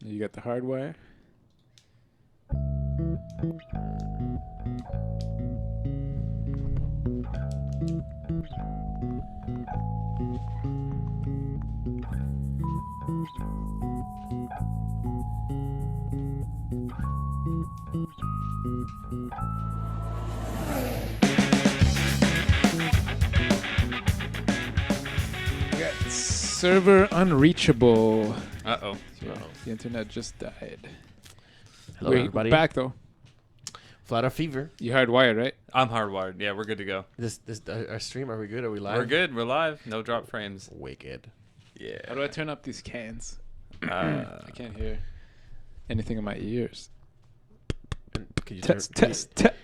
You got the hard wire. Server unreachable. Uh-oh. The internet just died. Hello, We're everybody. back though. Flat out fever. You hardwired, right? I'm hardwired. Yeah, we're good to go. This our stream. Are we good? Are we live? We're good. We're live. No drop frames. Wicked. Yeah. How do I turn up these cans? Uh, I can't hear anything in my ears. Can you Test.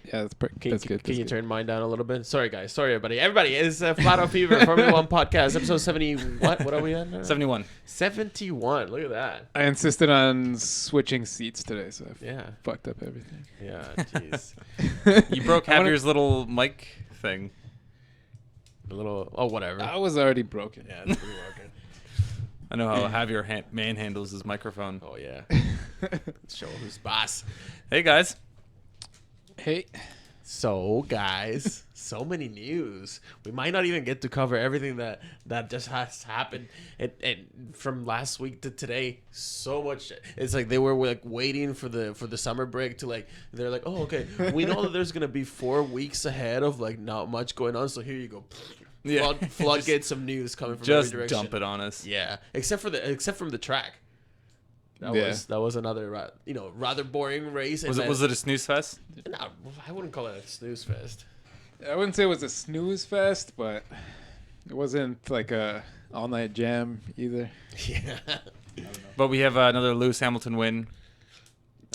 Yeah, that's good. Can That's you good. turn mine down a little bit? Sorry, guys. Sorry, everybody. Everybody, it's Flat Out Fever Formula 1 podcast, episode 70. What are we on now? 71. 71. Look at that. I insisted on switching seats today, so I Yeah. fucked up everything. Yeah. Jeez. You broke Javier's little mic thing. A little. Oh, whatever. I was already broken. Yeah, it's pretty working. I know how Javier manhandles his microphone. Oh yeah. Show who's boss. Hey, guys. Hey. So, guys, so many news. We might not even get to cover everything that just has happened. And from last week to today, so much. It's like they were like waiting for the summer break to like. They're like, oh, okay, we know that there's gonna be 4 weeks ahead of like not much going on. So here you go. Yeah. Floodgates of news coming from Just every direction. dump it on us. Yeah, except from the track. That was another rather boring race. Was it a snooze fest? No, I wouldn't call it a snooze fest. I wouldn't say it was a snooze fest, but it wasn't like a all-night jam either. Yeah. But we have another Lewis Hamilton win.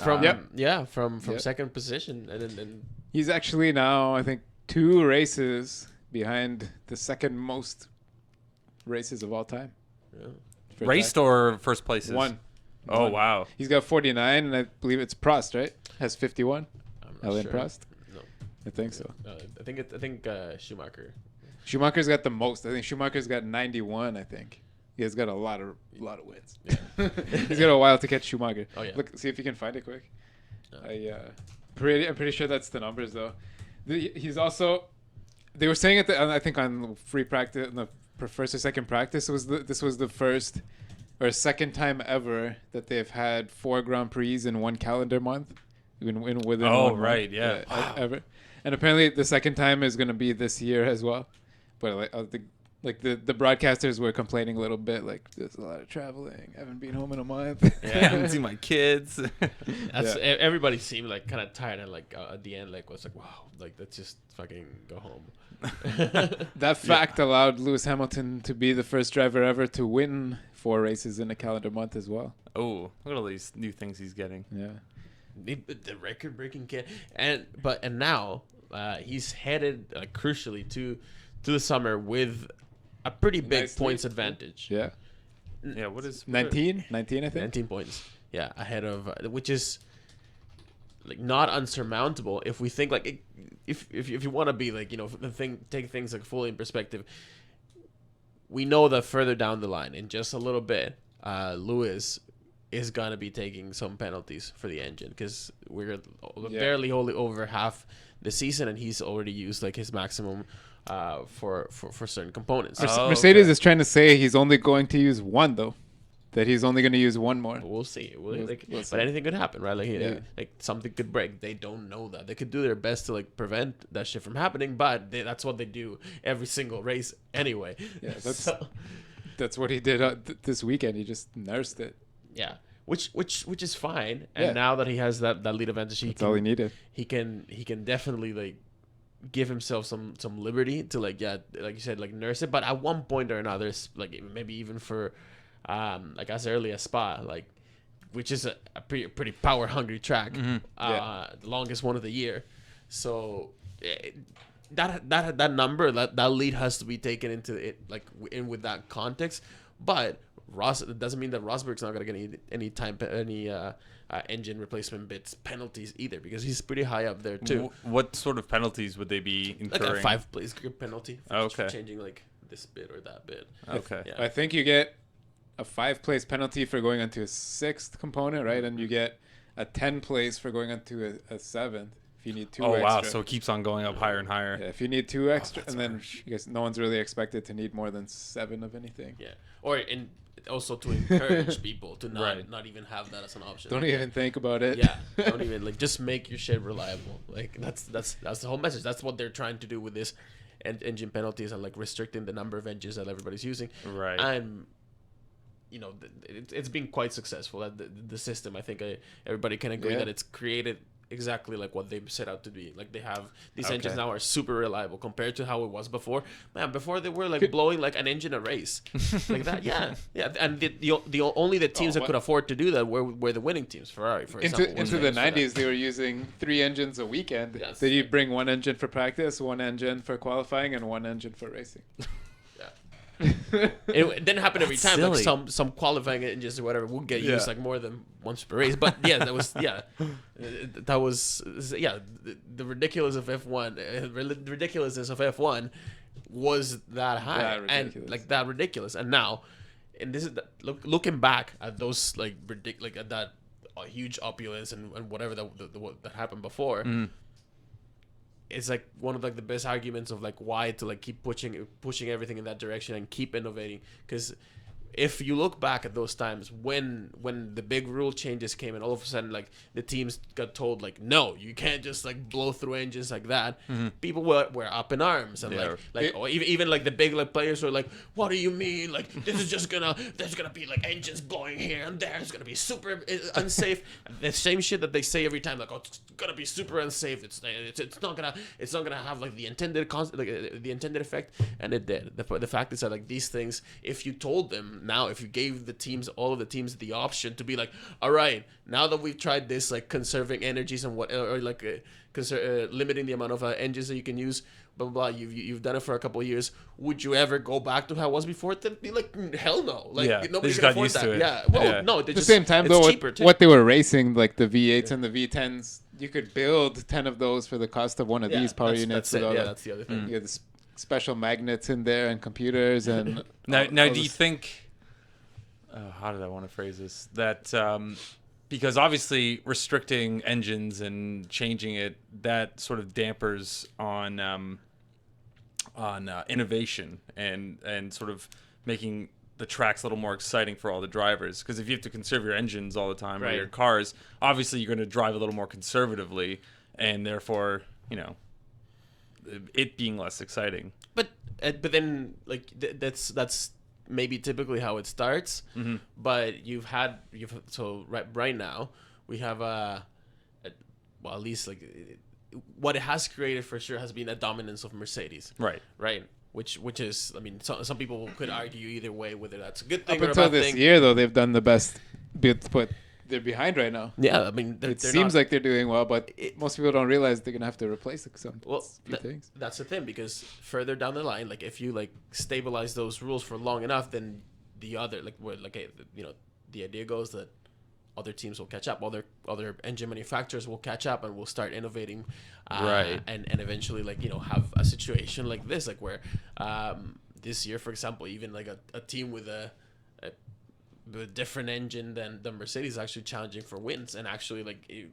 From Yep. from Yep. second position and then He's actually now, I think, 2 races behind the second most races of all time. yeah. For Raced that. or first places? One. Oh, One. wow. He's got 49, and I believe it's Prost, right? Has 51. I'm not Alain sure. Prost? No, I think so. I think Schumacher. Schumacher's got the most. I think Schumacher's got 91, I think. He's got a lot of wins. Yeah. He's got a while to catch Schumacher. Oh, yeah. Look, see if you can find it quick. No. I'm pretty sure that's the numbers though. He's also. They were saying I think on free practice, in the first or second practice, this was the first or second time ever that they've had 4 Grand Prix in one calendar month. Within Oh, 1 right, month. yeah. Wow. Ever. And apparently the second time is going to be this year as well. But the broadcasters were complaining a little bit, like there's a lot of traveling. I haven't been home in a month. I haven't seen my kids. Everybody seemed like kind of tired and like at the end like was like wow, like let's just fucking go home. That fact allowed Lewis Hamilton to be the first driver ever to win 4 races in a calendar month as well. Oh, look at all these new things he's getting. Yeah. The record-breaking kid, and now he's headed crucially to the summer with a pretty big Nice points lead. advantage. Yeah. Yeah, what is... 19, I think. 19 points. Yeah, ahead of which is like not unsurmountable if we think like if you want to be like take things like fully in perspective. We know that further down the line in just a little bit, Lewis is gonna be taking some penalties for the engine because we're barely only over half the season and he's already used like his maximum for certain components. Oh, Mercedes okay. is trying to say he's only going to use 1 though. That he's only going to use 1 more. We'll see. We'll see. But anything could happen, right? Like, Yeah. like something could break. They don't know that. They could do their best to like prevent that shit from happening, but that's what they do every single race anyway. Yeah, that's what he did this weekend. He just nursed it. Yeah, which is fine. And Yeah. now that he has that lead advantage, That's all he needed. He can definitely like give himself some liberty to like you said, like nurse it. But at one point or another, like maybe even for like as early as Spa, like which is a pretty power hungry track, the longest one of the year. So that number that lead has to be taken into it like in with that context. But it doesn't mean that Rosberg's not gonna get any engine replacement bits penalties either because he's pretty high up there too. What sort of penalties would they be incurring? Like a 5 place grip penalty for Okay. changing like this bit or that bit. Okay. Yeah. I think you get a 5-place penalty for going onto a 6th component, right? And you get a 10-place for going onto a 7th. If you need 2 Oh, extra. wow. So it keeps on going up higher and higher. Yeah, if you need 2 extra, that's and then harsh. I guess no one's really expected to need more than 7 of anything. Yeah, or in also to encourage people to not Right. not even have that as an option. Don't even think about it. Yeah, don't even like just make your shit reliable. Like that's the whole message. That's what they're trying to do with this engine penalties and like restricting the number of engines that everybody's using. Right. And it's been quite successful. That the system, I think, everybody can agree that it's created exactly like what they set out to be. Like they have these engines now are super reliable compared to how it was before. Man, before they were like blowing like an engine a race, like that. Yeah. And the only the teams that could afford to do that were the winning teams. Ferrari, for example. Into the 90s, they were using 3 engines a weekend. Yes. So you bring 1 engine for practice, 1 engine for qualifying, and 1 engine for racing. It didn't happen every time. silly. Like some qualifying engines or whatever would get used like more than once per race. But yeah, that was the ridiculous of F1. The ridiculousness of F1 was that high and like that ridiculous. And now, and this is looking back at those like at that huge opulence and whatever that happened before. It's like one of like the best arguments of like why to like keep pushing everything in that direction and keep innovating. Because if you look back at those times when the big rule changes came and all of a sudden like the teams got told like no, you can't just like blow through engines like that, people were up in arms and or even like the big like players were like, what do you mean, like this is just there's gonna be like engines blowing here and there, it's gonna be super unsafe. The same shit that they say every time, like, oh, it's gonna be super unsafe, it's not gonna have like the intended the intended effect, and it did. The fact is that like these things, if you told them now, if you gave all of the teams the option to be like, all right, now that we've tried this like conserving energies and limiting the amount of engines that you can use, blah blah blah, you've done it for a couple of years, would you ever go back to how it was before? They'd be like, hell no, like nobody can afford that. Yeah, well, no, at the same time though, what they were racing, like the V8s and the V10s, you could build 10 of those for the cost of one of these power units. That's the other thing. You had special magnets in there and computers and now do you think, how did I want to phrase this, that because obviously restricting engines and changing it, that sort of dampers on innovation and sort of making the tracks a little more exciting for all the drivers, because if you have to conserve your engines all the time or your cars, obviously you're going to drive a little more conservatively, and therefore it being less exciting. But then like that's maybe typically how it starts, but right now we have well, at least like what it has created for sure has been a dominance of Mercedes, right, which is, I mean, some people could argue either way whether that's a good thing or a bad thing. Up until this year though, they've done the best, but they're behind right now. Yeah, I mean, it seems like they're doing well, but most people don't realize they're gonna have to replace few things. That's the thing, because further down the line, like if you like stabilize those rules for long enough, then the other the idea goes that other teams will catch up, other engine manufacturers will catch up and will start innovating, and eventually have a situation like this, like where this year, for example, even like a team with a different engine than the Mercedes actually challenging for wins, and actually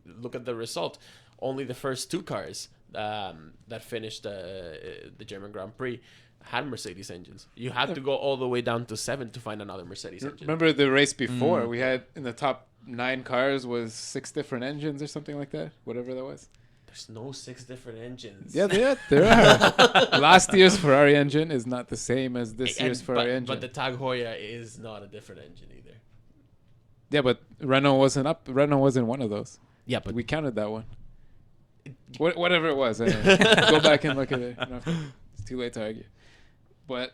look at the result. Only the first 2 cars that finished the German Grand Prix had Mercedes engines. You had to go all the way down to 7 to find another Mercedes engine. Remember the race before, we had in the top 9 cars was 6 different engines or something like that, whatever that was. There's no 6 different engines. Yeah, there are. Last year's Ferrari engine is not the same as this year's Ferrari engine. But the Tag Heuer is not a different engine either. Yeah, but Renault wasn't one of those. Yeah, but we counted that one. Whatever it was. Anyway. Go back and look at it. It's too late to argue. But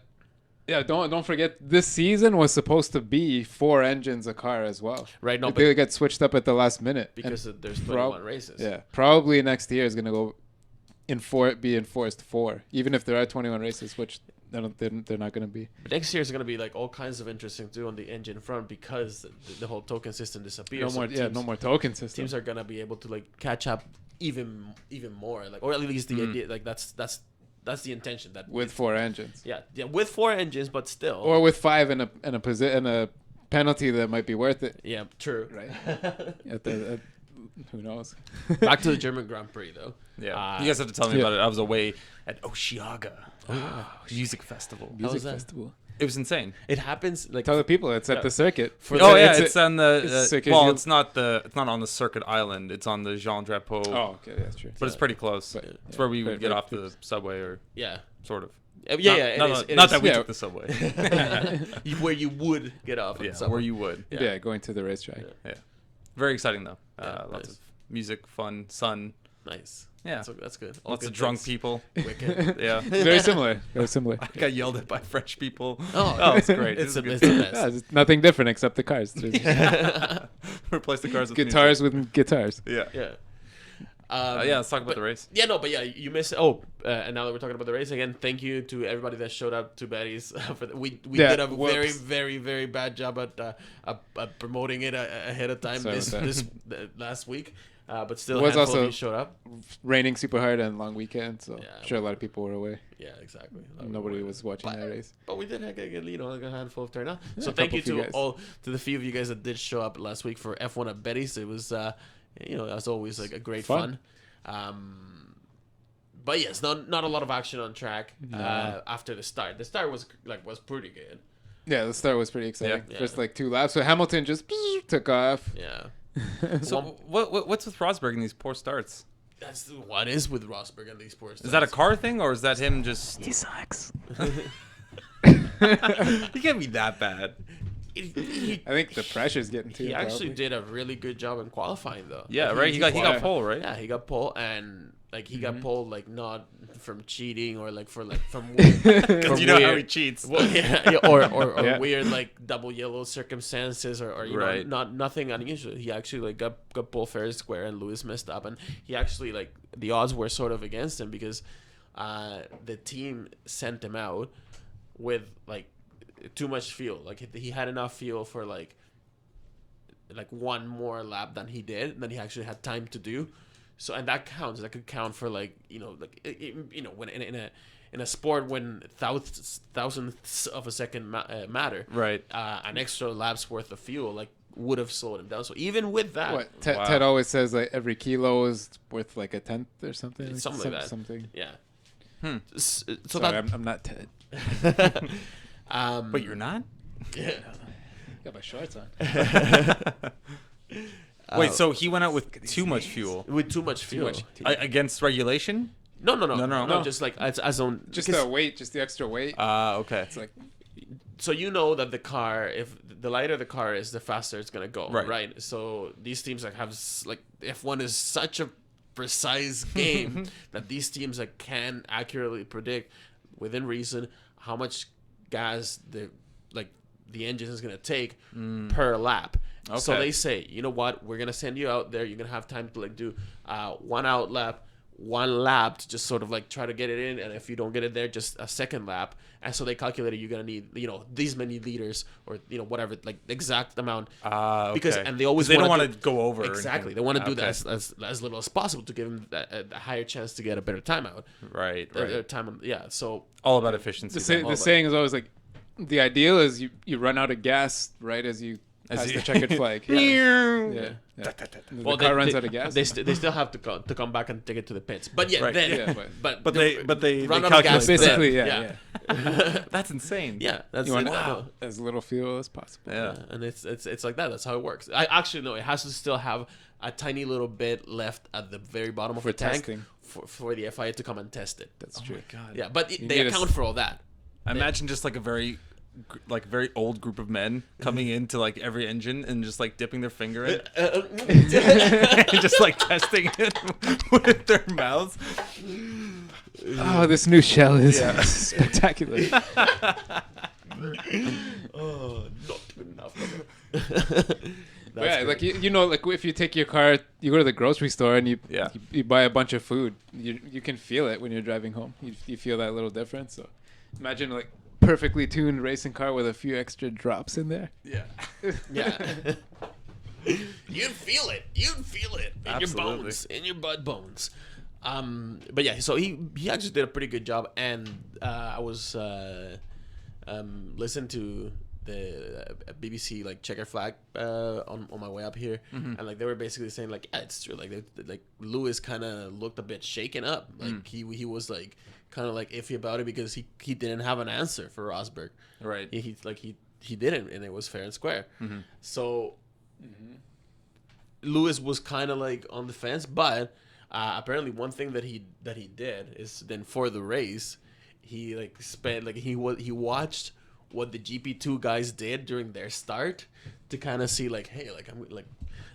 yeah, don't forget, this season was supposed to be 4 engines a car as well. Right. No, they got switched up at the last minute because there's 21 races. Yeah, probably next year is gonna go be enforced 4, even if there are 21 races, which they're not gonna be. But next year is gonna be like all kinds of interesting too on the engine front, because the whole token system disappears. No more token system. Teams are gonna be able to catch up even more, or at least the idea, that's the intention, that with 4 engines. Yeah, with 4 engines, but still. Or with 5 in a penalty that might be worth it. Yeah, true. Right. Who knows? Back to the German Grand Prix though. Yeah, you guys have to tell me about it. I was away at Oshiaga Music Festival. Music that? festival. It was insane. It happens like Tell the people it's at the circuit. It's on the. circuit Well, you- it's not on the Circuit Island. It's on the Jean Drapeau. Oh, okay, that's true. But it's pretty close. But, It's where we very, would get very off the subway, or yeah. sort of. It Not is. that we Yeah. took the subway. Where you would get off. Yeah, on somewhere. where you would. Yeah. Going to the racetrack. Yeah. Very exciting though. Yeah, Lots nice. of music, fun, sun. Nice. Yeah. That's good. All Lots good of drunk things. people. Wicked. Yeah. Very similar. Very similar. I got yelled at by French people. Oh, it's great. It's It's the good. best. Yeah, it's nothing different except the cars. There's Replace the cars with guitars with guitars. music. Yeah. Yeah. Yeah. Let's talk about the race. Yeah, no, but yeah, you missed. Oh, and now that we're talking about the race again, thank you to everybody that showed up to Betty's. We Yeah, did a whoops. very, very, very bad job at promoting it ahead of time Sorry about last week. But still, It was a handful of also- you showed up. Raining super hard and long weekend, so Yeah. I'm sure a lot of people were away. Yeah, exactly. Nobody was watching that race. But we did have like a handful of turnout. Yeah, So a thank you couple few to guys. the few of you guys that did show up last week for F1 at Betty's. It was as always like a great Fun. But yes, not a lot of action on track No. after the start. The start was pretty good. Yeah, the start was pretty exciting. Yeah. First like 2 laps, so Hamilton just took off. Yeah. So what's with Rosberg and these poor starts? That's what is with Rosberg and these poor Is that a starts. car thing, or is that him just? He sucks. He can't be that bad. He I think the pressure's getting to he him. actually probably. did a really good job in qualifying though. Yeah, Like, right. He got qualified. pole, right? Yeah, he got pole, and like he Mm-hmm. got pole like not from cheating or like from Because from you know how weird- he cheats. well, yeah, or Yeah. weird like double yellow circumstances or you Right. know nothing unusual. He actually like got pole fair and square, and Lewis messed up, and he actually like the odds were sort of against him because the team sent him out with like too much fuel. Like he had enough fuel for like one more lap than he actually had time to do. So and that counts. That could count for like when in a sport when thousandths of a second matter. Right. An extra lap's worth of fuel like would have slowed him down. So even with that, What Wow. Ted always says, like every kilo is worth like a tenth or something. Something like that. Something. yeah. Hmm. So Sorry, that I'm not Ted. But you're not. yeah. Got my shorts on. Wait, so he went out with too much fuel with too much fuel. much. against regulation? No, just like as on Just because- the weight, just the extra weight. Okay. It's like so you know that the car, if the lighter the car is, the faster it's gonna go, Right. right? So these teams like have like F1 is such a precise game that these teams like can accurately predict within reason how much gas the engine is gonna take per lap. So Okay. they say, you know what, we're gonna send you out there. You're gonna have time to like do one lap to just sort of like try to get it in, and if you don't get it there, just a second lap. And so they calculated you're gonna need these many liters or whatever, like the exact amount. Okay. Because and they always they don't wanna want to go over. exactly. anything. They want to do Okay. that as little as possible to give them a higher chance to get a better timeout. Right. Yeah. So All about efficiency. then. the saying is always like, the ideal is you run out of gas right as you pass the checkered flag. Yeah. The car runs out of gas. They still have to come back and take it to the pits. But yeah, Right. then Yeah, But they run they out of gas. calculate that. basically, then. yeah. That's insane. Yeah, that's You want it. wow. as little fuel as possible. Yeah. And it's like that. That's how it works. I actually no. It has to still have a tiny little bit left at the very bottom of For the tank testing. for the FIA to come and test it. That's true. God. Yeah, but You they need a account s- for all that. I imagine just like a very old group of men coming into like every engine and just like dipping their finger in and just like testing it with their mouths. Oh, this new shell is spectacular. Oh, not good enough. But yeah, like you know, like if you take your car, you go to the grocery store and you buy a bunch of food. You can feel it when you're driving home. You feel that little difference. So imagine like perfectly tuned racing car with a few extra drops in there. Yeah. Yeah. You'd feel it. You'd feel it in Absolutely. your bones, in your butt bones. But yeah, so he actually did a pretty good job, and I was listening to BBC like checker flag on my way up here, and like they were basically saying like, yeah, it's true. Like Lewis kind of looked a bit shaken up. Like he was like kind of like iffy about it because he didn't have an answer for Rosberg. Right. He didn't, and it was fair and square. So Lewis was kind of like on the fence, but apparently one thing that he did is then for the race, he like spent like he watched what the GP2 guys did during their start to kind of see like, hey, like I'm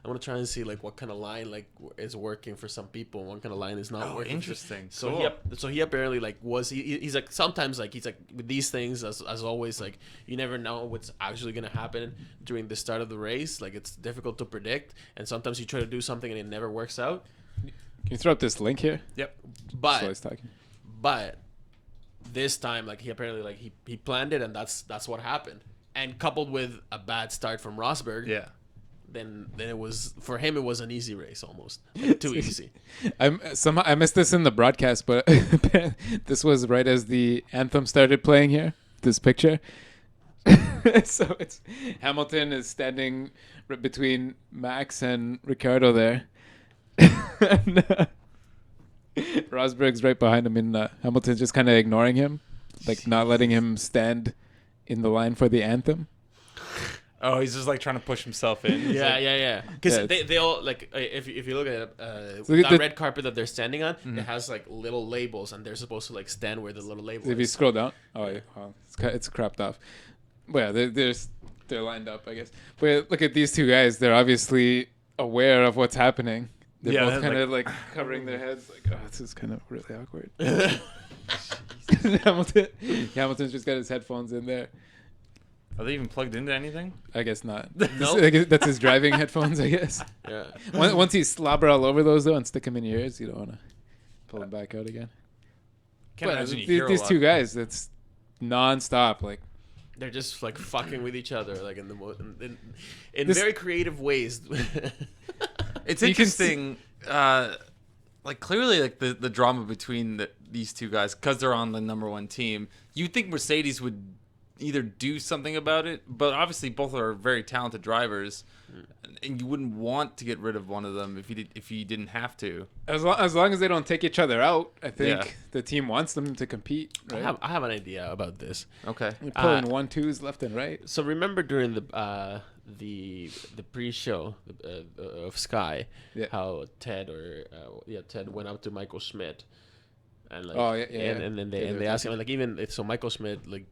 gonna try and see like what kind of line like is working for some people and what kind of line is not working. Interesting. So Cool. he apparently like he's like sometimes like he's like with these things as always, like you never know what's actually gonna happen during the start of the race. Like it's difficult to predict, and sometimes you try to do something and it never works out. Can you throw up this link here? Yep. But So he's talking. But this time, like he apparently like he planned it, and that's what happened. And coupled with a bad start from Rosberg, Yeah. then it was for him. It was an easy race almost, like, too easy. I missed this in the broadcast, but this was right as the anthem started playing here. This picture. So it's Hamilton is standing right between Max and Ricciardo there. And, Rosberg's right behind him, and Hamilton's just kind of ignoring him, like not letting him stand in the line for the anthem. Oh, he's just like trying to push himself in. Yeah. Because Yeah, they all like if you look at So that the- red carpet that they're standing on, it has like little labels, and they're supposed to like stand where the little label If you is. scroll down, well, it's cropped off. But yeah, they're lined up, I guess. But look at these two guys; they're obviously aware of what's happening. They're Yeah, both they're kind of like covering their heads, like, oh, this is kind of really awkward. Hamilton's just got his headphones in there. Are they even plugged into anything? I guess not. No. I guess that's his driving headphones, I guess. Yeah. Once you slobber all over those though and stick them in your ears, you don't want to pull them back out again. Can't But imagine you these, hear a these lot. two guys, it's nonstop. Like They're just like fucking with each other, like in This- very creative ways. It's You can see- interesting. Like clearly, like the drama between these two guys, because they're on the number one team. You'd think Mercedes would either do something about it, but obviously both are very talented drivers, and you wouldn't want to get rid of one of them if you didn't have to. as long as they don't take each other out, I think Yeah. the team wants them to compete. Right? I have an idea about this. Okay. They're pulling 1-2s left and right. So remember during the pre-show of Sky, Yeah. how Ted went up to Michael Schmidt, and like, Oh, yeah. and then Yeah, they asked him like so Michael Schmidt like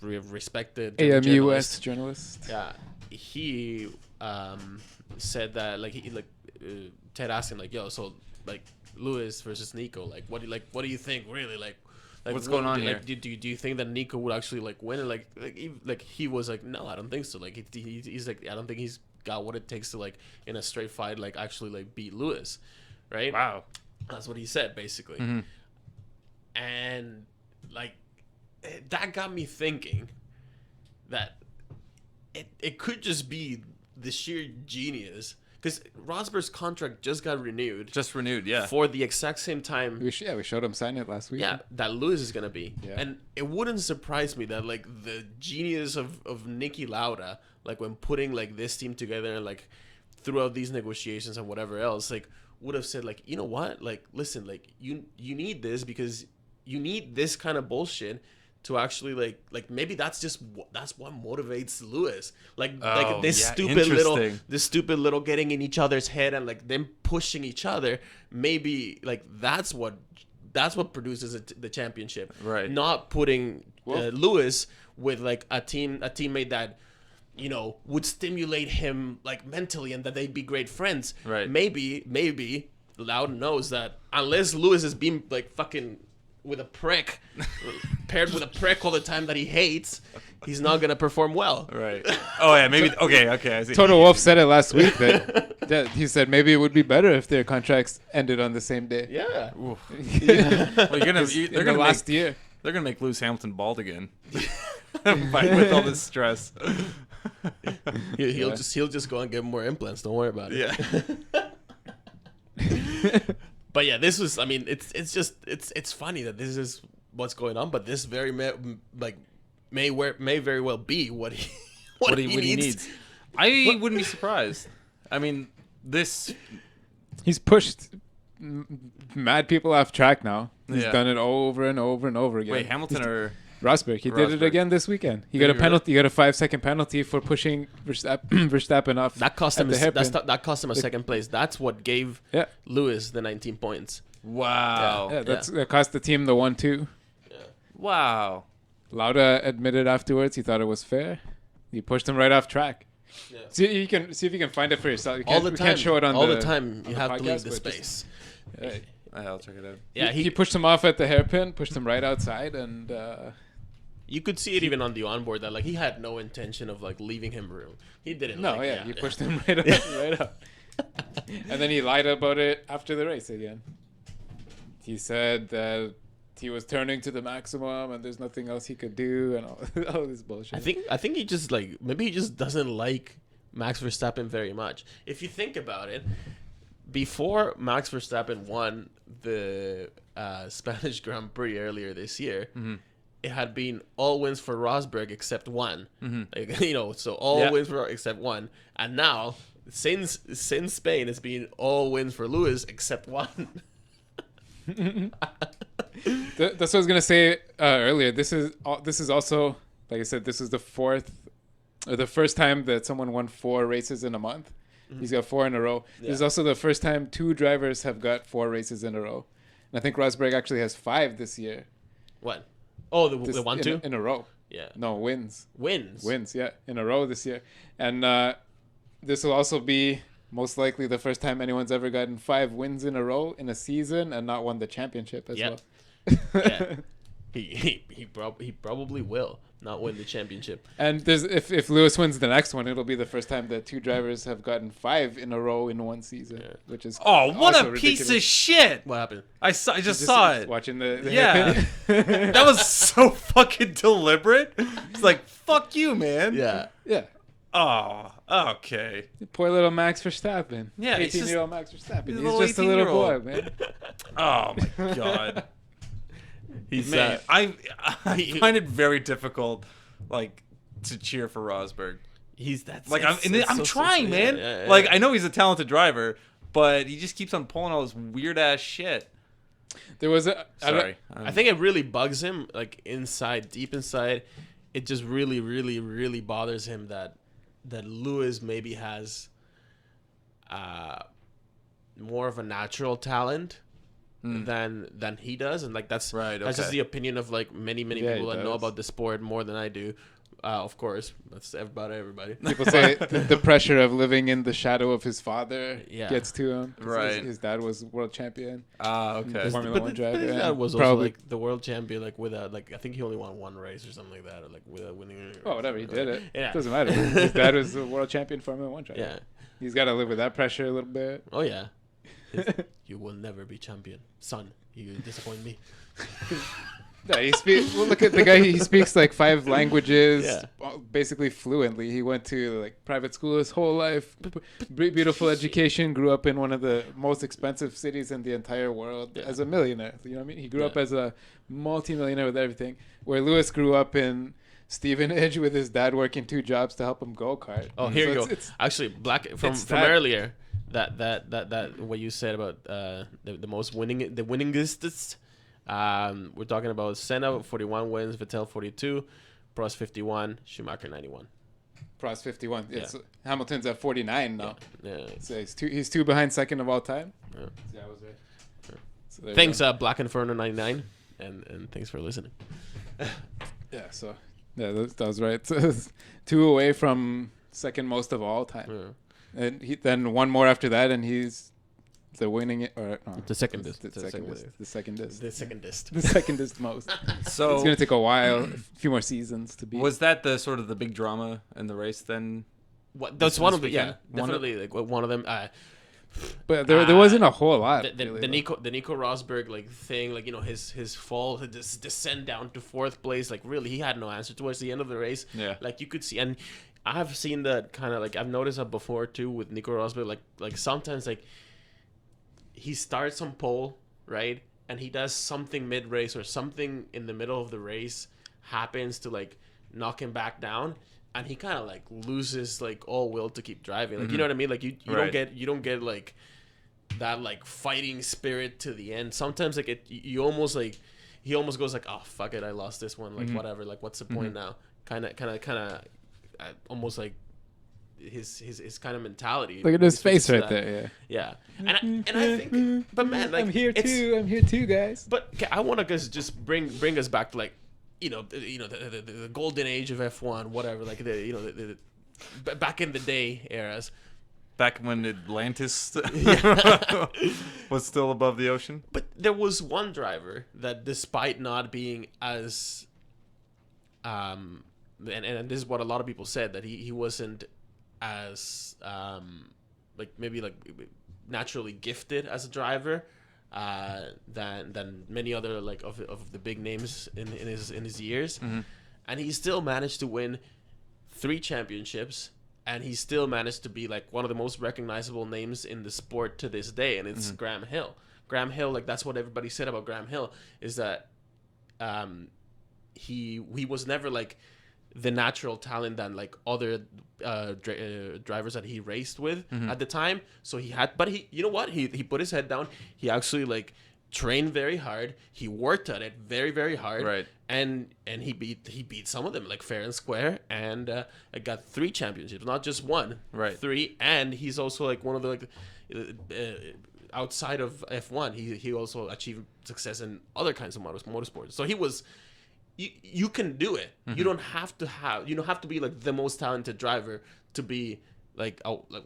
respected AMUS journalist. journalist. Yeah, he said that like Ted asked him like, yo, so like Lewis versus Nico, like what do you think really like What's going on like, here? do you think that Nico would actually like win? And like he was like, no, I don't think so. Like he's like, I don't think he's got what it takes to like in a straight fight like actually like beat Lewis, right? Wow. That's what he said basically. And like that got me thinking that it could just be the sheer genius, because Rosberg's contract just got renewed Just renewed, yeah. for the exact same time We showed him sign it last week. yeah that Lewis is gonna be. Yeah. And it wouldn't surprise me that like the genius of Niki Lauda, like when putting like this team together and like throughout these negotiations and whatever else, like would have said like, you know what, like listen, like you need this because you need this kind of bullshit to actually like maybe that's what motivates Lewis, like this yeah, stupid little getting in each other's head and like them pushing each other. Maybe like that's what produces the championship, Right. not putting Lewis with like a teammate that would stimulate him like mentally and that they'd be great friends. Right. Maybe Loud knows that unless Lewis is being like fucking with a prick, paired with a prick all the time that he hates, he's not gonna perform well. Right. Oh yeah, maybe. Okay. I see. Toto Wolff said it last week that he said maybe it would be better if their contracts ended on the same day. Yeah. Well, they're gonna year. They're gonna make Lewis Hamilton bald again. With all this stress. He'll just go and get more implants. Don't worry about it. Yeah. But yeah, this was. I mean, it's funny that this is what's going on. But this very may very well be what he what he needs. I wouldn't be surprised. I mean, this. He's pushed mad people off track now. He's Yeah. done it over and over and over again. Wait, Hamilton or Rosberg. He did it Rosberg. again this weekend. He Did got a he penalty. He got a 5-second penalty for pushing Verstappen off. That cost at him. the hairpin. That cost him a second place. That's what gave Yeah. Lewis the 19 points. wow, Yeah, that cost the team the 1-2. wow. Lauda admitted afterwards he thought it was fair. He pushed him right off track. Yeah. See if you can find it for yourself. You All can't, the we time. can't show it on all the time. You the have to leave podcast, the but just- space. Yeah. I'll check it out. Yeah, he pushed him off at the hairpin, pushed him right outside, and You could see it even on the onboard that like he had no intention of like leaving him room. He didn't. no, like, yeah, he pushed him right up, right up. And then he lied about it after the race again. He said that he was turning to the maximum and there's nothing else he could do and all this bullshit. I think he just like maybe he just doesn't like Max Verstappen very much. If you think about it, before Max Verstappen won the Spanish Grand Prix earlier this year, it had been all wins for Rosberg except one. Like, you know, so all wins for except one. And now since Spain, it's been all wins for Lewis except one. That's what I was gonna say earlier. This is also, like I said, this is the first time that someone won 4 races in a month. He's got 4 in a row. Yeah. This is also the first time 2 drivers have got 4 races in a row. And I think Rosberg actually has 5 this year. What? Oh, the 1-2 in a row. Yeah. No, wins. Wins. Yeah, in a row this year. And this will also be most likely the first time anyone's ever gotten 5 wins in a row in a season and not won the championship as Yep. well. Yeah. He probably will not win the championship. And if Lewis wins the next one, it'll be the first time that 2 drivers have gotten 5 in a row in one season, which is Oh, what also a piece ridiculous. of shit! What happened? I just saw it. Watching the Yeah. hairpin. That was so fucking deliberate. It's like, fuck you, man. Yeah. Yeah. Oh, okay. Poor little Max Verstappen. Yeah, he's 18-year-old Max Verstappen. he's a He's little just a little boy, 18-year-old. man. Oh my god. He's Man, I find it very difficult, like, to cheer for Rosberg. Like, I'm trying, man. Yeah. Like, I know he's a talented driver, but he just keeps on pulling all this weird ass shit. There was a Sorry. I think it really bugs him, like inside, deep inside. It just really, really, really bothers him that Lewis maybe has more of a natural talent than he does, and like that's Right, That's just okay. the opinion of like many Yeah, people he that know does. about the sport more than I do. Of course, that's about everybody. People say the pressure of living in the shadow of his father Yeah. gets to him. 'Cause Right. His dad was world champion. Okay. Formula One driver. His and dad was also probably, like the world champion, like without like I think he only won 1 race or something like that, or like without winning. oh, whatever, he did it. Yeah. Doesn't matter. His dad was a world champion Formula One driver. Yeah. He's got to live with that pressure a little bit. Oh yeah. You will never be champion, son. You disappoint me. Yeah, well, look at the guy. He speaks like 5 languages, Yeah. basically fluently. He went to like private school his whole life. Beautiful education. Grew up in one of the most expensive cities in the entire world as a millionaire. You know what I mean? He grew up as a multi-millionaire with everything. Where Lewis grew up in Stevenage with his dad working 2 jobs to help him go kart. Oh, here So you go. it's- Actually, from it's that- earlier, that what you said about the most winningest. We're talking about Senna 41 wins, Vettel 42, Prost 51, Schumacher 91. Prost 51. Yeah. So Hamilton's at 49 now. Yeah. So he's two behind second of all time. Yeah. Yeah, I was right. So there you Thanks, go. Black Inferno 99, and thanks for listening. Yeah, so that was right. 2 away from second most of all time, Yeah. and then 1 more after that, and he's the winning it or no, The secondest. the secondest, the secondest, The secondest. the secondest most. So It's gonna take a while, a few more seasons to be. was that the sort of the big drama in the race then? That's This one of the weekend? definitely like one of them. But there wasn't a whole lot. The really, though. Nico Rosberg like thing, like, you know, his fall, his descent down to 4th place, like really he had no answer towards the end of the race. Yeah. Like you could see, and I've seen that kind of like I've noticed that before too with Nico Rosberg. Like sometimes like he starts on pole, right, and he does something mid race or something in the middle of the race happens to like knock him back down, and he kind of like loses like all will to keep driving. Like, you Mhm. know what I mean? Like you Right. don't get like that like fighting spirit to the end. Sometimes like you almost like he almost goes like, oh fuck it, I lost this one. Like Mhm. whatever. Like what's the point now? Kind of almost like his kind of mentality. Look at his switches face to right that. there. Yeah, and I think, but man, like I'm here it's- too. I'm here too, guys. But okay, I want to just bring us back to like, the golden age of F1, whatever. Like back in the day eras. Back when Atlantis was still above the ocean. But there was one driver that, despite not being as, and this is what a lot of people said, that he wasn't as like maybe like naturally gifted as a driver than many other like of the big names in his years, and he still managed to win 3 championships. And he still managed to be like one of the most recognizable names in the sport to this day, and it's Graham Hill. Graham Hill, like that's what everybody said about Graham Hill, is that he was never like the natural talent than like other drivers that he raced with at the time. So he had, but you know what? He put his head down. He actually like trained very hard. He worked at it very, very hard. Right. And he beat some of them like fair and square, and got 3 championships, not just 1. Right. 3, and he's also like one of the like outside of F1, he also achieved success in other kinds of motorsports. So he was. You can do it. You don't have to be like the most talented driver to be like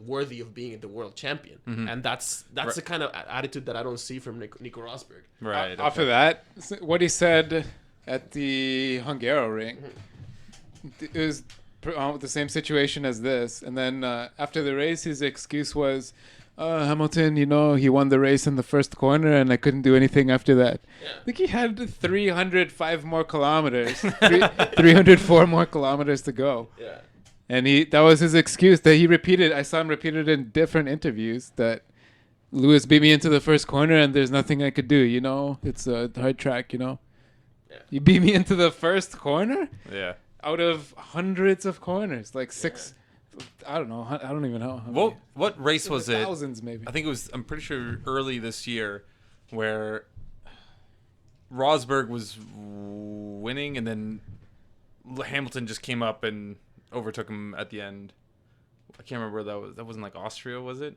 worthy of being the world champion. And that's the kind of attitude that I don't see from Nico Rosberg. Right. Off of that, what he said at the Hungaro ring, it was the same situation as this. And then after the race, his excuse was, Hamilton, he won the race in the first corner, and I couldn't do anything after that. Yeah. I think he had 305 more kilometers, 304 more kilometers to go. Yeah. And that was his excuse that he repeated. I saw him repeat it in different interviews, that Lewis beat me into the first corner and there's nothing I could do, it's a hard track, Yeah. You beat me into the first corner Yeah. out of hundreds of corners, like 6, I don't know. I don't even know. how many. What race was it? Thousands, maybe. I think it was, I'm pretty sure early this year, where Rosberg was winning and then Hamilton just came up and overtook him at the end. I can't remember where that was. That wasn't like Austria, was it?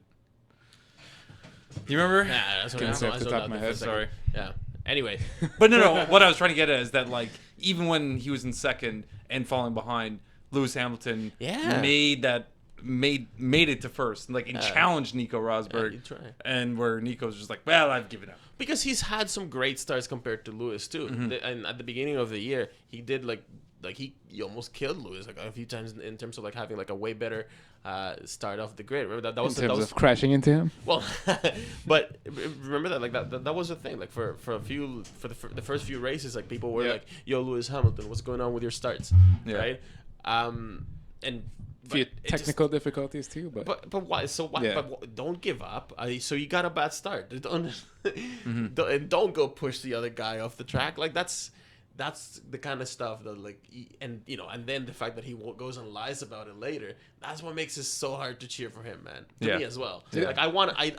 You remember? Yeah, that's what Can't say I off the zoned top out of my there for a head, second. Yeah. Anyway. But no. What I was trying to get at is that like even when he was in second and falling behind, Lewis Hamilton Yeah. made it to first, like, and challenged Nico Rosberg, you try. and where Nico's just like, well, I've given up. Because he's had some great starts compared to Lewis too. And at the beginning of the year, he did like he almost killed Lewis like a few times in terms of like having like a way better start off the grid. Remember that was in terms that was of crashing into him. well, but remember that like that was the thing. Like for the first few races, like people were like, "Yo, Lewis Hamilton, what's going on with your starts?" Yeah. Right? And A few but it technical difficulties too, but but why? So why? Yeah. But don't give up. So you got a bad start. Don't go push the other guy off the track. Like that's the kind of stuff that like and then the fact that he goes and lies about it later. That's what makes it so hard to cheer for him, man. To me as well. Yeah. Like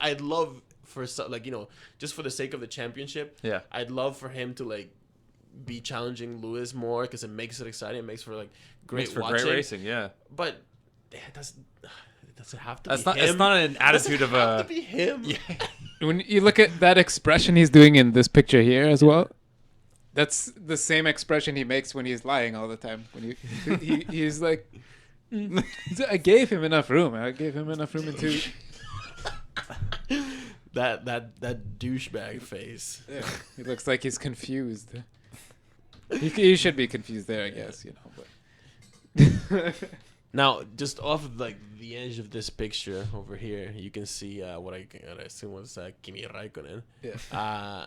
I'd love for just for the sake of the championship. Yeah. I'd love for him to like be challenging Lewis more because it makes it exciting. It makes for like great watching. Great racing. Yeah. But it doesn't have to That's be not. him. It's not an attitude of have a. to be him. Yeah. when you look at that expression he's doing in this picture here as well, that's the same expression he makes when he's lying all the time. When he's like, I gave him enough room. I gave him enough room into. that douchebag face. Yeah, he looks like he's confused. He should be confused there, I guess. But Now, just off of like the edge of this picture over here, you can see what I assume was Kimi Raikkonen. yeah.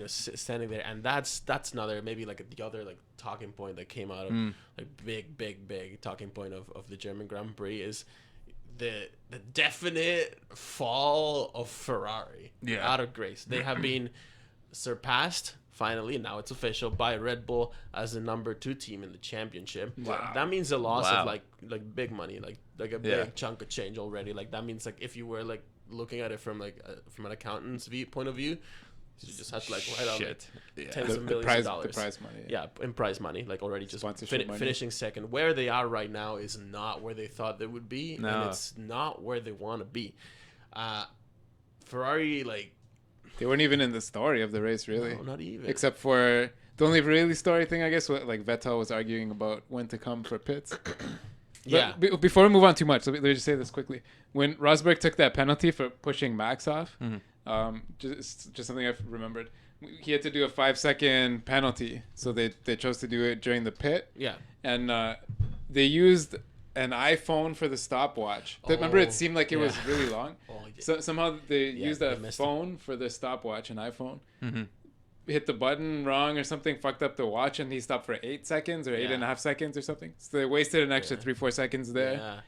Standing there, and that's another maybe like the other like talking point that came out of like big talking point of the German Grand Prix is the definite fall of Ferrari out of grace. They have been surpassed finally, now it's official, by Red Bull as the number 2 team in the championship. Wow. That means a loss Wow. of like big money, like a big chunk of change already. Like that means like if you were like looking at it from like from an accountant's point of view, you just have to like write out like tens of millions of dollars. The prize money. Yeah, in prize money, like already just Sponsorship money. finishing second. Where they are right now is not where they thought they would be, No. and it's not where they want to be. Ferrari, like, They weren't even in the story of the race, really. no, not even. Except for the only really story thing, I guess, like Vettel was arguing about when to come for pits. Yeah. Before we move on too much, let me just say this quickly. When Rosberg took that penalty for pushing Max off, just something I've remembered, he had to do a 5-second penalty. So they chose to do it during the pit. Yeah. And they used an iPhone for the stopwatch. Remember, it seemed like it was really long. So somehow they used a phone for the stopwatch, an iPhone. Hit the button wrong or something, fucked up the watch, and he stopped for 8 seconds or 8.5 seconds or something. So they wasted an extra 3-4 seconds there. Yeah.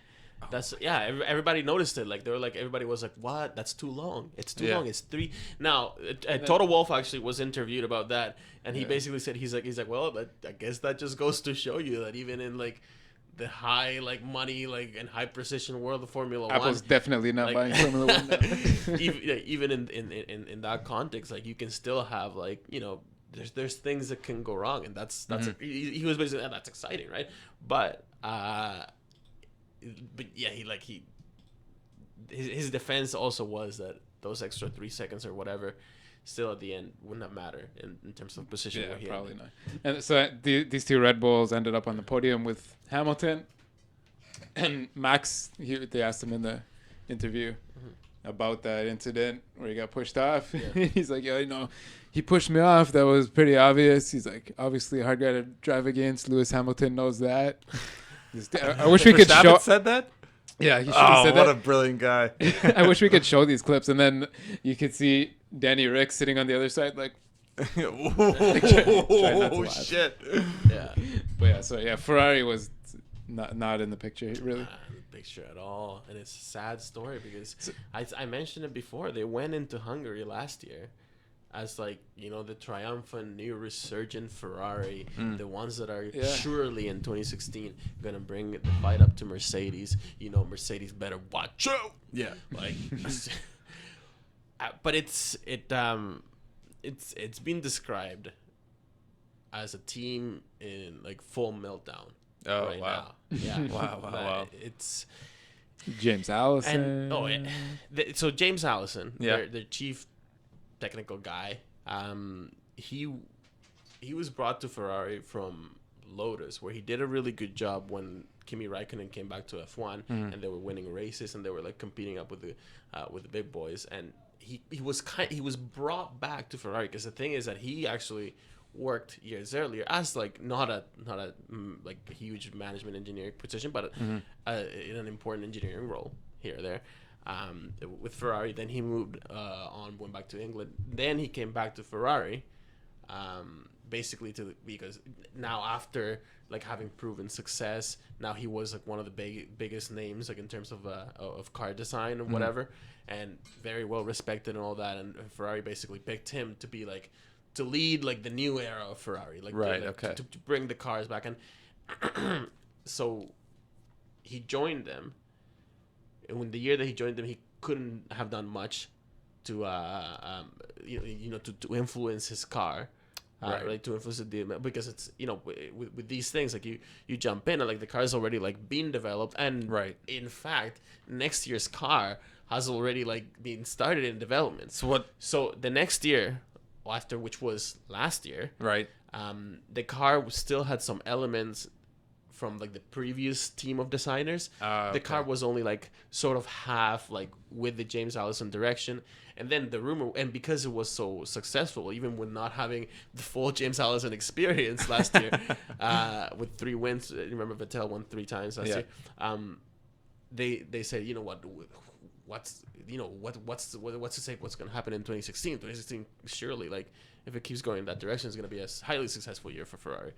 That's everybody noticed it. Like they were like, everybody was like, "What? That's too long. It's too long. It's 3." Now, Toto Wolff actually was interviewed about that, and he basically said he's like, well, I guess that just goes to show you that even in like the high like money like and high precision world of Formula Apple's One, definitely not buying Formula One now. even in that context, like you can still have like there's things that can go wrong, and that's he was basically that's exciting, right? But yeah, his defense also was that those extra 3 seconds or whatever still at the end wouldn't have mattered in terms of position. Yeah, probably not. And so these 2 Red Bulls ended up on the podium with Hamilton and Max. They asked him in the interview about that incident where he got pushed off. Yeah. He's like, he pushed me off. That was pretty obvious. He's like, obviously a hard guy to drive against. Lewis Hamilton knows that. I wish we could show. Said that? Yeah, he should have said that. What a brilliant guy. I wish we could show these clips, and then you could see Danny Rick sitting on the other side, like, oh shit. Yeah. But Ferrari was not in the picture, really. Not in the picture at all, and it's a sad story because I mentioned it before. They went into Hungary last year as like the triumphant new resurgent Ferrari, the ones that are surely in 2016 gonna bring the fight up to Mercedes. Mercedes better watch out. Yeah, like, but it's been described as a team in like full meltdown. Oh wow! Now. Yeah, wow! It's James Allison. And so James Allison, their chief technical guy, he was brought to Ferrari from Lotus, where he did a really good job when Kimi Räikkönen came back to F1 and they were winning races and they were like competing up with the big boys, and he was brought back to Ferrari because the thing is that he actually worked years earlier as like not a like huge management engineering position, but in an important engineering role here or there. With Ferrari, then he moved on, went back to England. Then he came back to Ferrari, basically because now after like having proven success, now he was like one of the biggest names like in terms of car design and whatever, and very well respected and all that. And Ferrari basically picked him to be like to lead like the new era of Ferrari, like to bring the cars back. And so he joined them. And when the year that he joined them, he couldn't have done much to to influence his car, right? To influence the because it's with these things like you jump in and like the car's already like being developed, and in fact next year's car has already like been started in development. So the next year after, which was last year, the car still had some elements from like the previous team of designers. The car was only like sort of half like with the James Allison direction, and then the rumor, and because it was so successful, even with not having the full James Allison experience last year, with 3 wins, remember Vettel won 3 times last year. They said, what's to say what's going to happen in 2016? 2016 surely, like if it keeps going in that direction, it's going to be a highly successful year for Ferrari.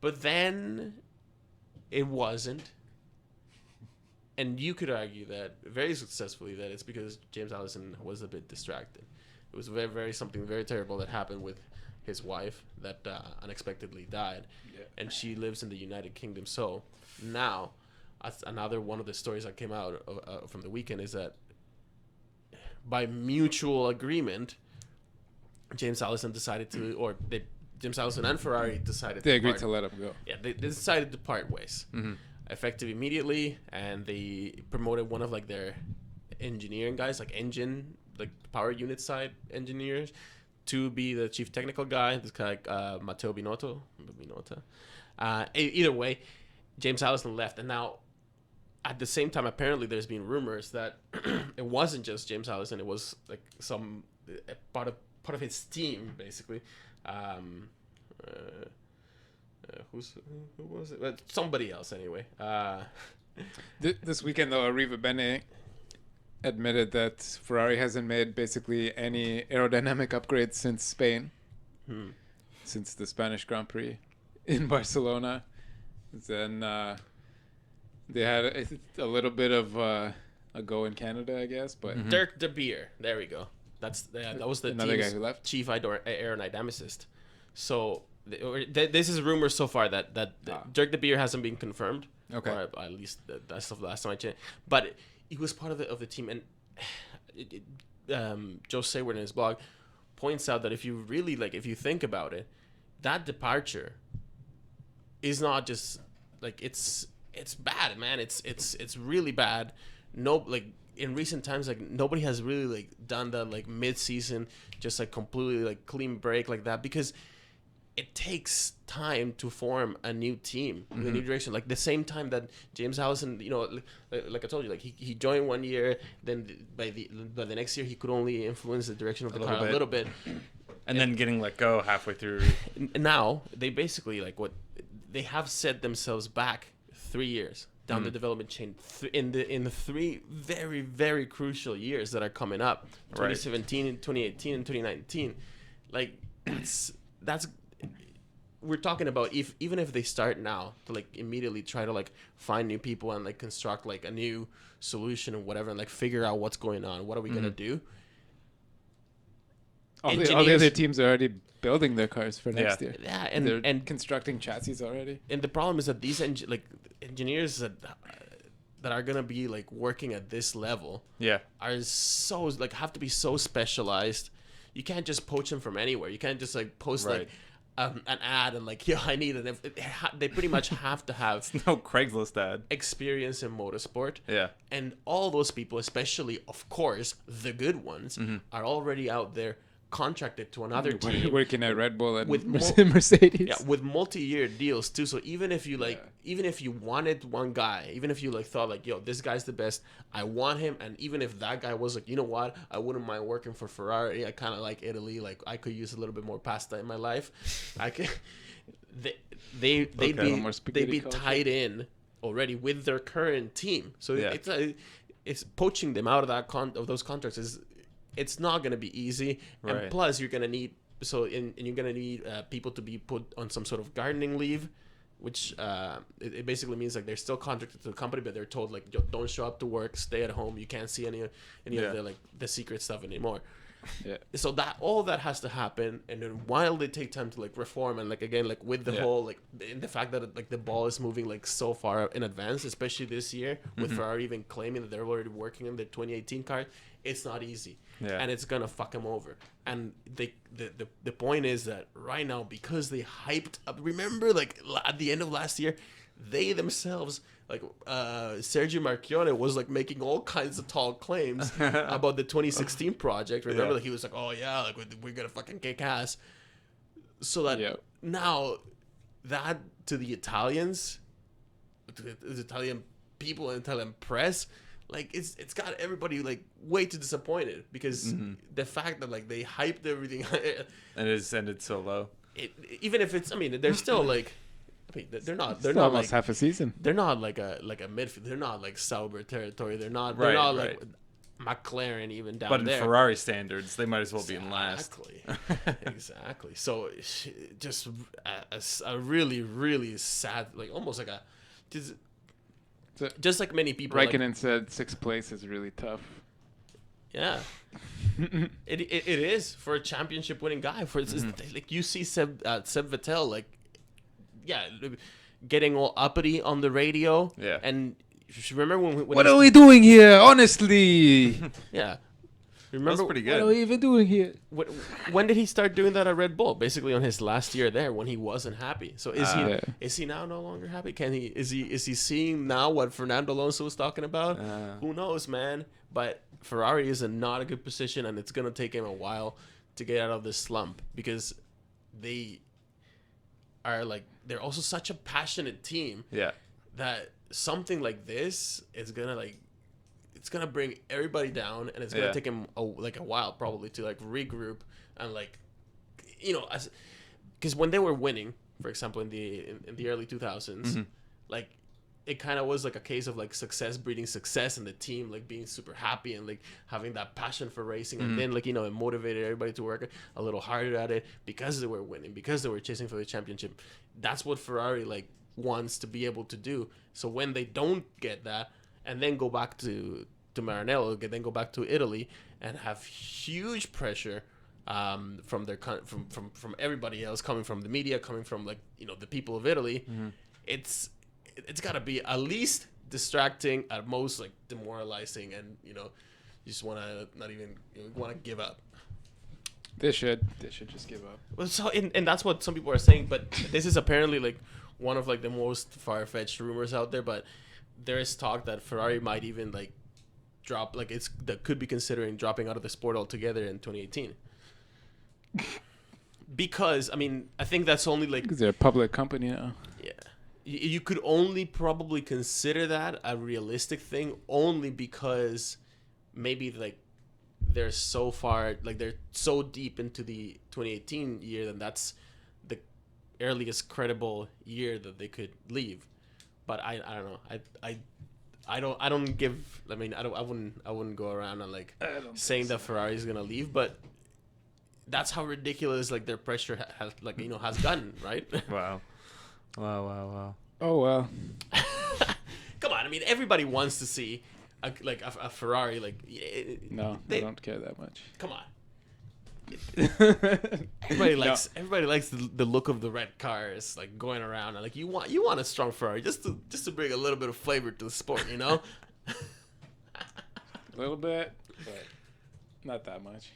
But then it wasn't. And you could argue that very successfully that it's because James Allison was a bit distracted It was very something very terrible that happened with his wife that unexpectedly died, and she lives in the United Kingdom. So now, another one of the stories that came out from the weekend is that by mutual agreement, James Allison decided to, or James Allison and Ferrari decided They agreed to let him go. Yeah, they decided to part ways, effective immediately, and they promoted one of like their engineering guys, like power unit side engineers, to be the chief technical guy. This guy, Matteo Binotto. Either way, James Allison left, and now at the same time, apparently, there's been rumors that it wasn't just James Allison; it was like some part of his team, basically. Who was it? But somebody else, anyway. This weekend, though, Arriva Bene admitted that Ferrari hasn't made basically any aerodynamic upgrades since Spain, since the Spanish Grand Prix in Barcelona. Then they had a little bit of a go in Canada, I guess. But Dirk De Beer, there we go. That was the another team's guy who left. chief aerodynamicist. So this is rumors so far that Dirk De Beer hasn't been confirmed. Okay. Or at least that's the last time I checked. But he was part of the team, and Joe Sayward in his blog points out that if you think about it, that departure is not just like it's bad, man. It's really bad. No, like in recent times, like nobody has really like done that like mid-season, just like completely like clean break like that, because it takes time to form a new team with a new direction. Like the same time that James Allison, like I told you, like he joined 1 year, then by the next year he could only influence the direction of the car a little bit, and then getting let go halfway through. Now they basically they have set themselves back 3 years down the development chain in the 3 very, very crucial years that are coming up, 2017 and 2018 and 2019. Like that's we're talking about even if they start now to like immediately try to like find new people and like construct like a new solution or whatever, and like figure out what's going on, what are we gonna do. All the other teams are already building their cars for next year. Yeah, they're constructing chassis already. And the problem is that these engineers that are gonna be like working at this level, are so like have to be so specialized. You can't just poach them from anywhere. You can't just like post like an ad and like, I need an. They pretty much have to have no Craigslist ad experience in motorsport. Yeah, and all those people, especially of course the good ones, are already out there contracted to another team, working at Red Bull and with Mercedes. Yeah, with multi-year deals too. So even if you even if you wanted one guy, even if you like thought like, yo, this guy's the best, I want him, and even if that guy was like, you know what, I wouldn't mind working for Ferrari. I kind of like Italy. Like I could use a little bit more pasta in my life. I can. They'd be tied in already with their current team. So it's poaching them out of those contracts is. It's not going to be easy, and plus you're going to need you're going to need people to be put on some sort of gardening leave, which it basically means like they're still contracted to the company, but they're told like, yo, don't show up to work, stay at home, you can't see any of the secret stuff anymore. Yeah. So that all that has to happen, and then while they take time to like reform and like again like with the whole like in the fact that like the ball is moving like so far in advance, especially this year with Ferrari even claiming that they're already working on their 2018 car, it's not easy. Yeah. And it's gonna fuck them over. And the point is that right now, because they hyped up, remember like at the end of last year, they themselves like Sergio Marchionne was like making all kinds of tall claims about the 2016 project. Remember, like he was like, "Oh yeah, like we're gonna fucking kick ass." So that now that to the Italians, to the Italian people and Italian press, like it's got everybody like way too disappointed, because the fact that like they hyped everything and it's ended so low. Even if it's, I mean, they're still like. I mean, they're not almost like half a season. They're not like a midfield. They're not like Sauber territory. They're not like McLaren even down there. But in Ferrari standards, they might as well be in last. Exactly. So just a really, really sad, like almost like just like many people. Raikkonen said 6th place is really tough. Yeah. It is for a championship winning guy. For like you see Seb Vettel, like, yeah, getting all uppity on the radio. Yeah. And remember when What are we doing here? Honestly, Yeah. That's Remember pretty what are good. we even doing here? when did he start doing that at Red Bull? Basically on his last year there, when he wasn't happy. So Yeah. is he now no longer happy? Is he seeing now what Fernando Alonso was talking about? Who knows, man? But Ferrari is in not a good position, and it's gonna take him a while to get out of this slump, because they are like, they're also such a passionate team Yeah. that something like this is gonna, like, it's gonna bring everybody down, and it's gonna take him a while probably to like regroup and, like, you know, because when they were winning, for example, in the early 2000s, like, it kind of was like a case of like success breeding success, and the team like being super happy and like having that passion for racing, and then, like, you know, it motivated everybody to work a little harder at it because they were winning, because they were chasing for the championship. That's what Ferrari like wants to be able to do. So when they don't get that, and then go back to Maranello, then go back to Italy and have huge pressure from their from everybody else, coming from the media, coming from, like, you know, the people of Italy, it's got to be at least distracting, at most like demoralizing, and, you know, you just want to not even, you know, want to give up. They should just give up. Well, so and that's what some people are saying, but this is apparently like one of like the most far-fetched rumors out there. But there is talk that Ferrari might even like drop, like, that could be considering dropping out of the sport altogether in 2018. Because I mean, I think that's only like, Because they're a public company now. yeah, you could only probably consider that a realistic thing only because maybe like they're so far, like they're so deep into the 2018 year, then that's the earliest credible year that they could leave. But I don't know. I don't give. I mean, I wouldn't go around and like saying that Ferrari is gonna leave, but that's how ridiculous like their pressure has, like, you know, has gotten, right? Wow. Wow. Oh well. Come on, I mean, everybody wants to see a Ferrari, like, No, I don't care that much. Come on. Everybody likes the look of the red cars, like, going around, and like you want a strong Ferrari just to bring a little bit of flavor to the sport, you know? A little bit, but not that much.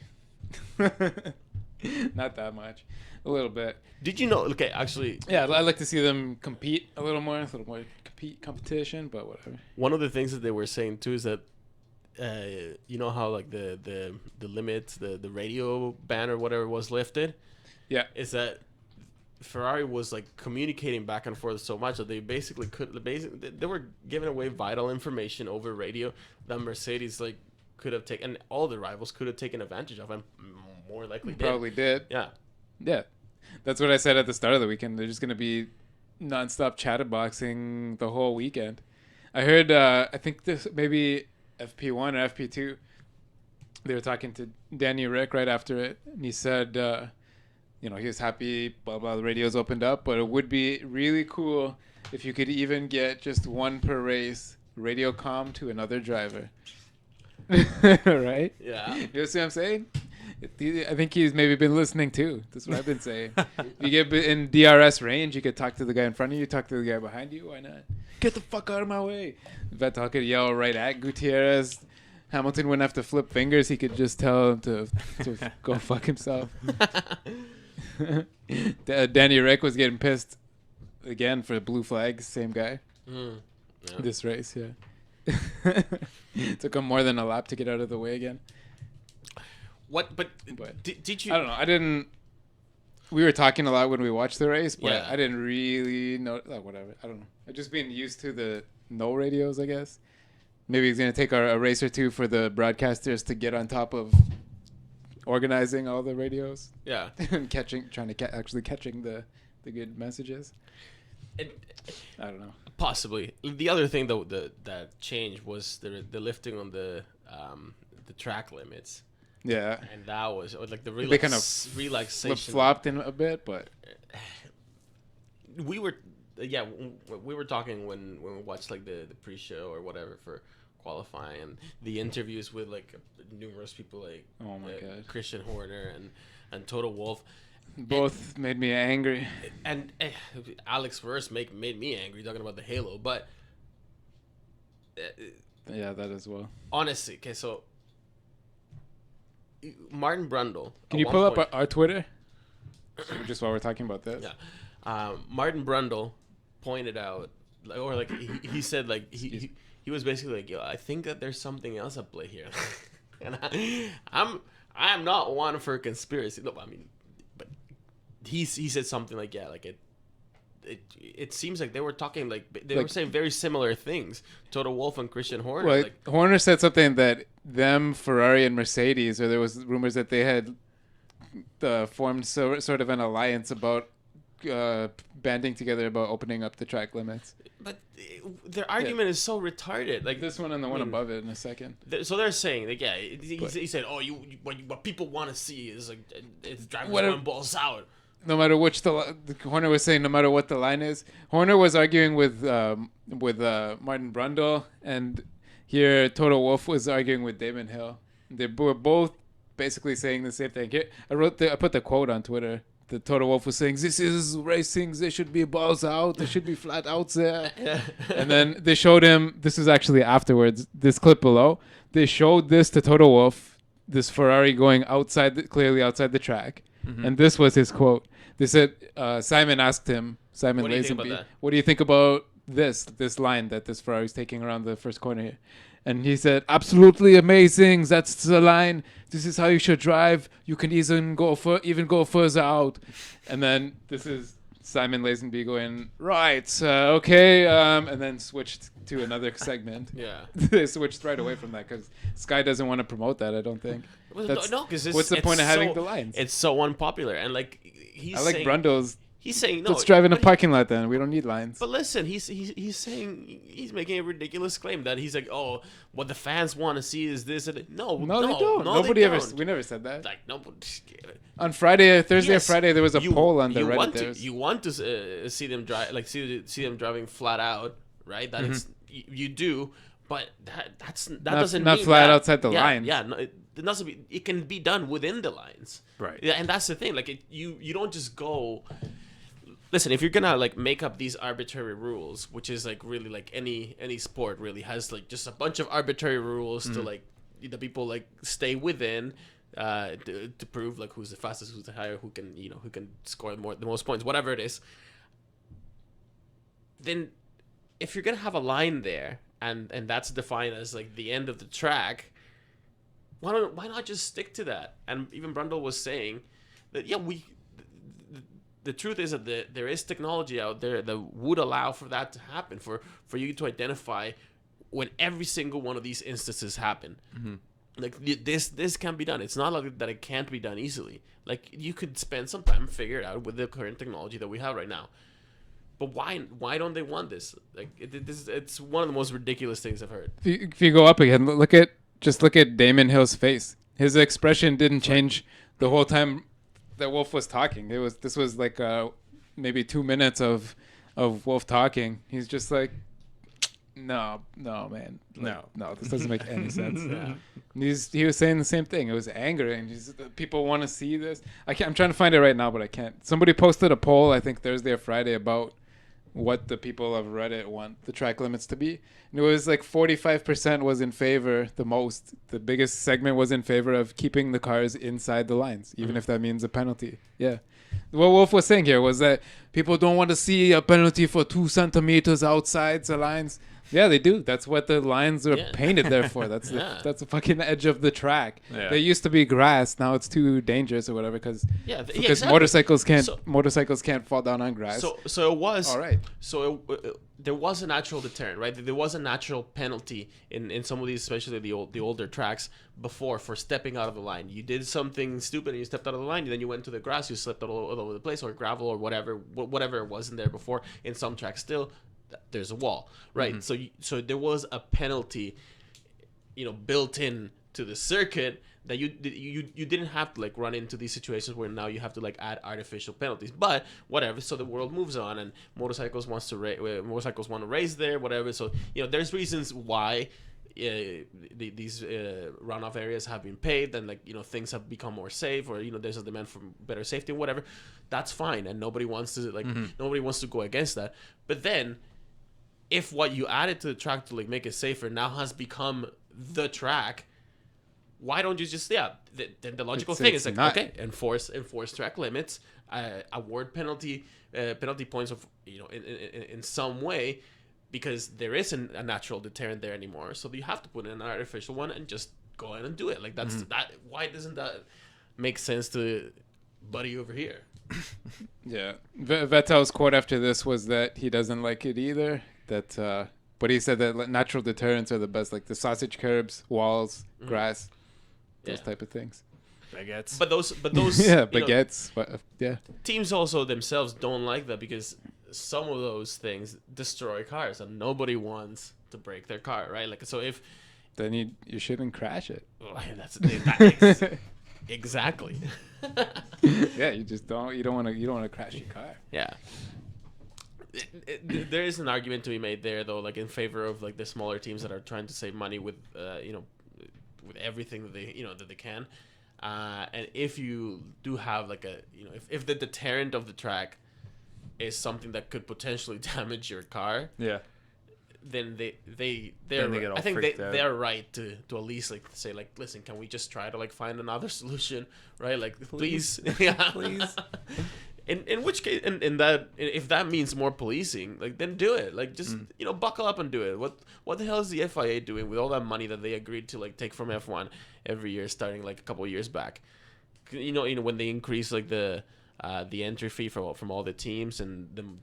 Not that much. A little bit. Did you know? Okay, actually, Yeah, I like to see them compete a little more competition, but whatever. one of the things that they were saying too is that you know how like the limits, the radio ban or whatever was lifted, Yeah. is that Ferrari was like communicating back and forth so much that they basically they were giving away vital information over radio that Mercedes like could have taken, and all the rivals could have taken advantage of, and more likely did. Probably did. Yeah. That's what I said at the start of the weekend. They're just going to be nonstop chatterboxing the whole weekend. I heard, I think this maybe FP1 or FP2, they were talking to Danny Rick right after it, and he said, you know, he was happy, blah, blah, the radio's opened up, but it would be really cool if you could even get just one per race radio comm to another driver. Right? Yeah. You see what I'm saying? I think he's maybe been listening too. That's what I've been saying. If you get in DRS range, you could talk to the guy in front of you, talk to the guy behind you. Why not? Get the fuck out of my way. Vettel could yell right at Gutierrez. Hamilton wouldn't have to flip fingers. He could just tell him to go fuck himself. Danny Rick was getting pissed again for blue flags. Same guy. Yeah. This race, yeah. Took him more than a lap to get out of the way again. What? But did you? I don't know. We were talking a lot when we watched the race, but Yeah. I didn't really know. Whatever. I don't know. I've just been used to the no radios, I guess. Maybe he's going to take a race or two for the broadcasters to get on top of organizing all the radios. Yeah. And trying to actually catching the good messages. And, I don't know. possibly. The other thing though that changed was the lifting on the track limits. Yeah. And that was like the They kind of relaxation. flip-flopped in a bit, but we were talking when we watched like the pre-show or whatever for qualifying, and the interviews with like numerous people like Oh my God. Christian Horner and Toto Wolff. Both made me angry. And Alex Verse made me angry talking about the Halo, but Yeah, that as well. honestly, okay, so Martin Brundle. Can you pull up our Twitter? Just while we're talking about this. Yeah, Martin Brundle pointed out, or like he said, like he was basically like, yo, I think that there's something else at play here, and I'm not one for conspiracy. No, I mean, but he said something like, yeah, like it seems like they were talking like they were saying very similar things. Toto Wolff and Christian Horner. Well, Horner said something that them, Ferrari, and Mercedes, or there was rumors that they had formed sort of an alliance about banding together about opening up the track limits. But their argument is so retarded. Like this one and the one above it in a second. So they're saying, like, yeah, he said, oh, what people want to see is like it's drivers going balls out. No matter which Horner was saying, no matter what the line is, Horner was arguing with Martin Brundle, and here Toto Wolff was arguing with Damon Hill. They were both basically saying the same thing. Here, I put the quote on Twitter. The Toto Wolff was saying, "This is racing. There should be balls out. There should be flat outs there." And then they showed him. This is actually afterwards. This clip below. They showed this to Toto Wolff. This Ferrari going clearly outside the track. Mm-hmm. And this was his quote. They said, Simon asked him, Simon Lazenby, what do you think about this line that this Ferrari's taking around the first corner here? And he said, absolutely amazing. That's the line. This is how you should drive. You can even go further out. And then this is Simon Lazenby going, right, okay. And then switched to another segment. Yeah. They switched right away from that because Sky doesn't want to promote that, I don't think. No, because what's the point of having the lines? It's so unpopular. And like I like Brundle's. He's saying no. Let's drive in a parking lot then. We don't need lines. But listen, he's saying he's making a ridiculous claim that he's like, oh, what the fans want to see is this. And no, they don't. Nobody ever. We never said that. Like nobody. On Thursday or Friday, there was a poll on the Reddit. You want to see them drive, like see them driving flat out, right? That is you do, but that doesn't not mean flat that, outside the lines. Yeah, no, it doesn't be. It can be done within the lines, right? Yeah, and that's the thing. Like you don't just go. Listen, if you're gonna like make up these arbitrary rules, which is like really like any sport really has like just a bunch of arbitrary rules to like the people like stay within to prove like who's the fastest, who's the higher, who can score the most points, whatever it is. Then if you're gonna have a line there and that's defined as like the end of the track, why not just stick to that? And even Brundle was saying that the truth is that there is technology out there that would allow for that to happen, for you to identify when every single one of these instances happen. Mm-hmm. Like this can be done. It's not like that it can't be done easily. Like you could spend some time and figure it out with the current technology that we have right now. But why don't they want this? Like it's one of the most ridiculous things I've heard. If you go up again, look at Damon Hill's face. His expression didn't change the whole time that Wolff was talking. This was like maybe 2 minutes of Wolff talking. He's just like, no, man, like, no, this doesn't make any sense. Yeah. He was saying the same thing. It was anger, and people want to see this. I'm trying to find it right now, but I can't. Somebody posted a poll, I think Thursday or Friday, about what the people of Reddit want the track limits to be. And it was like 45% was in favor, the biggest segment was in favor of keeping the cars inside the lines, even if that means a penalty. Yeah. What Wolff was saying here was that people don't want to see a penalty for 2 centimeters outside the lines. Yeah, they do. That's what the lines are painted there for. That's the fucking edge of the track. Yeah. They used to be grass. Now it's too dangerous or whatever because exactly. motorcycles can't fall down on grass. So it was all right. So there was a natural deterrent, right? There was a natural penalty in some of these, especially the older tracks before, for stepping out of the line. You did something stupid and you stepped out of the line. And then you went to the grass. You slipped all over the place, or gravel, or whatever wasn't there before. In some tracks, still. There's a wall, right? Mm-hmm. So there was a penalty, built in to the circuit that you didn't have to like run into these situations where now you have to like add artificial penalties. But whatever. So the world moves on, and motorcycles want to race there, whatever. So there's reasons why these runoff areas have been paved, and like things have become more safe, or there's a demand for better safety, whatever. That's fine, and nobody wants to nobody wants to go against that. But then, if what you added to the track to like make it safer now has become the track, why don't you just the logical thing is like, not. okay, enforce track limits, award penalty points of in some way, because there isn't a natural deterrent there anymore, so you have to put in an artificial one and just go in and do it. Like that's that. Why doesn't that make sense to buddy over here? Yeah, Vettel's quote after this was that he doesn't like it either. That but he said that natural deterrents are the best, like the sausage curbs, walls, grass, those type of things. Baguettes. But those Yeah, baguettes. Yeah. Teams also themselves don't like that, because some of those things destroy cars, and nobody wants to break their car, right? Like, so if Then you shouldn't crash it. Exactly. Yeah, you don't want to crash your car. Yeah. There is an argument to be made there, though, like in favor of like the smaller teams that are trying to save money with with everything that they can. And if you do have like if the deterrent of the track is something that could potentially damage your car, then they're I think they're right to at least like say like, listen, can we just try to like find another solution, right? Like please. Please. In which case, if that means more policing, like then do it. Like just buckle up and do it. What the hell is the FIA doing with all that money that they agreed to like take from F1 every year, starting like a couple of years back? When they increase like the entry fee from all the teams, and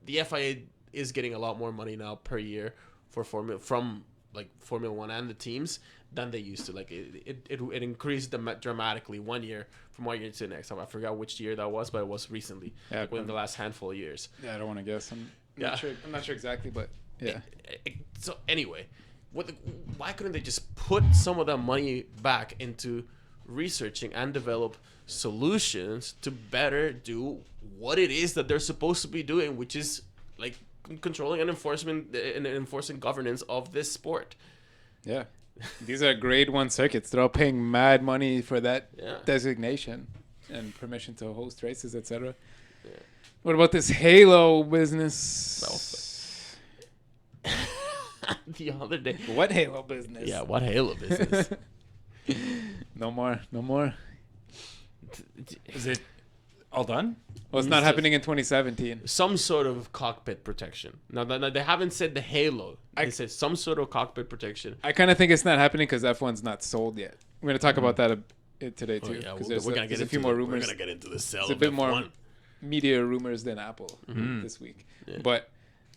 the FIA is getting a lot more money now per year for Formula 1 and the teams than they used to. Like it increased dramatically one year from one year to the next. I forgot which year that was, but it was recently, within the last handful of years. Yeah, I don't want to guess. I'm not sure exactly, but yeah. So anyway, why couldn't they just put some of that money back into researching and develop solutions to better do what it is that they're supposed to be doing, which is like controlling and enforcing governance of this sport? Yeah. These are grade 1 circuits. They're all paying mad money for that designation and permission to host races, etc. Yeah. What about this Halo business? The other day. What Halo business? Yeah, what Halo business? No more. Is it all done? Well, it's not happening in 2017. Some sort of cockpit protection. Now, they haven't said the Halo. They said some sort of cockpit protection. I kind of think it's not happening because F1's not sold yet. We're going to talk about that today, too. Yeah, we're going to get a few more rumors. We're going to get into the sell There's a bit more media rumors than Apple this week. Yeah. But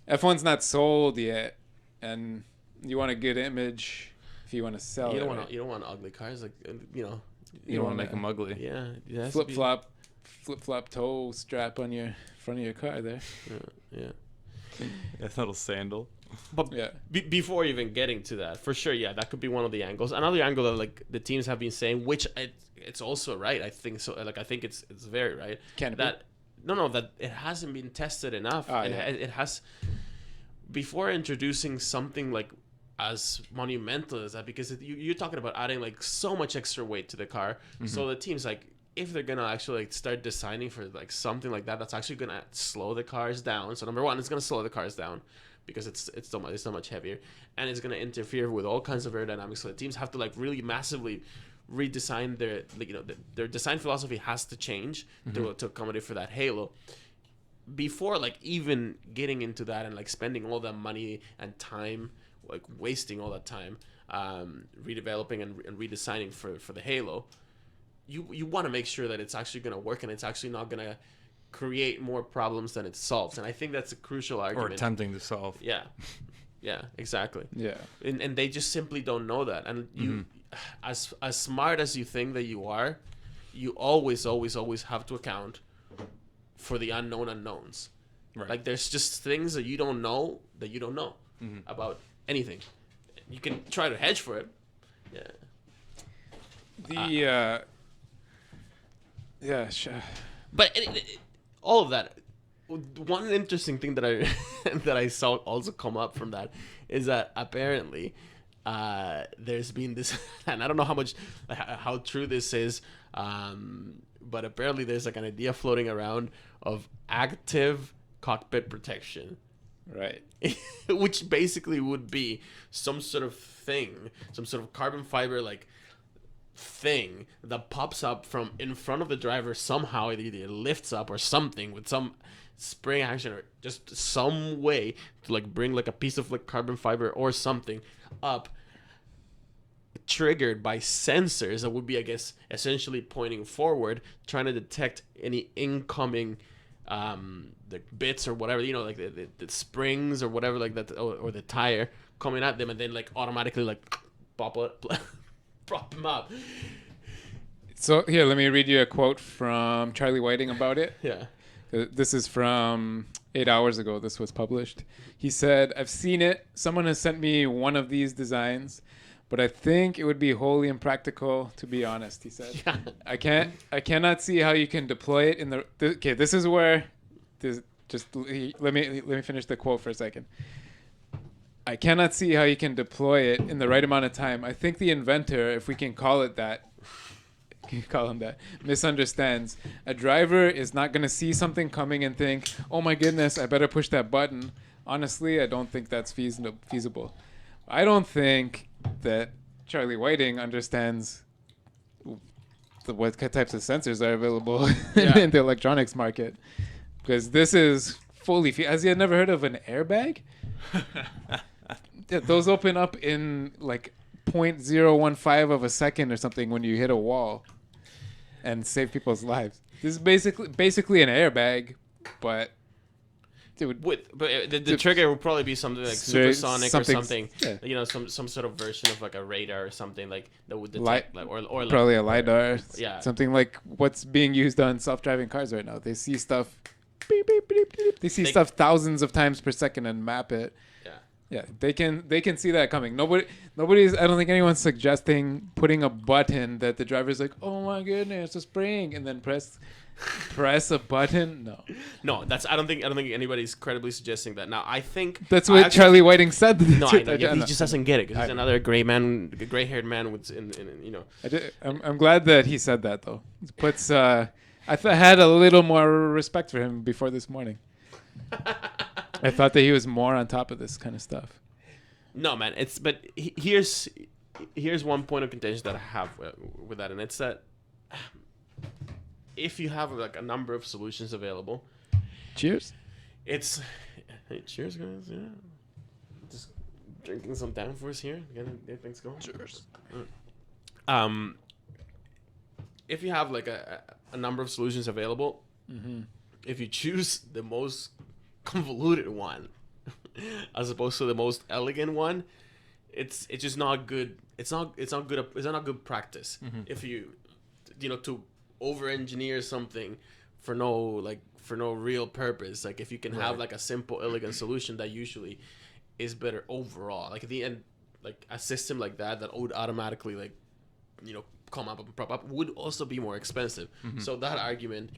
F1's not sold yet, and you want a good image if you want to sell it. You don't want ugly cars. Like, you don't want to make them ugly. Yeah. Flip-flop toe strap on your front of your car there. Yeah. That little sandal. But before even getting to that, for sure, that could be one of the angles. Another angle that like the teams have been saying, which it's also right. I think so. Like I think it's very right. That it hasn't been tested enough. It has, before introducing something like as monumental as that, because you're talking about adding like so much extra weight to the car. So the teams like, if they're gonna actually like start designing for like something like that, that's actually gonna slow the cars down. So number one, it's gonna slow the cars down because it's so much heavier, and it's gonna interfere with all kinds of aerodynamics. So the teams have to like really massively redesign their design philosophy has to change to accommodate for that Halo. Before like even getting into that and like spending all that money and time, like wasting all that time redeveloping and redesigning for the Halo. You want to make sure that it's actually going to work and it's actually not going to create more problems than it solves. And I think that's a crucial argument. Or attempting to solve. Yeah, exactly. Yeah. And they just simply don't know that. And you, as smart as you think that you are, you always have to account for the unknown unknowns. Right. Like there's just things that you don't know about anything. You can try to hedge for it. Yeah. But all of that. One interesting thing that I that I saw also come up from that is that apparently there's been this, and I don't know how true this is, but apparently there's like an idea floating around of active cockpit protection. Right. Which basically would be some sort of thing, some sort of carbon fiber like thing that pops up from in front of the driver somehow. It either lifts up or something with some spring action or just some way to like bring like a piece of like carbon fiber or something up, triggered by sensors that would be, I guess, essentially pointing forward, trying to detect any incoming the bits or whatever, you know, like the springs or whatever, like that, or the tire coming at them, and then like automatically like prop them up. So here, let me read you a quote from Charlie Whiting about it. Yeah. This is from 8 hours ago. This was published. He said, "I've seen it. Someone has sent me one of these designs, but I think it would be wholly impractical, to be honest," he said. Yeah. I cannot see how you can deploy it in the okay, this is where this just let me finish the quote for a second. "I cannot see how you can deploy it in the right amount of time. I think the inventor, if we can call it that, call him that, misunderstands. A driver is not going to see something coming and think, 'Oh my goodness, I better push that button.' Honestly, I don't think that's feasible. I don't think that Charlie Whiting understands what types of sensors are available in the electronics market, because this is fully. Has he never heard of an airbag? Yeah, those open up in like 0.015 of a second or something when you hit a wall, and save people's lives. This is basically an airbag, but the trigger would probably be something like supersonic or something. Yeah. You know, some sort of version of like a radar or something like that would detect, or like, probably a lidar. Yeah. Something like what's being used on self-driving cars right now. They see stuff. Beep, beep, beep, beep. They see stuff thousands of times per second and map it. Yeah, they can see that coming. Nobody's. I don't think anyone's suggesting putting a button that the driver's like, "Oh my goodness, a spring," and then press a button. No, I don't think anybody's credibly suggesting that. Now, I think that's what Charlie Whiting said. No, I know. He just doesn't get it because he's another gray-haired man with in you know. I'm glad that he said that though. It puts. I had a little more respect for him before this morning. I thought that he was more on top of this kind of stuff. No, man. Here's one point of contention that I have with that, and it's that if you have like a number of solutions available, cheers. Cheers, guys. Yeah, just drinking some downforce here. Get things going. Cheers. If you have like a number of solutions available, if you choose the most convoluted one as opposed to the most elegant one, it's just not good. It's not good practice. If you to over engineer something for no real purpose. Like if you can have like a simple elegant solution that usually is better overall. Like at the end, like a system like that would automatically like come up and prop up would also be more expensive. So that argument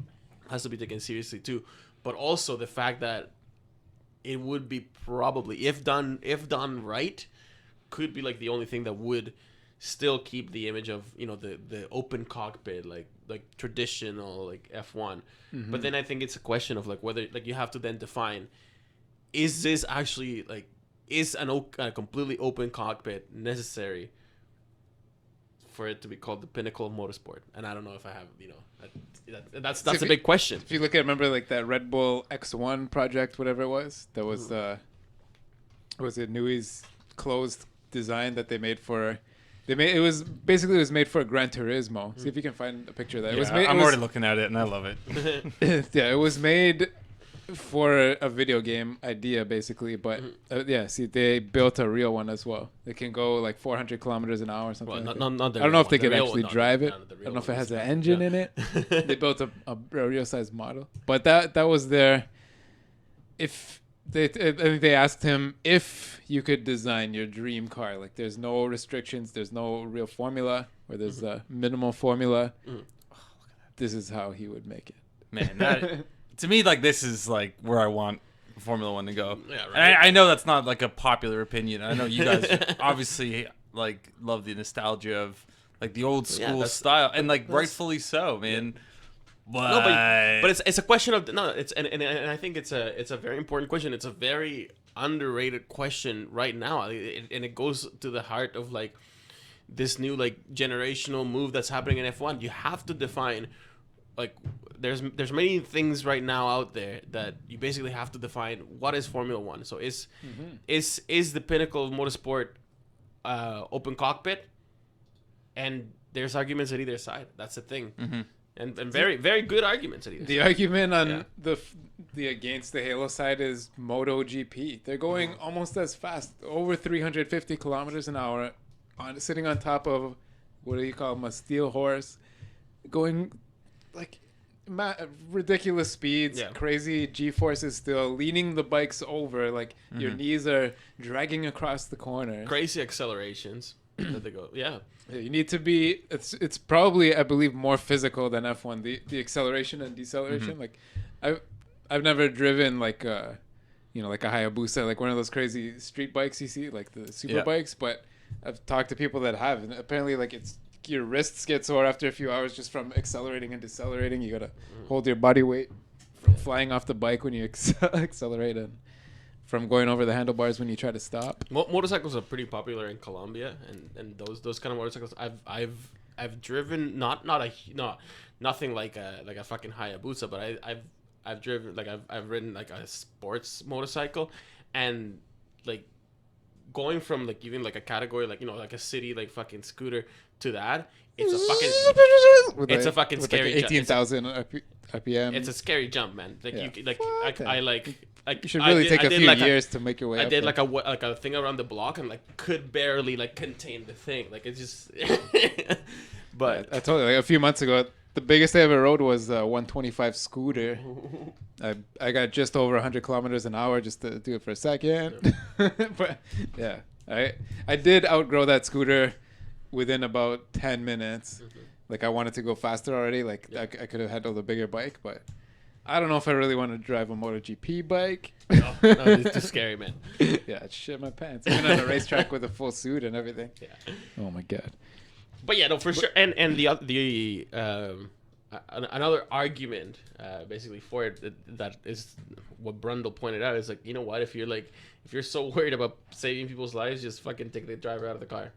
has to be taken seriously too. But also the fact that it would be probably, if done right, could be like the only thing that would still keep the image of the open cockpit, like traditional like F1. But then I think it's a question of like whether like you have to then define, is this actually like is a completely open cockpit necessary for it to be called the pinnacle of motorsport? And I don't know if I have that's a big question. If you look at, remember like that Red Bull X1 project, whatever it was, that was was it Newey's closed design that they made for. It was made for Gran Turismo. See if you can find a picture of that. Yeah, I'm already looking at it and I love it. Yeah, it was made for a video game idea basically, but see, they built a real one as well. It can go like 400 kilometers an hour or something. Well, I don't know if they could actually drive it. I don't know if it has an engine in it. They built a real size model, but that was their. I think they asked him if you could design your dream car. Like, there's no restrictions, there's no real formula, or there's a minimal formula. Oh, look at that. This is how he would make it. Man, that, to me, like, this is like where I want Formula One to go. Yeah, right. And I know that's not like a popular opinion. I know you guys obviously like love the nostalgia of like the old school that's- style, and like rightfully so, man. But, No, but it's a question of no. It's and I think it's a very important question. It's a very underrated question right now, and it goes to the heart of like this new like generational move that's happening in F1. You have to define like there's many things right now out there that you basically have to define what is Formula One. So is the pinnacle of motorsport open cockpit, and there's arguments at either side. That's the thing. And very, very good arguments at either The side. argument on the against the Halo side is MotoGP. They're going almost as fast, over 350 kilometers an hour, sitting on top of, what do you call them, a steel horse, going like ridiculous speeds, crazy G-forces still, leaning the bikes over, like your knees are dragging across the corner. Crazy accelerations that they go. Yeah. You need to be. It's probably, I believe, more physical than F1. The acceleration and deceleration. Like, I've never driven like like a Hayabusa, like one of those crazy street bikes you see, like the super bikes. But I've talked to people that have, and apparently, like your wrists get sore after a few hours just from accelerating and decelerating. You gotta hold your body weight from flying off the bike when you accelerate and from going over the handlebars when you try to stop. Motorcycles are pretty popular in Colombia, and those kind of motorcycles I've driven nothing like a fucking Hayabusa, but I've driven like I've ridden like a sports motorcycle, and like going from like even like a category like like a city like fucking scooter to that, it's a fucking scary like 18,000 RPM. It's a scary jump, man. Like you should really take a few years to make your way. I up did there. like a thing around the block and like could barely like contain the thing. Like it's just. But I told you like a few months ago, the biggest I ever rode was a 125 scooter. I got just over 100 kilometers an hour just to do it for a second. But yeah, I did outgrow that scooter within about 10 minutes. Like I wanted to go faster already. Like I could have handled a bigger bike, but I don't know if I really want to drive a MotoGP bike. no, it's too scary, man. Yeah, I'd shit my pants. Even on a racetrack with a full suit and everything. Yeah. Oh my god. But yeah, no, for sure. And another argument, basically for it, that is what Brundle pointed out is like, you know what? If you're so worried about saving people's lives, just fucking take the driver out of the car.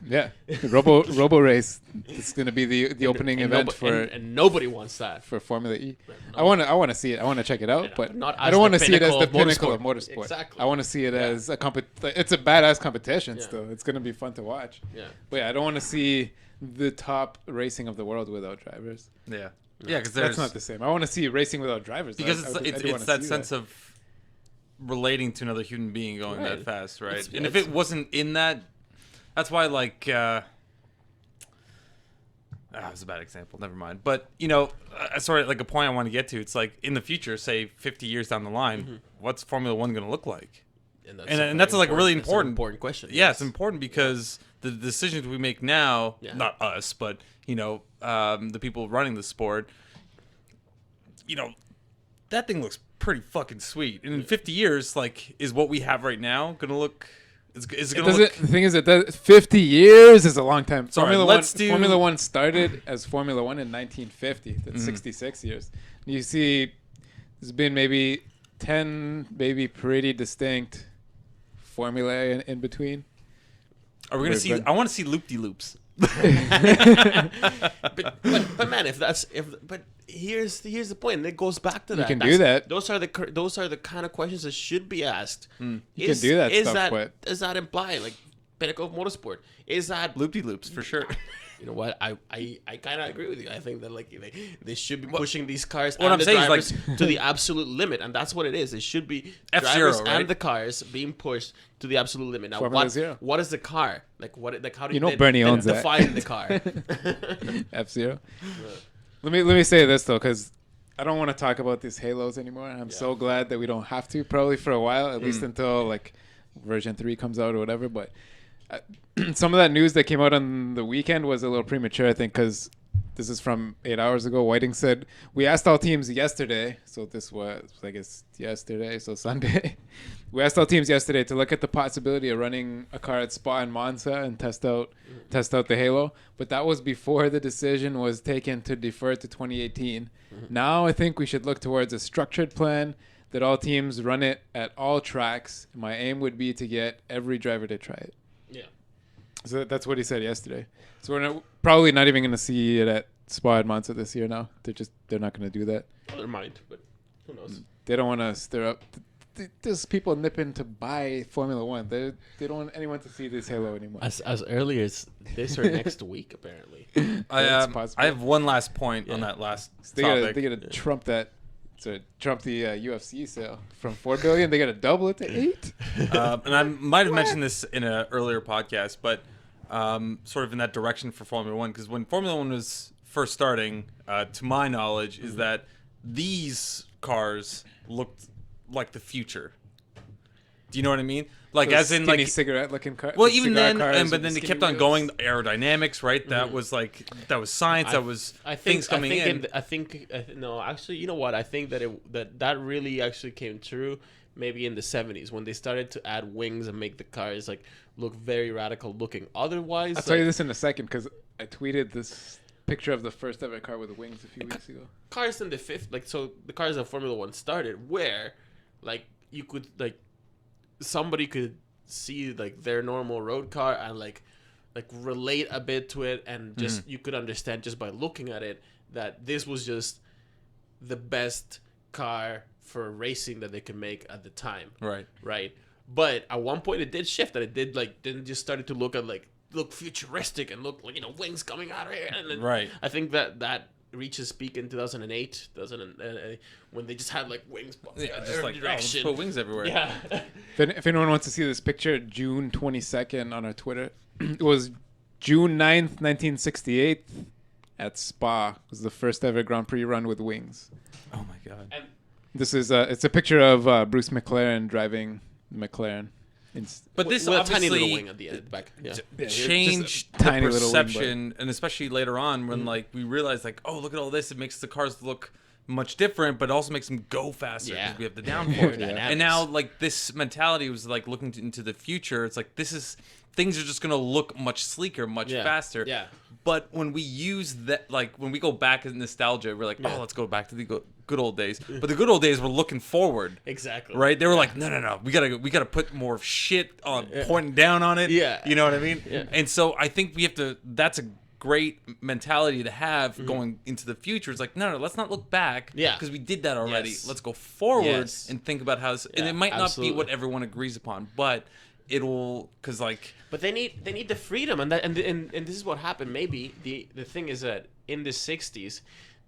Yeah, Robo Race. It's gonna be the opening event and nobody wants that for Formula E. No. I want to see it. I want to check it out, but not I don't want to see it as the pinnacle pinnacle of of motorsport. Exactly. I want to see it as a It's a badass competition. Yeah. Still, it's gonna be fun to watch. Yeah. But yeah, I don't want to see the top racing of the world without drivers. Yeah, because That's not the same. I want to see racing without drivers. Because it's that sense of relating to another human being going that fast, right? And if it wasn't in that. That's why, like, that was a bad example. Never mind. But, sort of like a point I want to get to. It's like in the future, say 50 years down the line, what's Formula One going to look like? And that's like a really important question. Yeah, it's important because the decisions we make now, not us, but, the people running the sport, that thing looks pretty fucking sweet. And in 50 years, like, is what we have right now going to look... The thing is that 50 years is a long time. Sorry, Formula One started as Formula One in 1950. That's 66 years. You see, there's been maybe 10, maybe pretty distinct formulae in between. Are we gonna see? I want to see loop-de-loops. but man, but here's the point, and it goes back to that. You can do that. Those are the kind of questions that should be asked. You can do that stuff, but does that imply like pinnacle of motorsport? Is that loop-de-loops for sure? You know what? I kind of agree with you. I think that like they should be pushing these cars what and I'm the saying drivers is like, to the absolute limit, and that's what it is. It should be F-Zero, drivers right? and the cars being pushed to the absolute limit. Now, Formula Zero. what is the car like? How do Bernie owns that. define the car? F-Zero. Let me say this though, because I don't want to talk about these Halos anymore. I'm so glad that we don't have to, probably for a while, at least until like version 3 comes out or whatever. But some of that news that came out on the weekend was a little premature, I think, because this is from 8 hours ago. Whiting said, "We asked all teams yesterday." So this was, I guess, yesterday. So Sunday. We asked all teams yesterday to look at the possibility of running a car at Spa and Monza and test out the Halo. But that was before the decision was taken to defer to 2018. Now I think we should look towards a structured plan that all teams run it at all tracks. My aim would be to get every driver to try it. Yeah. So that's what he said yesterday. So we're probably not even going to see it at Spa and Monza this year now. They're not going to do that. Well, they might, but who knows? They don't want to stir up. There's people nipping to buy Formula One. They don't want anyone to see this Halo anymore. As early as this or next week, apparently. I have one last point on that last topic. They gotta trump that. So trump the UFC sale from $4 billion. They gotta double it to $8. And I might have mentioned this in an earlier podcast, but sort of in that direction for Formula One, because when Formula One was first starting, to my knowledge, is that these cars looked like the future. Do you know what I mean? Like, Those as in, skinny like, cigarette-looking car. well, even cigar then, cars but with then they skinny kept on wheels. going. Aerodynamics, right? That was like, that was science. That was things coming in. No, actually, you know what? I think that that really actually came true maybe in the 70s when they started to add wings and make the cars like look very radical looking. Otherwise, I'll tell you this in a second because I tweeted this picture of the first ever car with wings a few weeks ago. Cars in the fifth, like, so the cars that Formula One started, where like you could like somebody could see like their normal road car and like relate a bit to it, and just you could understand just by looking at it that this was just the best car for racing that they could make at the time. Right. But at one point it did shift, that it didn't just started to look futuristic and look like, wings coming out of here. And then I think that reaches peak in 2008, when they just had like wings, just like let's put wings everywhere. Yeah. If anyone wants to see this picture, June 22nd on our Twitter, it was June 9th, 1968 at Spa. It was the first ever Grand Prix run with wings. Oh my God. And This is it's a picture of Bruce McLaren driving McLaren. But this with a obviously tiny little wing at the end back. Yeah. changed the tiny little wing, perception, and especially later on when like we realized like, oh, look at all this, it makes the cars look much different, but it also makes them go faster because we have the downforce. And now like this mentality was like looking into the future. It's like things are just gonna look much sleeker, much faster. Yeah. But when we use that, like when we go back in nostalgia, we're like, oh, let's go back to the good old days. But the good old days were looking forward. Exactly. Right? They were like, no, we gotta put more shit on pointing down on it. Yeah. You know what I mean? Yeah. And so I think we have to. That's a great mentality to have going into the future. It's like, no, let's not look back. Yeah. Because we did that already. Yes. Let's go forward Yes. and think about how this. And Yeah, it might not absolutely. be what everyone agrees upon, but it'll, because like. But they need the freedom, and this is what happened. Maybe the thing is that in the 60s,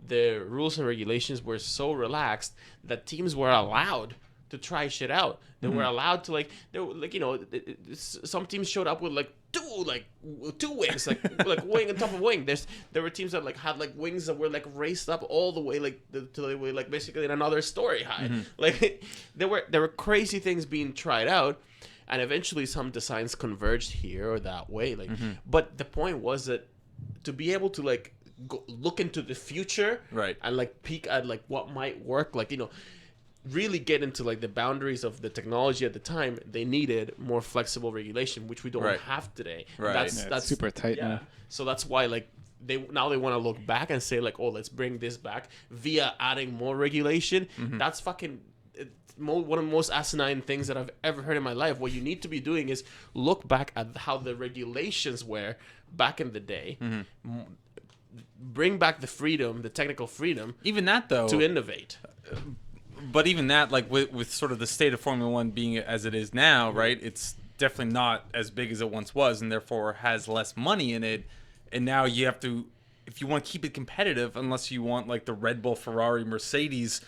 the rules and regulations were so relaxed that teams were allowed to try shit out. They were allowed to some teams showed up with two wings, like wing on top of wing. There were teams that had wings that were raised up all the way till they were basically in another story high. Like there were crazy things being tried out. And eventually some designs converged here or that way. But the point was that to be able to go look into the future, right, and peek at what might work, really get into the boundaries of the technology at the time, they needed more flexible regulation, which we don't have today. Right. That's super tight now. So that's why they want to look back and say oh, let's bring this back via adding more regulation. That's fucking one of the most asinine things that I've ever heard in my life. What you need to be doing is look back at how the regulations were back in the day, bring back the freedom, the technical freedom, even that though, to innovate. But even that, with sort of the state of Formula One being as it is now, right? It's definitely not as big as it once was, and therefore has less money in it. And now you have to, if you want to keep it competitive, unless you want the Red Bull, Ferrari, Mercedes.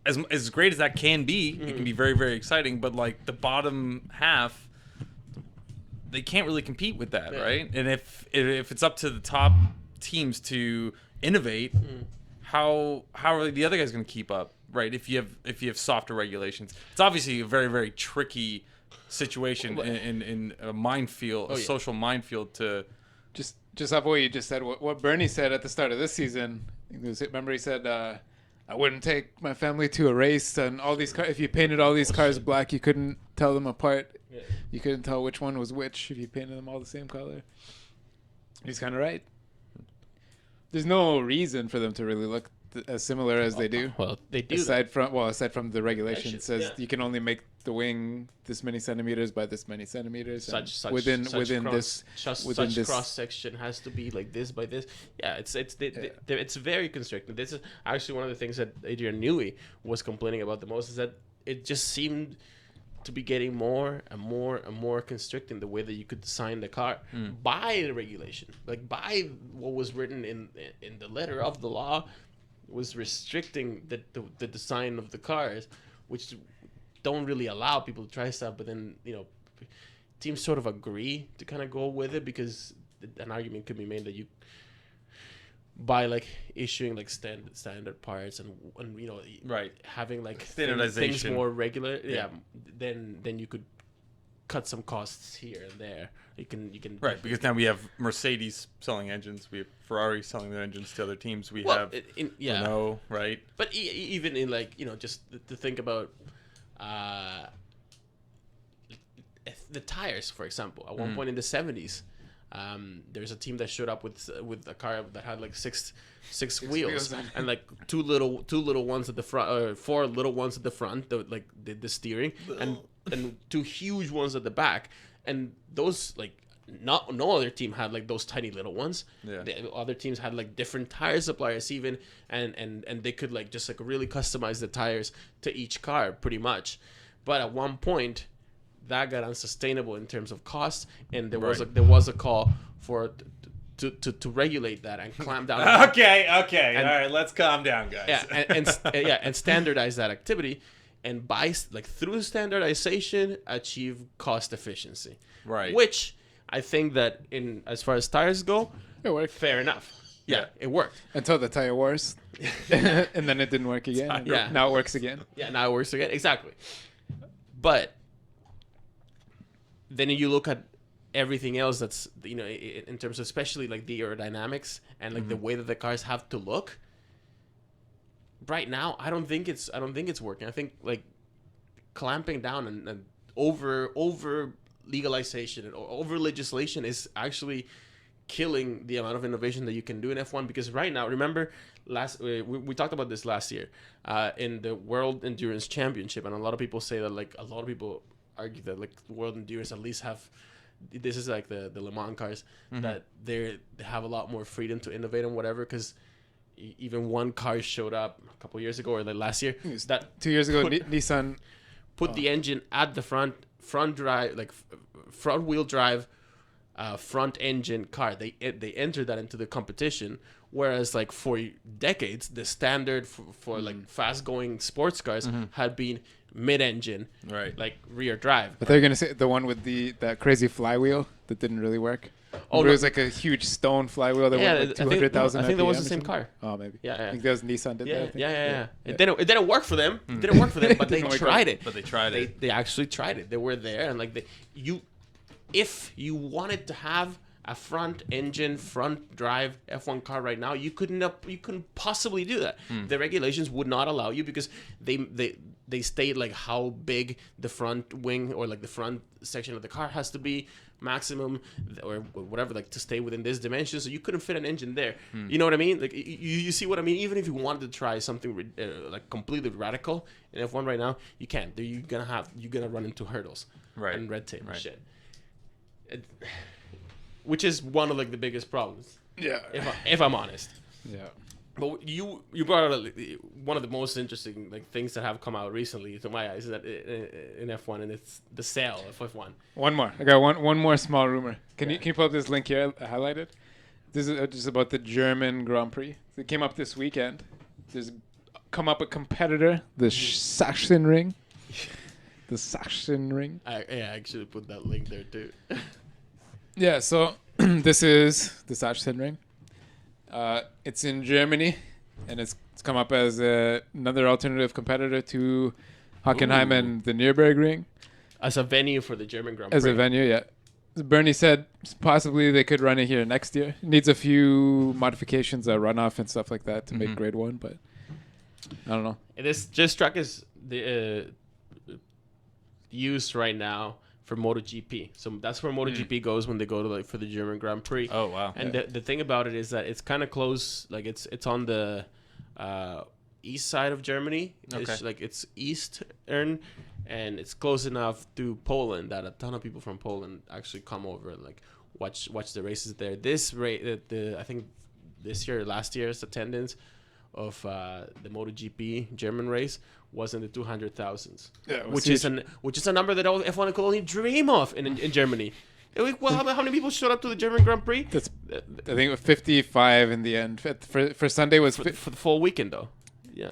As great as that can be, it can be very, very exciting, but the bottom half, they can't really compete with that, right? And if it's up to the top teams to innovate, how are the other guys going to keep up, right? If you have softer regulations, it's obviously a very, very tricky situation in a minefield, social minefield to just off what you just said, what Bernie said at the start of this season. Remember he said, "I wouldn't take my family to a race, and all these cars. If you painted all these cars black, you couldn't tell them apart. Yeah. You couldn't tell which one was which if you painted them all the same color." He's kind of right. There's no reason for them to really look as similar as they do. Well, they do. Aside from the regulation, it says yeah. you can only make the wing this many centimeters by this many centimeters. Within this cross section has to be like this by this. Yeah, it's very constricting. This is actually one of the things that Adrian Newey was complaining about the most, is that it just seemed to be getting more and more and more constricting the way that you could design the car by the regulation, like by what was written in the letter of the law, was restricting the design of the cars, which don't really allow people to try stuff. But then teams sort of agree to kind of go with it, because an argument could be made that you, by like issuing like standard parts and right, having like standardization, things more regular, then you could cut some costs here and there. You can right, because now we have Mercedes selling engines, we have Ferrari selling their engines to other teams, we have Renault, right? But even in like just to think about the tires, for example, at one point in the 70s, there's a team that showed up with a car that had like six wheels and like two little ones at the front, or 4 little ones at the front that like did the steering, and 2 huge ones at the back. And those, like, no other team had like those tiny little ones. Yeah. The other teams had like different tire suppliers even, and they could like just like really customize the tires to each car pretty much. But at one point, that got unsustainable in terms of cost, and there was a call for to regulate that and clamp down. Okay, all right, let's calm down, guys. Yeah, and standardize that activity, and by like through standardization achieve cost efficiency. Right. Which I think that in as far as tires go, it worked. Fair enough. Yeah, it worked until the tire wars, and then it didn't work again. Now it works again. Yeah, now it works again. Exactly. But then you look at everything else that's in terms of especially like the aerodynamics and like the way that the cars have to look. Right now, I don't think it's working. I think like clamping down and over legalization and over legislation is actually killing the amount of innovation that you can do in F1. Because right now, remember we talked about this last year in the World Endurance Championship, and a lot of people say that like a lot of people argue that like the World Endurance at least have, this is like the Le Mans cars, that they have a lot more freedom to innovate and whatever, because even one car showed up a couple years ago or like last year that 2 years ago Nissan put the engine at the front drive, like front wheel drive front engine car. They entered that into the competition, whereas like for decades the standard for like fast going sports cars had been mid-engine, right, like rear drive. But they're gonna say the one with that crazy flywheel that didn't really work. It was like a huge stone flywheel that went like 200,000. I think that was the same car. Oh, maybe. Yeah. I think that was Nissan did that. Yeah. It didn't work for them. It didn't work for them, but they tried it. But they tried it. They actually tried it. They were there, and like if you wanted to have a front engine, front drive F1 car right now, you couldn't possibly do that. The regulations would not allow you, because they state like how big the front wing or like the front section of the car has to be maximum or whatever, like to stay within this dimension. So you couldn't fit an engine there. You know what I mean? Like you see what I mean? Even if you wanted to try something like completely radical in F1 right now, you can't. You're gonna run into hurdles, right, and red tape and shit. Which is one of like the biggest problems. Yeah. If I'm honest. Yeah. But you brought up one of the most interesting like things that have come out recently to my eyes, that in F1, and it's the sale of F1. One more. I got one more small rumor. Can you pull up this link here highlighted? This is just about the German Grand Prix. It came up this weekend. There's come up a competitor, the Sachsenring. The Sachsenring. I actually put that link there too. Yeah, so this is the Sachsenring. It's in Germany, and it's come up as another alternative competitor to Hockenheim and the Nürburgring. As a venue for the German Grand Prix. As a venue, yeah. Bernie said possibly they could run it here next year. It needs a few modifications, runoff and stuff like that to make grade 1, but I don't know. This track is used right now for MotoGP. So that's where MotoGP goes when they go to for the German Grand Prix. Oh wow! And the thing about it is that it's kind of close. Like it's on the east side of Germany. Okay. It's eastern, and it's close enough to Poland that a ton of people from Poland actually come over and like watch the races there. I think last year's attendance of the MotoGP German race was in the 200,000s, which is a number that F1 could only dream of in Germany. Well, how many people showed up to the German Grand Prix? I think 55 in the end. For Sunday was for the full weekend though. Yeah.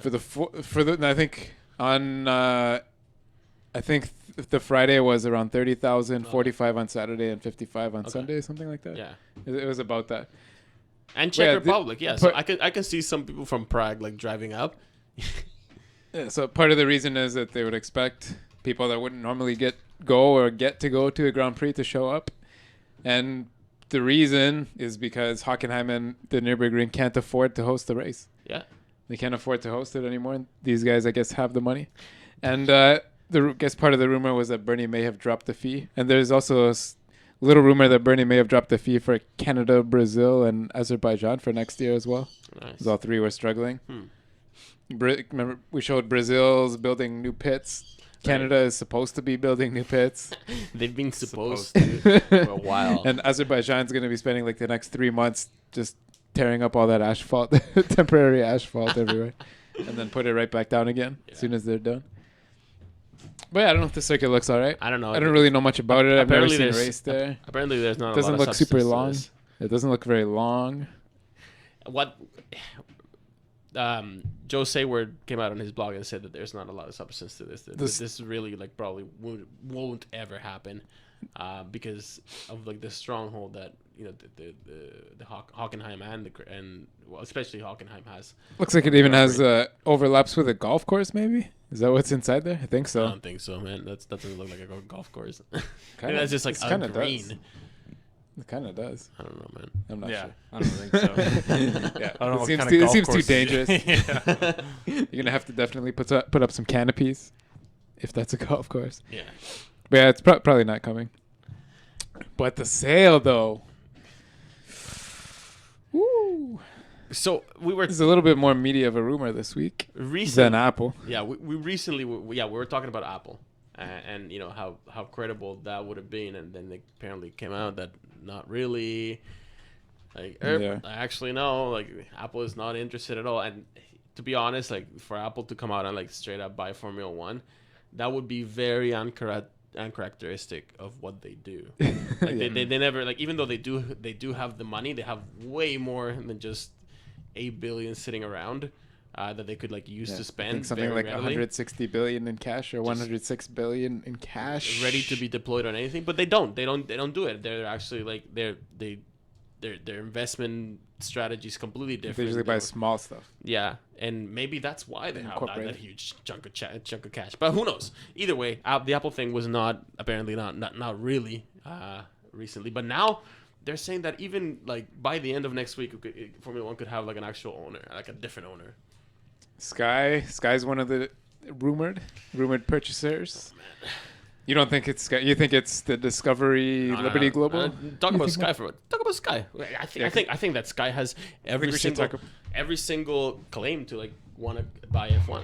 I think on the Friday was around 30,000, 45 on Saturday, and 55 on Sunday, something like that. Yeah, it was about that. And Czech Republic, yeah. So I can see some people from Prague like driving up. Yeah, so part of the reason is that they would expect people that wouldn't normally get to go to a Grand Prix to show up, and the reason is because Hockenheim and the Nürburgring can't afford to host the race. Yeah, they can't afford to host it anymore. These guys, I guess, have the money, and I guess part of the rumor was that Bernie may have dropped the fee, and there's also a little rumor that Bernie may have dropped the fee for Canada, Brazil, and Azerbaijan for next year as well. Nice. Because all three were struggling. Remember, we showed Brazil's building new pits. Canada is supposed to be building new pits. They've been supposed to for a while. And Azerbaijan's going to be spending like the next 3 months just tearing up all that asphalt, temporary asphalt everywhere, and then put it right back down again as soon as they're done. But yeah, I don't know if the circuit looks all right. I don't know. I don't really know much about it. I've never seen a there's- race there. Apparently, there's not. It doesn't a lot look of super substance to long. this. It doesn't look very long. What Joe Sayward came out on his blog and said that there's not a lot of substance to this. This really like probably won't ever happen because of like the stronghold that the Hockenheim and especially Hockenheim has. Looks like it even has overlaps with a golf course. Maybe is that what's inside there? I think so. I don't think so, man. That doesn't look like a golf course. Kinda, That's just like a kinda green. Does. It kind of does. I don't know, man. I'm not Yeah, sure. I don't think so. Yeah, I don't know what kind of it golf seems too course. dangerous. Yeah. You're gonna have to definitely put up some canopies if that's a golf course. Yeah. But yeah, it's probably not coming. But the sale though. Woo. So we were There's a little bit more media of a rumor this week recently. than Apple. Yeah, we recently we were talking about Apple, and how credible that would have been, and then they apparently came out that not really. Like, actually no, like Apple is not interested at all. And to be honest, like for Apple to come out and like straight up buy Formula One, that would be very uncharacteristic of what they do. Like they never like, even though they do have the money, they have way more than just $8 billion sitting around that they could like use to spend. I think something very like readily. 160 billion in cash or 106 billion in cash, Ready to be deployed on anything, but they don't do it. They're actually like their investment strategy is completely different. They usually buy small stuff. Yeah, and maybe that's why they have Incorporate that it. huge chunk of cash. But who knows? Either way, the Apple thing was not really recently. But now they're saying that even like by the end of next week, Formula One could have like an actual owner, like a different owner. Sky's one of the rumored purchasers. You don't think it's Sky? You think it's the Discovery Liberty Global? Talk about Sky for what? Talk about Sky. I think that Sky has every we should single claim to like want to buy F1.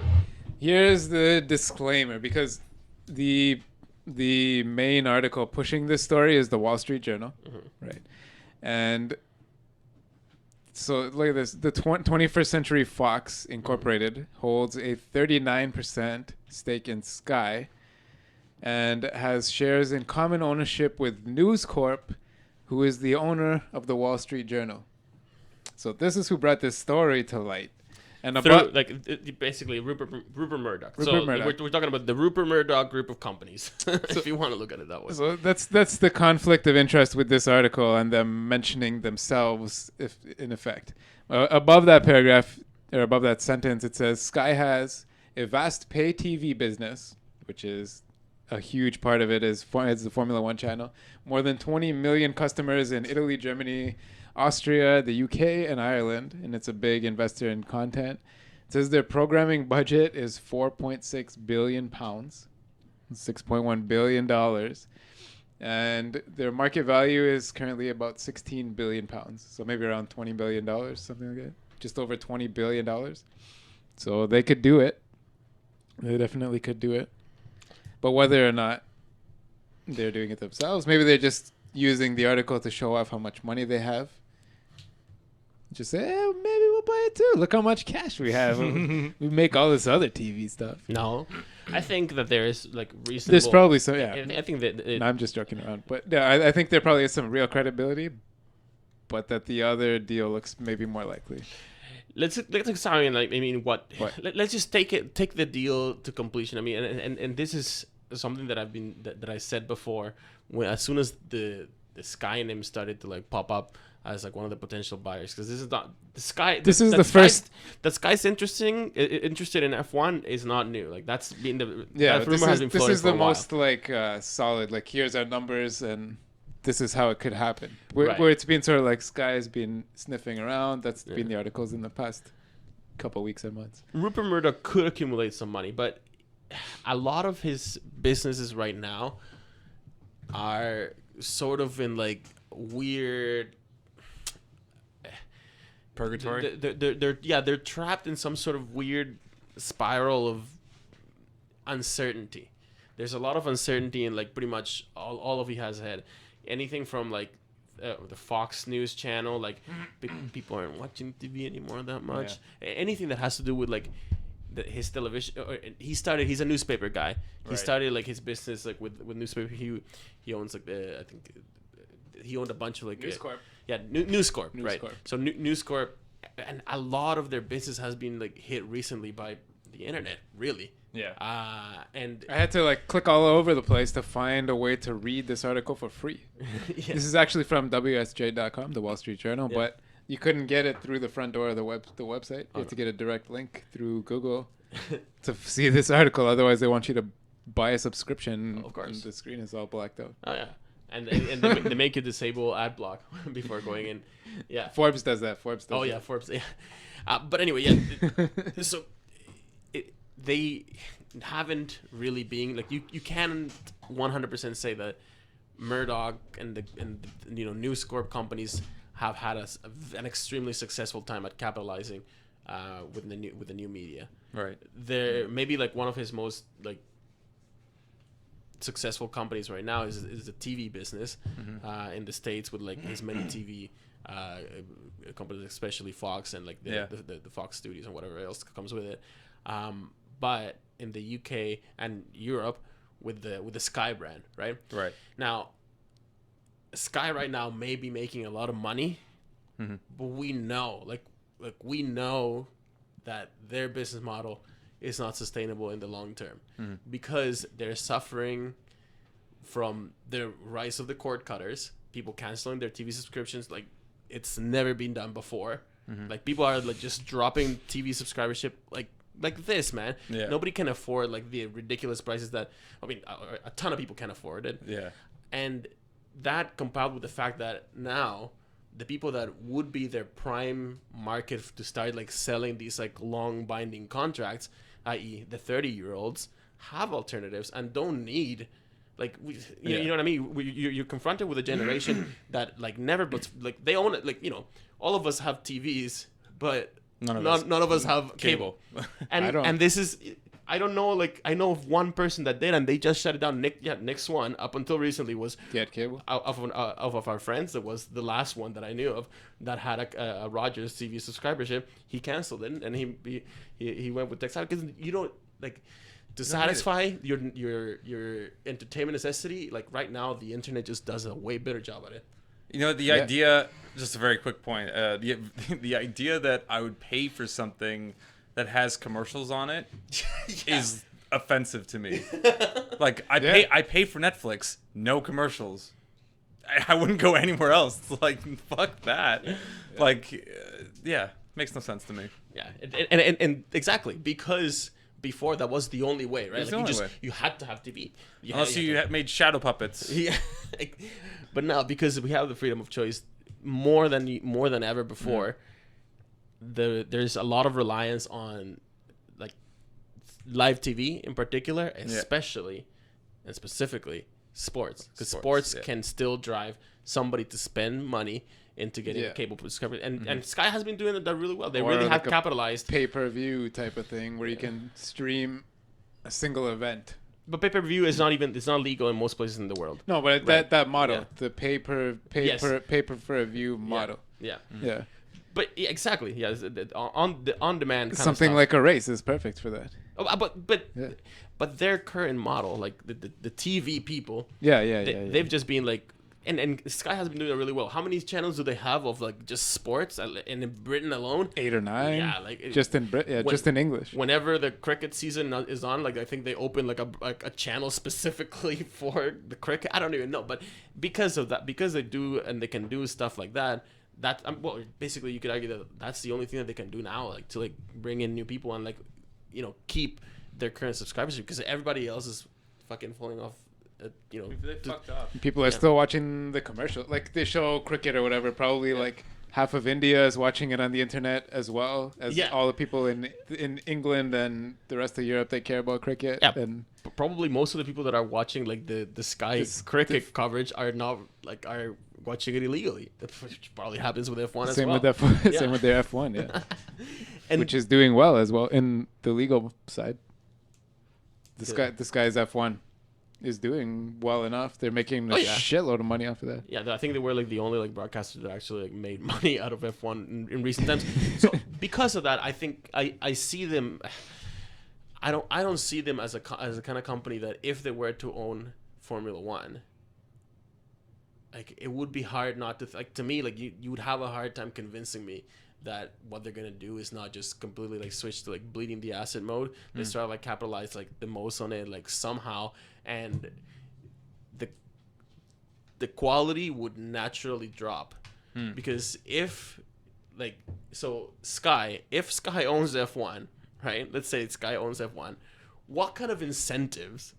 Here's the disclaimer, because the main article pushing this story is the Wall Street Journal, right? And so look at this: the 21st Century Fox Incorporated holds a 39% stake in Sky, and has shares in common ownership with News Corp, who is the owner of the Wall Street Journal. So this is who brought this story to light. And Through, basically Rupert Murdoch. Murdoch. We're talking about the Rupert Murdoch group of companies, if you want to look at it that way. So that's the conflict of interest with this article and them mentioning themselves, if in effect. Above that paragraph, or above that sentence, it says Sky has a vast pay TV business, which is a huge part of it is the Formula One channel. More than 20 million customers in Italy, Germany, Austria, the UK, and Ireland, and it's a big investor in content. It says their programming budget is 4.6 billion pounds, $6.1 billion, and their market value is currently about 16 billion pounds, so maybe around $20 billion, something like that, just over $20 billion. So they could do it. They definitely could do it. But whether or not they're doing it themselves, maybe they're just using the article to show off how much money they have. Just say, maybe we'll buy it too. Look how much cash we have. We make all this other TV stuff. No, I think that there is like reasonable. There's probably some, yeah. I think that I'm just joking around, but yeah, I think there probably is some real credibility, but that the other deal looks maybe more likely. let's examine like let's just take the deal to completion. I mean, and this is something that that I said before. When as soon as the Sky name started to like pop up as like one of the potential buyers, because this is not the Sky. This is the first. That Sky's interested in F1 is not new. Like that's been the that rumor has been floating this is for a the while. most like solid. Like here's our numbers and this is how it could happen. Where, Right. where it's been sort of like Sky's been sniffing around. That's been the articles in the past couple weeks and months. Rupert Murdoch could accumulate some money, but a lot of his businesses right now are sort of in like weird Purgatory. They're trapped in some sort of weird spiral of uncertainty. There's a lot of uncertainty in like pretty much all of he has had. Anything from like the Fox News channel, like people aren't watching TV anymore that much. Anything that has to do with like his television. He's a newspaper guy. He started like his business like with newspaper. He owns like I think he owned a bunch of like News Corp. News Corp, News right? Corp. So News Corp, and a lot of their business has been like hit recently by the internet, really. Yeah. And I had to like click all over the place to find a way to read this article for free. This is actually from WSJ.com, the Wall Street Journal, but you couldn't get it through the front door of the website. You have to get a direct link through Google to see this article. Otherwise, they want you to buy a subscription. Of course. And the screen is all blacked out. Oh yeah, and they make you disable ad block before going in. Yeah. Forbes does that. Forbes. Yeah. But anyway, yeah. So they haven't really been like you can't 100% say that Murdoch and the News Corp companies have had an extremely successful time at capitalizing with the new media. Right. They're maybe like one of his most like successful companies right now is the TV business in the States with like his many TV companies, especially Fox and like the Fox Studios and whatever else comes with it. But in the UK and Europe with the Sky brand, right? Right. Now, Sky right now may be making a lot of money, but we know, we know that their business model is not sustainable in the long term because they're suffering from the rise of the cord cutters, people canceling their TV subscriptions like it's never been done before. Like people are like just dropping TV subscribership like this, man. Yeah. Nobody can afford like the ridiculous prices that a ton of people can afford it. Yeah. And that compiled with the fact that now the people that would be their prime market to start like selling these like long binding contracts, i.e. the 30-year-olds, have alternatives and don't need like you know what I mean. You're confronted with a generation that like never, but like they own it. Like all of us have TVs, but none of us have cable. And this is, I don't know, like I know of one person that did, and they just shut it down. Nick Swan, up until recently, was cable of our friends. That was the last one that I knew of that had a Rogers TV subscribership. He canceled it, and he went with Texas because you don't like to satisfy your entertainment necessity. Like right now, the internet just does a way better job at it. The idea, just a very quick point, the idea that I would pay for something that has commercials on it is offensive to me. Like I pay for Netflix, no commercials. I wouldn't go anywhere else. Like fuck that. Like makes no sense to me. Yeah, and exactly because before that was the only way, right? It's the only way. You had to have TV. Unless you had made shadow puppets. Yeah. But now, because we have the freedom of choice more than ever before, there's a lot of reliance on like live TV in particular, especially and specifically sports, because sports can still drive somebody to spend money into getting a cable subscriber, and Sky has been doing that really well. They really have capitalized. Pay-per-view type of thing where you can stream a single event. But pay-per-view is not legal in most places in the world. No, but that model, the pay-per-view model. Yeah. Yeah. But exactly, yeah. On demand kind something of like a race is perfect for that. Oh, but their current model, like the TV people, they've just been like, and Sky has been doing it really well. How many channels do they have of like just sports in Britain alone? 8 or 9. Yeah, like just in just in English. Whenever the cricket season is on, like I think they open like a channel specifically for the cricket. I don't even know, but because of that, because they do and they can do stuff like that. Well, basically you could argue that that's the only thing that they can do now, like to like bring in new people and like, you know, keep their current subscribers, because everybody else is fucking falling off. They fucked up. People are still watching the commercial, like they show cricket or whatever. Probably like half of India is watching it on the internet as well as all the people in England and the rest of Europe that care about cricket. Yeah, and probably most of the people that are watching like the Sky cricket coverage are watching it illegally. Which probably happens with F1 as well. Same with their F1, yeah. And which is doing well as well in the legal side. This guy's F1 is doing well enough. They're making a shitload of money off of that. Yeah, I think they were like the only like broadcasters that actually like made money out of F1 in recent times. So because of that, I think I see them. I don't see them as a kind of company that if they were to own Formula One, like it would be hard not to like, to me, like you would have a hard time convincing me that what they're gonna do is not just completely like switch to like bleeding the asset mode. They start like capitalize like the most on it like somehow, and the quality would naturally drop because if Sky owns F1, right? Let's say Sky owns F1. What kind of incentives,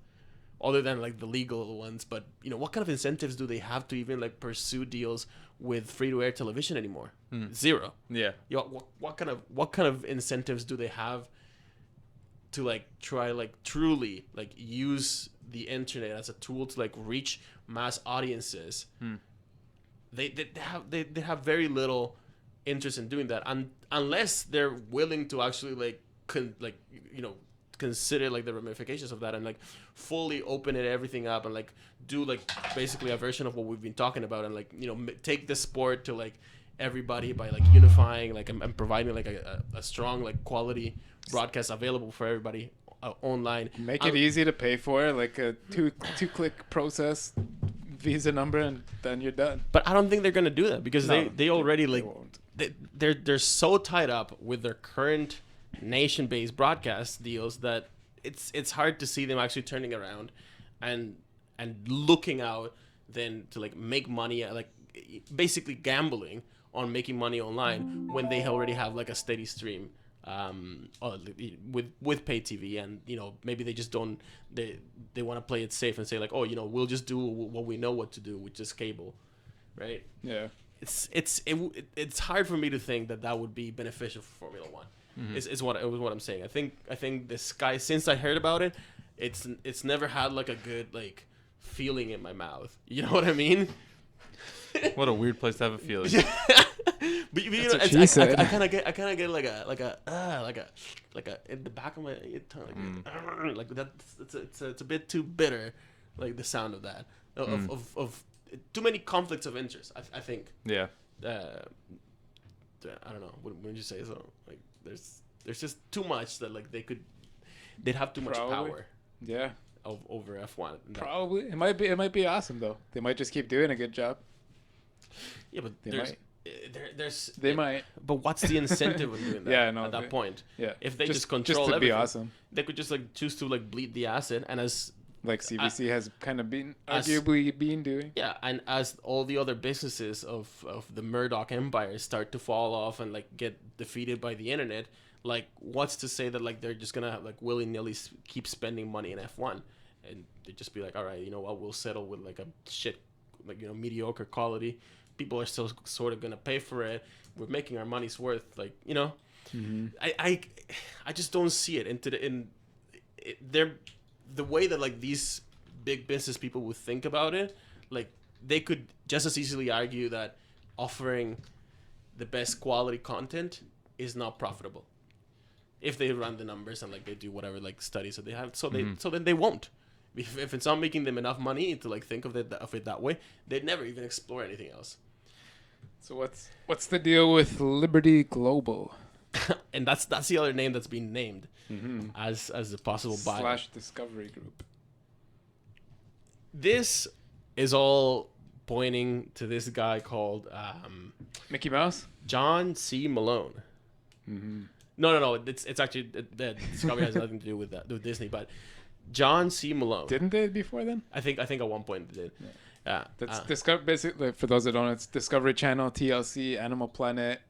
other than like the legal ones, but you know, what kind of incentives do they have to even like pursue deals with free-to-air television anymore? Zero. Yeah. You know, what kind of incentives do they have to like try like truly like use the internet as a tool to like reach mass audiences? They have very little interest in doing that, unless they're willing to actually consider like the ramifications of that and like fully open everything up and like do like basically a version of what we've been talking about, and like, you know, take the sport to like everybody by like unifying like and providing like a strong like quality broadcast available for everybody online. Make it easy to pay for, like a two click process, Visa number, and then you're done. But I don't think they're gonna do that because they already like they're so tied up with their current nation-based broadcast deals that it's hard to see them actually turning around and looking out then to like make money, like basically gambling on making money online when they already have like a steady stream with pay TV, and you know, maybe they just don't they want to play it safe and say like, oh, you know, we'll just do what we know what to do, which is cable, right? Yeah. It's hard for me to think that would be beneficial for Formula One. Is what I'm saying. I think this guy, since I heard about it, it's never had like a good like feeling in my mouth. You know what I mean? What a weird place to have a feeling. But you know, I kind of get like a in the back of my tongue, like that. It's a bit too bitter, like the sound of that of too many conflicts of interest. I think. Yeah. I don't know. Wouldn't you say so? Like, there's just too much that like they'd have too much power. Yeah. Over F1. Probably. It might be awesome though. They might just keep doing a good job. Yeah, but they might. But what's the incentive of doing that? At that point. Yeah. If they just control everything, be awesome. They could just like choose to like bleed the asset, and as like CBC has kind of been arguably been doing. Yeah, and as all the other businesses of the Murdoch empire start to fall off and like get defeated by the internet, Like, what's to say that like they're just gonna like willy nilly keep spending money in F1, and they just be like, all right, you know what, we'll settle with like a shit, like, you know, mediocre quality. People are still sort of gonna pay for it. We're making our money's worth, like, you know. I just don't see it they're the way that like these big business people would think about it. Like, they could just as easily argue that offering the best quality content is not profitable if they run the numbers and like they do whatever like studies that they have. So then they won't. If it's not making them enough money to like think of it that way, they'd never even explore anything else. So what's the deal with Liberty Global? And that's the other name that's been named as a possible buyer. / Discovery Group. This is all pointing to this guy called Mickey Mouse? John C. Malone. No. It's actually the Discovery has nothing to do with that, with Disney, but John C. Malone. Didn't they before then? I think at one point they did. Yeah. That's basically, for those that don't know, it's Discovery Channel, TLC, Animal Planet,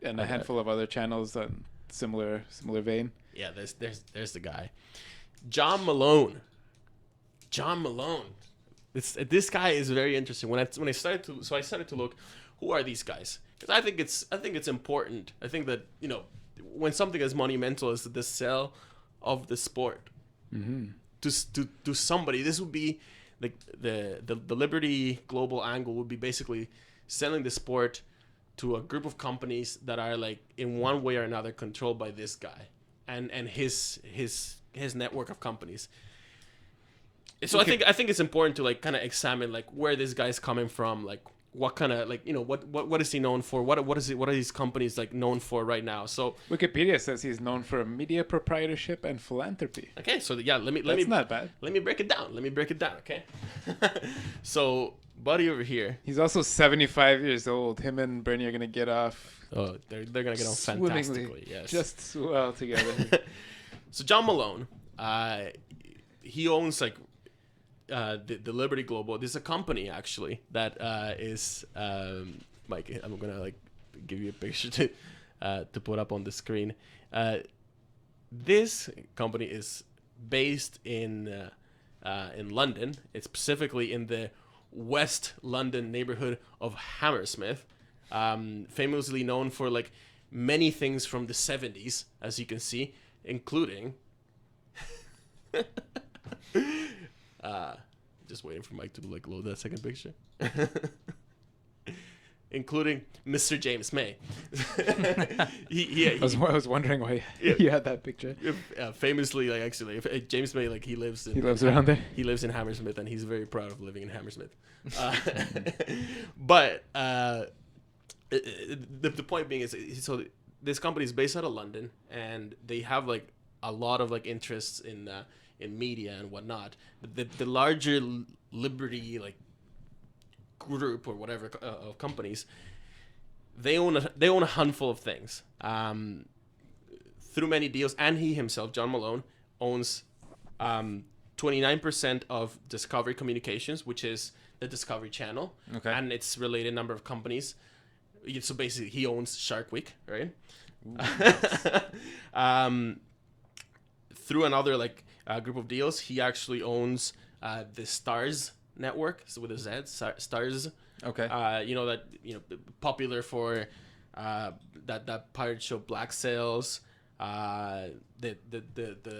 and a handful of other channels on similar vein. Yeah, there's the guy, John Malone. This guy is very interesting. When I started to look, who are these guys? Because I think it's important. I think that, you know, when something as monumental as the sale of the sport to somebody, this would be like the Liberty Global angle would be basically selling the sport to a group of companies that are like in one way or another controlled by this guy and his network of companies. So I think it's important to like kind of examine like where this guy's coming from, like what kind of like, you know, what is he known for? What are these companies like known for right now? So Wikipedia says he's known for media proprietorship and philanthropy. Okay, so yeah, let me not bad. Let me break it down. Okay. So buddy over here, he's also 75 years old. Him and Bernie are gonna get off. Oh, they're gonna get on fantastically. Yes, just well together. So John Malone, he owns like the Liberty Global. There's a company actually that is Mike. I'm gonna like give you a picture to put up on the screen. This company is based in London. It's specifically in the West London neighborhood of Hammersmith, famously known for like many things from the 70s, as you can see, including just waiting for Mike to like load that second picture. Including Mr. James May. I was wondering why you had that picture. Famously, like actually, James May, like he lives around there. He lives in Hammersmith, and he's very proud of living in Hammersmith. But the point being is, so this company is based out of London, and they have like a lot of like interests in media and whatnot. The larger Liberty like group or whatever of companies, they own a handful of things through many deals, and he himself, John Malone, owns 29% of Discovery Communications, which is the Discovery Channel, and its related number of companies. So basically, he owns Shark Week, right? Through another like group of deals, he actually owns the Stars network, so with a Z, Stars. Okay. Popular for that pirate show Black Sails, the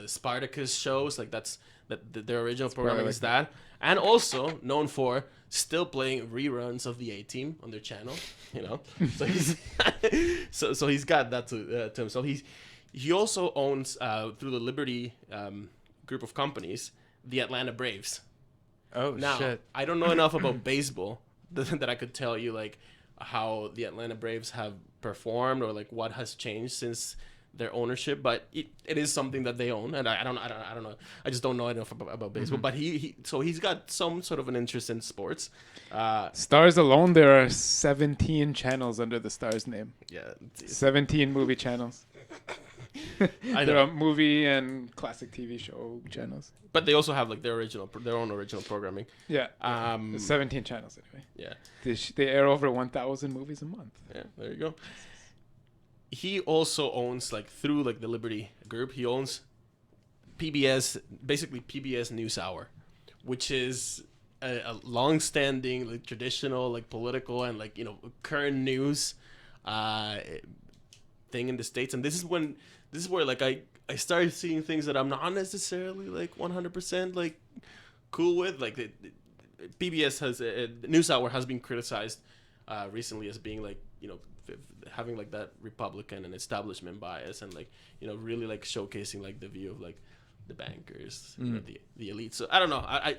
Spartacus shows, like that's their original programming is that, and also known for still playing reruns of the A-Team on their channel, you know. So he's so he's got that to himself. He also owns through the Liberty group of companies the Atlanta Braves. Oh, now, shit. I don't know enough about baseball that I could tell you like how the Atlanta Braves have performed or like what has changed since their ownership, but it is something that they own, and I don't know. I just don't know enough about baseball. But he's got some sort of an interest in sports. Stars alone, there are 17 channels under the Stars name. Yeah, 17 movie channels. There are movie and classic TV show channels. But they also have like their own original programming. Yeah. 17 channels anyway. Yeah. They air over 1,000 movies a month. Yeah, there you go. he also owns, like, through like the Liberty Group, he owns PBS, basically PBS NewsHour, which is a long-standing, like, traditional, like, political and, like, current news thing in the States. And this is where like I started seeing things that I'm not necessarily like 100% like cool with. Like PBS has NewsHour has been criticized recently as being like having like that Republican and establishment bias, and like really like showcasing like the view of like the bankers, the elite. So I don't know. I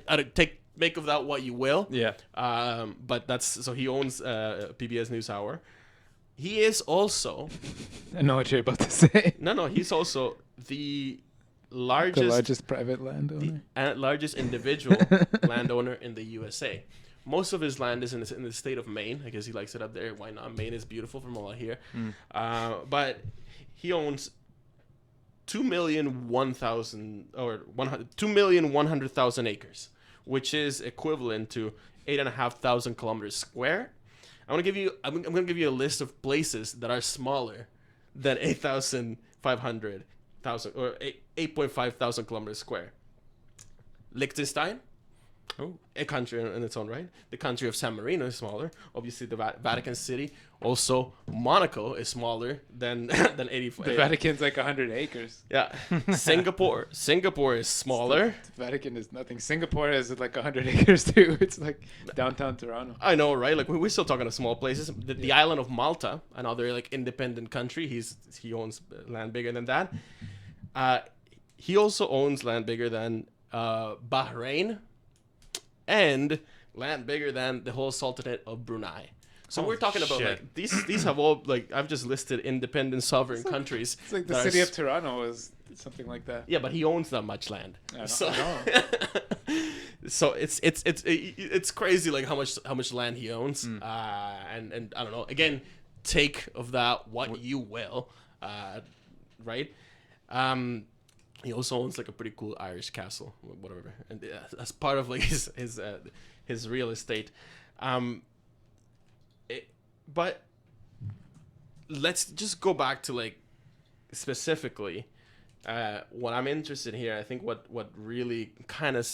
make of that what you will. Yeah. But that's so he owns PBS NewsHour. He is also. I know what you're about to say. No. He's also the largest private landowner. Largest individual landowner in the USA. Most of his land is in the state of Maine. I guess he likes it up there. Why not? Maine is beautiful from all I hear. But he owns 2,100,000 acres, which is equivalent to 8,500 kilometers square. I'm gonna give you a list of places that are smaller than 8,500 or 8.5 thousand kilometers square. Liechtenstein, a country in its own right. The country of San Marino is smaller. Obviously, the Vatican City. Also, Monaco is smaller than 85. The Vatican's like 100 acres. Yeah. Singapore is smaller. The Vatican is nothing. Singapore is like 100 acres too. It's like downtown Toronto. I know, right? Like we're still talking of small places. The island of Malta, another like independent country. He owns land bigger than that. He also owns land bigger than Bahrain, and land bigger than the whole Sultanate of Brunei. So we're talking about like these have all like I've just listed independent sovereign countries. It's like the city of Toronto is something like that. Yeah, but he owns that much land. I So it's crazy like how much land he owns. And I don't know. Again, take of that what you will. Right? He also owns like a pretty cool Irish castle, whatever, and as part of like his real estate. But let's just go back to like specifically what I'm interested here. I think what really kind of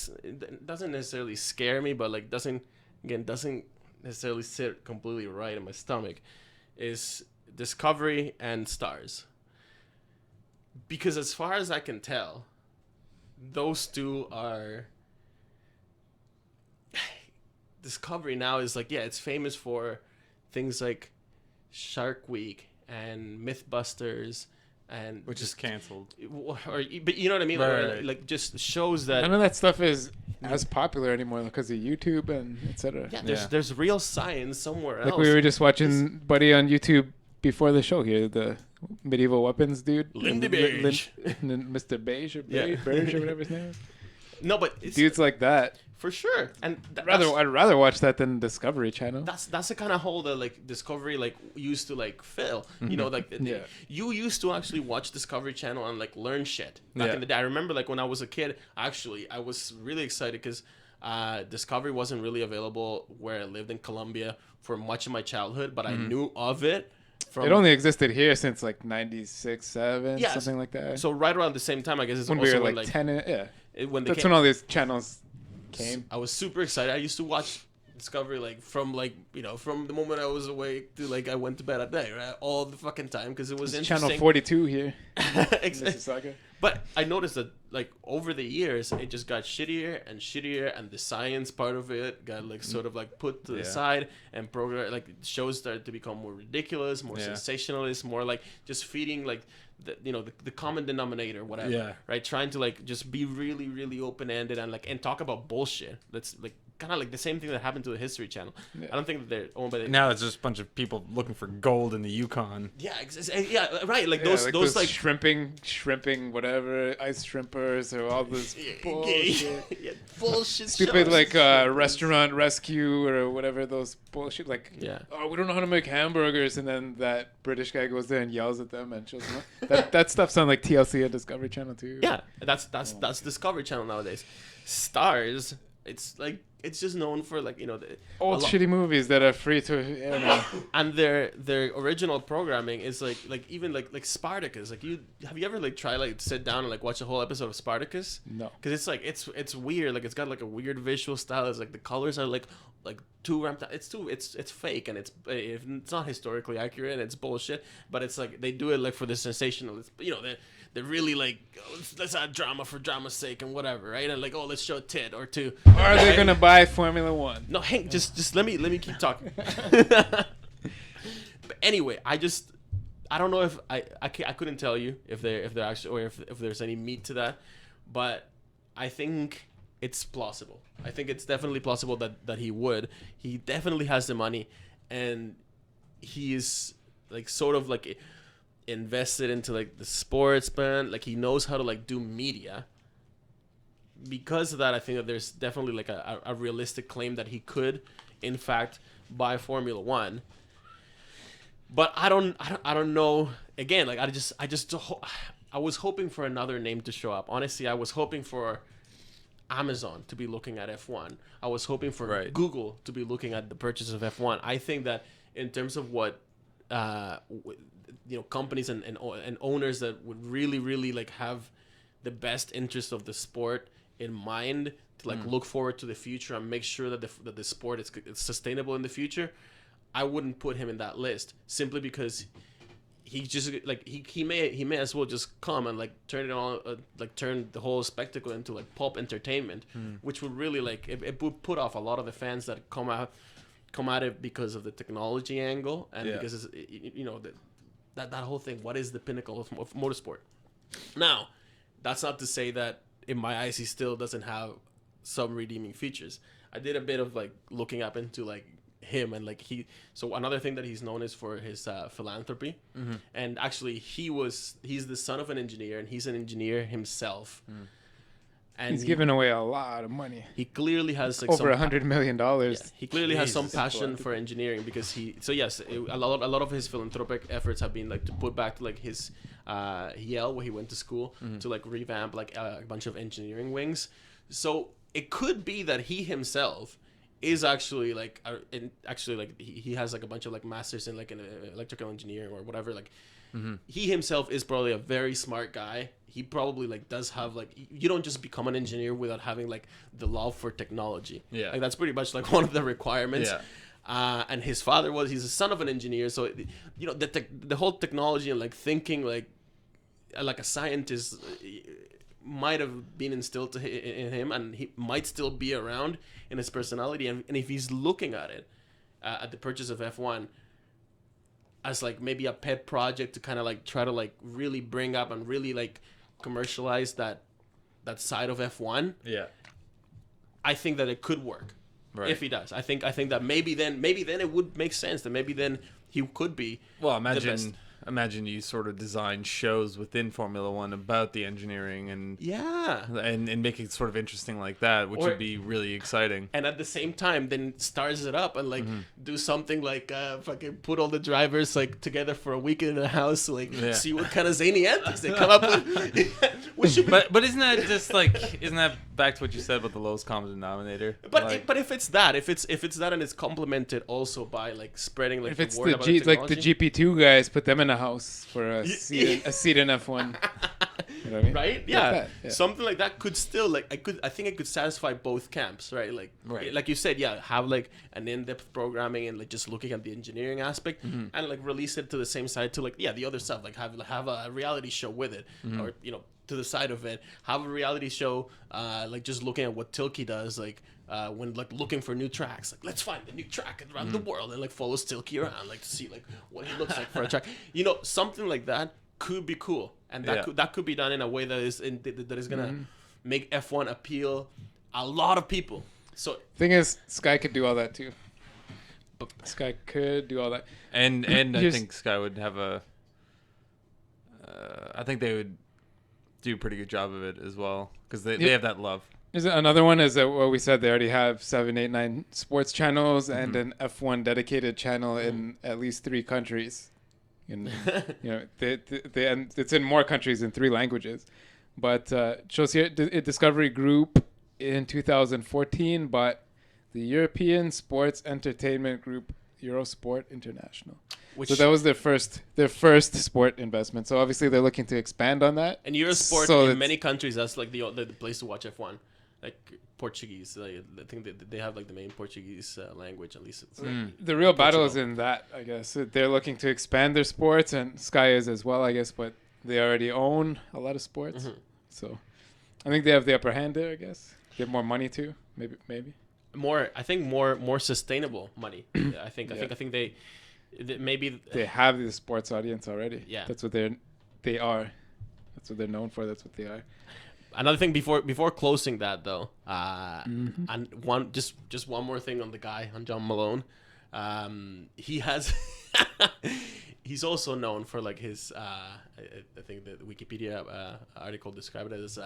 doesn't necessarily scare me, but like doesn't necessarily sit completely right in my stomach is Discovery and Stars. Because as far as I can tell, those two are... Discovery now is like, yeah, it's famous for things like Shark Week and Mythbusters, and which is canceled. But you know what I mean? Right. Like just shows that none of that stuff is as popular anymore because of YouTube and etc. Yeah, there's real science somewhere else. Like we were just watching Buddy on YouTube before the show here, the medieval weapons dude, Lindy Beige, Mr. Beige or Beige or whatever his name is. No, but it's, dudes like that for sure. And I'd rather watch that than Discovery Channel. That's the kind of hole that like Discovery like used to like fill. You know, like you used to actually watch Discovery Channel and like learn shit back in the day. I remember like when I was a kid, actually I was really excited because Discovery wasn't really available where I lived in Colombia for much of my childhood, but I knew of it. It only existed here since like 96, 7, something like that. So right around the same time, I guess it's when also we were like 10. That's when all these channels came. I was super excited. I used to watch Discovery like from the moment I was awake to like I went to bed at night, right? All the fucking time because it was interesting. Channel 42 here. Exactly. But I noticed that like over the years it just got shittier and shittier, and the science part of it got like sort of like put to the side, and program like shows started to become more ridiculous, more sensationalist, more like just feeding like the common denominator, whatever, right? Trying to like just be really, really open ended and like and talk about bullshit. That's like kind of like the same thing that happened to the History Channel. I don't think that they're owned by now it's just a bunch of people looking for gold in the Yukon. Right, like those like shrimping whatever, ice shrimpers or all this bullshit. Bullshit stupid shows. Like restaurant rescue or whatever, those bullshit like oh, we don't know how to make hamburgers, and then that British guy goes there and yells at them and shows them that stuff's on like TLC and Discovery Channel too. That's Discovery Channel nowadays. Stars It's like it's just known for like Old shitty movies that are free to air now. and their original programming is like even like Spartacus. Like have you ever like tried like sit down and like watch a whole episode of Spartacus? No. Because it's like it's weird. Like it's got like a weird visual style. It's like the colors are like too ramped up. It's fake and it's not historically accurate and it's bullshit. But it's like they do it like for the sensationalist. They're really like, oh, let's add drama for drama's sake and whatever, right? And like, oh, let's show a tit or two. Are they gonna buy Formula One? No, Hank, just let me keep talking. But anyway, I don't know if I couldn't tell you if they're actually or if there's any meat to that, but I think it's plausible. I think it's definitely plausible that he would. He definitely has the money, and he is like sort of like invested into like the sports band. Like he knows how to like do media. Because of that, I think that there's definitely like a realistic claim that he could, in fact, buy Formula One. But I don't know. Again, like I was hoping for another name to show up. Honestly, I was hoping for Amazon to be looking at F1. I was hoping for Google to be looking at the purchase of F1. I think that in terms of what companies and owners that would really like have the best interest of the sport in mind to like look forward to the future and make sure that the sport is sustainable in the future, I wouldn't put him in that list simply because he just like he may as well just come and like turn it on turn the whole spectacle into like pop entertainment, which would really like it would put off a lot of the fans that come at it because of the technology angle and because it's, that whole thing. What is the pinnacle of motorsport? Now, that's not to say that in my eyes he still doesn't have some redeeming features. I did a bit of like looking up into like him and like so another thing that he's known is for his philanthropy, and actually he's the son of an engineer and he's an engineer himself. And he's giving away a lot of money. He clearly has like over $100 million. Yeah, he clearly has some passion for engineering because a lot of his philanthropic efforts have been like to put back to like his Yale where he went to school to like revamp like a bunch of engineering wings. So it could be that he himself is actually like he has like a bunch of like masters in like an electrical engineering or whatever. Like he himself is probably a very smart guy. He probably like does have like, you don't just become an engineer without having like the love for technology. Yeah, like that's pretty much like one of the requirements. Yeah. And his father he's the son of an engineer, so the whole technology and like thinking like a scientist might have been instilled in him, and he might still be around in his personality. And if he's looking at it at the purchase of F1 as like maybe a pet project to kind of like try to like really bring up and really like commercialize that side of F1, I think that it could work if he does. I think that maybe then it would make sense that maybe then he could be imagine you sort of design shows within Formula One about the engineering and make it sort of interesting like that, which would be really exciting. And at the same time, then stars it up and like do something like fucking put all the drivers like together for a weekend in a house, like see what kind of zany antics they come up with. But isn't that back to what you said about the lowest common denominator? But if it's that and it's complemented also by like spreading like if it's the word like the GP2 guys, put them in a house for a seat in F1. You know what I mean? Right? Yeah. Something like that could still like I think it could satisfy both camps, right? Like you said, have like an in-depth programming and like just looking at the engineering aspect and like release it to the same side to like the other stuff, like have a reality show with it, or to the side of it, have a reality show like just looking at what Tilke does, like when like looking for new tracks, like let's find the new track around the world and like follows Tilke around like to see like what he looks like for a track. Something like that could be cool, and that could be done in a way that is gonna make F1 appeal a lot of people. So thing is, Sky could do all that too. Sky could do all that, and I think Sky would have I think they would do a pretty good job of it as well because they have that love. Is another one is that what we said they already have 7, 8, 9 sports channels and an F1 dedicated channel in at least 3 countries. And and it's in more countries in 3 languages. But shows here Discovery Group in 2014 bought the European Sports Entertainment Group Eurosport International. Which, So that was their first sport investment. So obviously they're looking to expand on that. and Eurosport So in it's- many countries, that's like the place to watch F1. Like Portuguese, I think they have like the main Portuguese language, at least. It's like, The real battle is Portugal. in that, I guess. They're looking to expand their sports, and Sky is as well, I guess, but they already own a lot of sports. Mhm. So I think they have the upper hand there, I guess. They have more money too, maybe. more sustainable money. I Yeah. think they maybe They have the sports audience already. Yeah. That's what they are. That's what they're known for. That's what they are. another thing before closing that though. Mm-hmm. And just one more thing on the guy, on John Malone. He has he's also known for like his I think the Wikipedia article described it as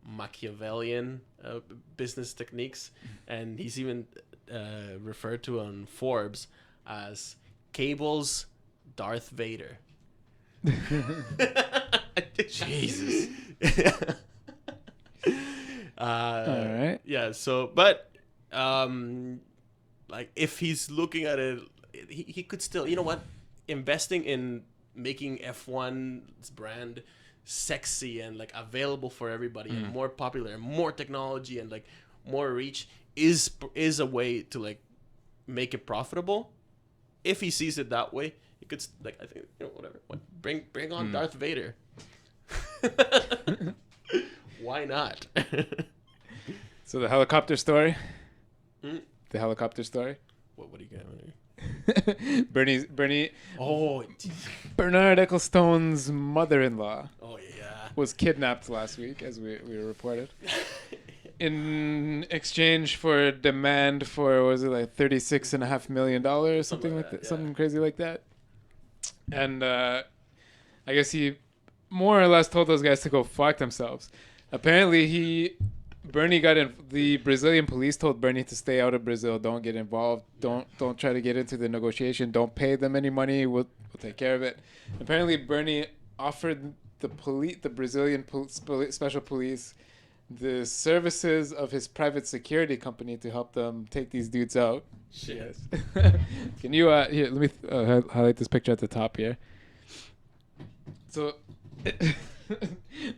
Machiavellian business techniques, and he's even referred to on Forbes as Cable's Darth Vader. Jesus. All right. Yeah. So, but like if he's looking at it, he could still, you know what, investing in making F1's brand sexy and like available for everybody and more popular and more technology and like more reach is a way to like make it profitable. If he sees it that way, he could like, I think, you know, whatever. Bring on Darth Vader. Why not? So the helicopter story. Hmm? The helicopter story. What do you got on here? Oh, Bernard Ecclestone's mother-in-law oh yeah. was kidnapped last week, as we reported, in exchange for a demand for, what was it, like $36.5 million or something like that, yeah. something crazy like that. And I guess he more or less told those guys to go fuck themselves. Apparently, Bernie got in. The Brazilian police told Bernie to stay out of Brazil. Don't get involved. Don't try to get into the negotiation. Don't pay them any money. We'll take care of it. Apparently, Bernie offered the Brazilian special police, the services of his private security company to help them take these dudes out. Shit. Yes. Can you here? Let me highlight this picture at the top here. So.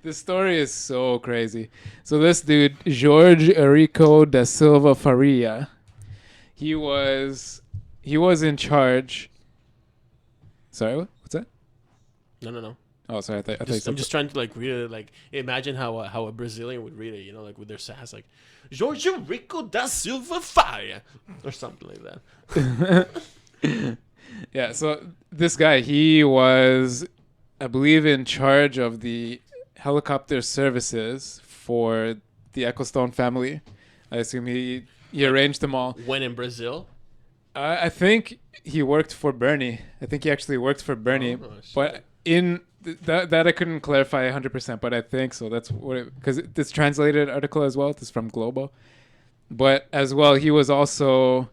This story is so crazy. So this dude, Jorge Eurico da Silva Faria, he was in charge. Sorry, what's that? No. Oh, sorry. I thought you I'm said just trying to like read it. Like imagine how a Brazilian would read it. You know, like with their sass, like Jorge Rico da Silva Faria or something like that. Yeah. So this guy, he was, I believe, in charge of the helicopter services for the Ecclestone family. I assume he arranged them all. When in Brazil, I think he worked for Bernie. I think he actually worked for Bernie. Oh, shit. But in that I couldn't clarify 100%, but I think so. That's what, because this translated article as well. This is from Global. But as well, he was also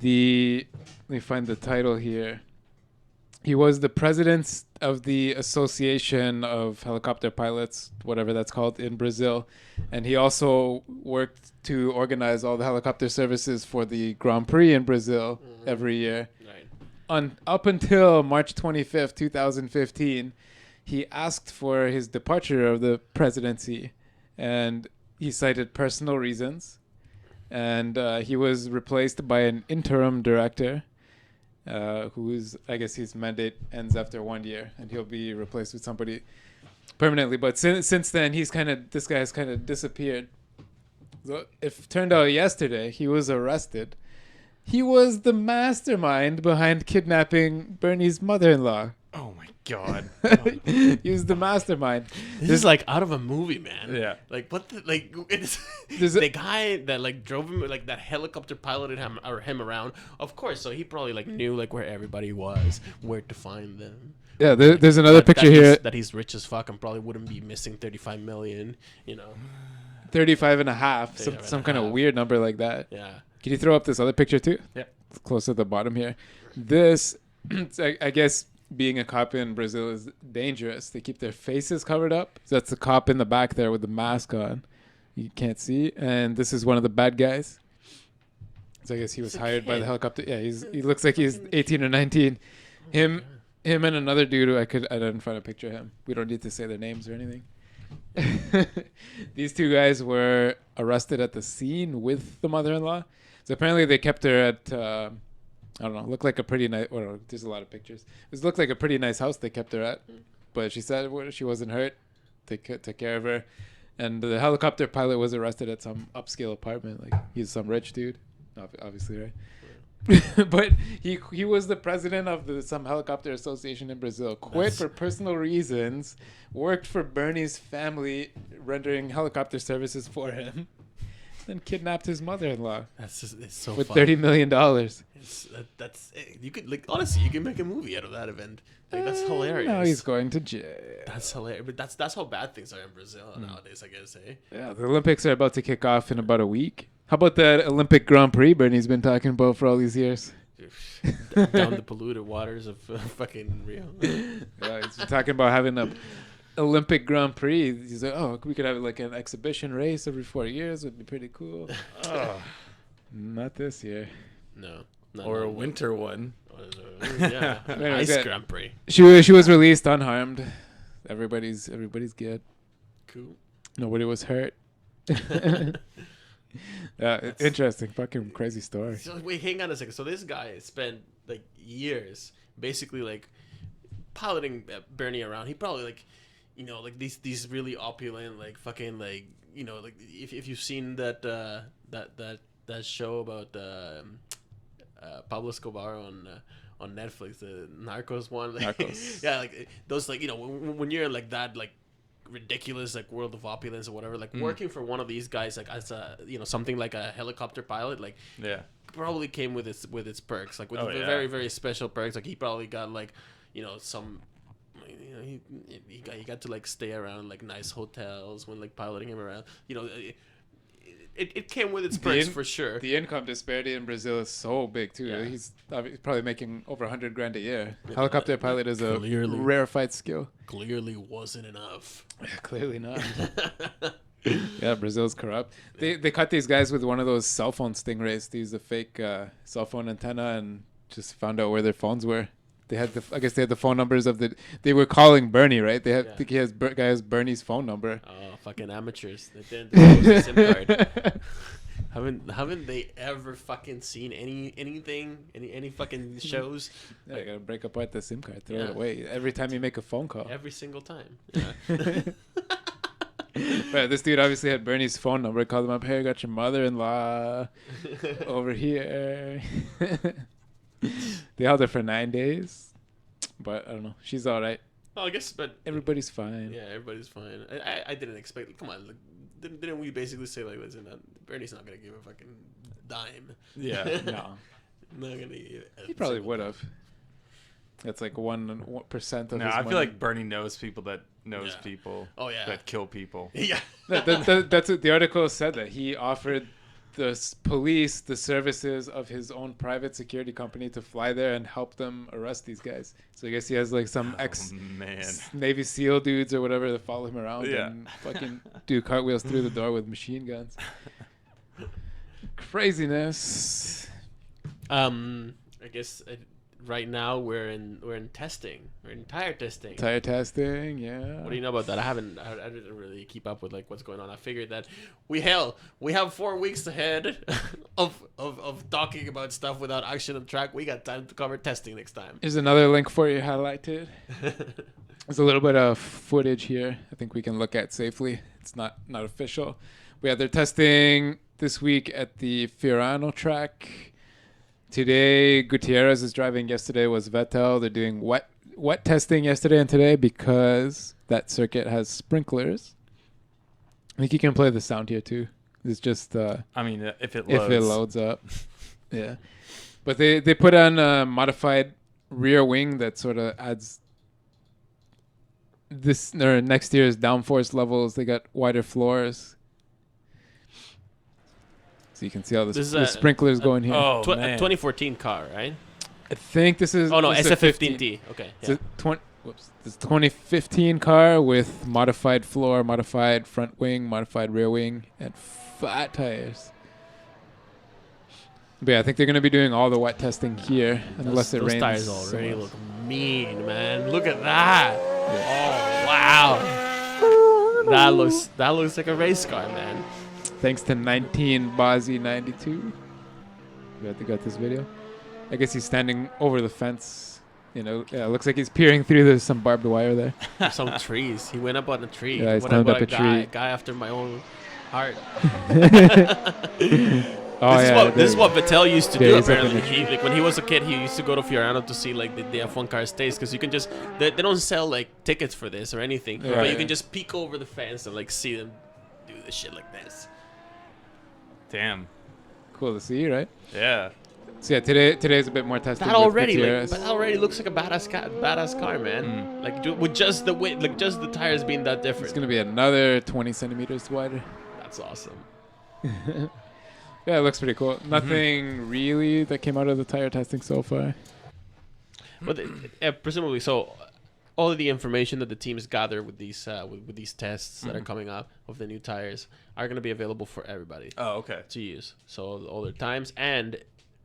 let me find the title here. He was the president of the Association of Helicopter Pilots, whatever that's called, in Brazil. And he also worked to organize all the helicopter services for the Grand Prix in Brazil every year. right? Up until March 25th, 2015, he asked for his departure of the presidency. And he cited personal reasons. And he was replaced by an interim director. Who's, I guess his mandate ends after 1 year, and he'll be replaced with somebody permanently. But since then, this guy has kind of disappeared. So it turned out yesterday he was arrested. He was the mastermind behind kidnapping Bernie's mother-in-law. Oh my god. He was the mastermind. This is like out of a movie, man. Yeah. Like what? It's There's a- the guy that like drove him, like that helicopter piloted him around. Of course, so he probably like knew like where everybody was, where to find them. Yeah, there's another picture here. That he's rich as fuck and probably wouldn't be missing 35 million. You know. 35 and a half. 35 and Some a kind of half. weird number like that. Yeah. Can you throw up this other picture too? Yeah. It's close at the bottom here. This, I guess, being a cop in Brazil is dangerous. They keep their faces covered up. So that's the cop in the back there with the mask on. You can't see. And this is one of the bad guys. So I guess he was He's a hired by the kid. helicopter. Yeah, he looks like he's 18 or 19. Him and another dude who I didn't find a picture of him. We don't need to say their names or anything. These two guys were arrested at the scene with the mother-in-law. So apparently they kept her at I don't know, looked like a pretty nice. Or there's a lot of pictures. It looked like a pretty nice house they kept her at, but she said she wasn't hurt. They took care of her, and the helicopter pilot was arrested at some upscale apartment. Like he's some rich dude, obviously, right? But he was the president of some helicopter association in Brazil. Quit for personal reasons. Worked for Bernie's family, rendering helicopter services for him. Then kidnapped his mother-in-law. That's just, it's so with funny. $30 million. That's you could like honestly you can make a movie out of that event. Like, that's hilarious. Now he's going to jail. That's hilarious. But that's how bad things are in Brazil nowadays, I guess. Yeah, the Olympics are about to kick off in about a week. How about that Olympic Grand Prix Bernie's been talking about for all these years? Down the polluted waters of fucking Rio. Yeah, he's been talking about having a Olympic Grand Prix. He's like, oh, we could have like an exhibition race every 4 years. Would be pretty cool. Oh. Not this year. No. Or a winter one. Yeah. Anyways, Ice yeah. Grand Prix. She was released unharmed. Everybody's good. Cool. Nobody was hurt. Yeah, interesting, fucking crazy story. So, wait, hang on a second. So this guy spent like years basically like piloting Bernie around. He probably like, you know, like these really opulent like fucking like, you know, like if you've seen that that show about Pablo Escobar on Netflix, the Narcos one. Like, Narcos. Yeah, like those like, you know, when you're in like that like ridiculous like world of opulence or whatever, like working for one of these guys like as a, you know, something like a helicopter pilot, like Yeah. probably came with its perks, like with Oh, yeah. very very special perks. Like he probably got like, you know, some, you know, he got to like stay around like nice hotels when like piloting him around, you know. It came with its perks for sure. The income disparity in Brazil is so big too. Yeah. He's probably making over $100,000 a year. Helicopter pilot is a Clearly. rarefied skill. Clearly wasn't enough. Clearly not. Yeah, Brazil's corrupt. They cut these guys with one of those cell phone stingrays. They used a fake cell phone antenna and just found out where their phones were. They had I guess they had the phone numbers of they were calling Bernie, right? They had, Yeah. I think guy has Bernie's phone number. Oh, fucking amateurs! They didn't post a SIM card. Haven't they ever fucking seen anything, any fucking shows? Yeah, I gotta break apart the SIM card, throw Yeah. it away every time you make a phone call. Every single time. Yeah. Right, this dude obviously had Bernie's phone number. Called him up. Hey, I got your mother-in-law over here. They held her for 9 days, but I don't know. She's all right. Oh, I guess, but Everybody's fine. yeah, everybody's fine. I didn't expect. Come on, like, didn't we basically say like, listen, Bernie's not gonna give a fucking dime. Yeah. No, Not gonna give. he probably would have. That's like 1% of No, his I money. feel like Bernie knows people that knows Yeah. people Oh yeah. that kill people. Yeah. That's what the article said, that he offered the police the services of his own private security company to fly there and help them arrest these guys. So I guess he has like some Man. Navy SEAL dudes or whatever that follow him around Yeah. and fucking do cartwheels through the door with machine guns. Craziness. I guess right now we're in testing. We're in tire testing. Tire testing, yeah. What do you know about that? I didn't really keep up with like what's going on. I figured that we have 4 weeks ahead of talking about stuff without action on track. We got time to cover testing next time. Here's another link for you highlighted. There's a little bit of footage here I think we can look at safely. It's not official. But yeah, they're testing this week at the Fiorano track. Today, Gutierrez is driving. Yesterday was Vettel. They're doing wet testing yesterday and today because that circuit has sprinklers. I think you can play the sound here too. It's just I mean, if it loads. if it loads up. Yeah. But they put on a modified rear wing that sort of adds this or next year's downforce levels. They got wider floors. So you can see all This is the sprinklers going here. Oh, A man. 2014 car, right? I think this is. Oh no, this is a SF15T. Okay. It's Yeah. a whoops, this 2015 car with modified floor, modified front wing, modified rear wing, and fat tires. But yeah, I think they're going to be doing all the wet testing here, unless it those rains. tires already somewhere. look mean, man. Look at that. Oh, wow. That looks like a race car, man. Thanks to 19 Bozzy 92. We got this video. I guess he's standing over the fence. You know, yeah, it looks like he's peering through some barbed wire there. Some trees. He went up on a tree. Yeah, he's What climbed up a guy, tree. guy after my own heart. Oh, This is what Vettel used to Yeah, do. he's up in Apparently, the tree. when he was a kid, he used to go to Fiorano to see like the F1 car stays, because you can just they don't sell like tickets for this or anything, Yeah, but you yeah. can just peek over the fence and like see them do this shit like this. Damn. Cool to see, right? Yeah. So yeah, today's a bit more tested. That with already, Gutierrez. but that already looks like a badass car, man. Like with just the weight, like just the tires being that It's different. gonna be another 20 centimeters wider. That's awesome. Yeah, it looks pretty cool. Nothing really that came out of the tire testing so far. But presumably, so all of the information that the teams gather with these with these tests that are coming up of the new tires are going to be available for everybody Oh, okay. to use. So all their times, and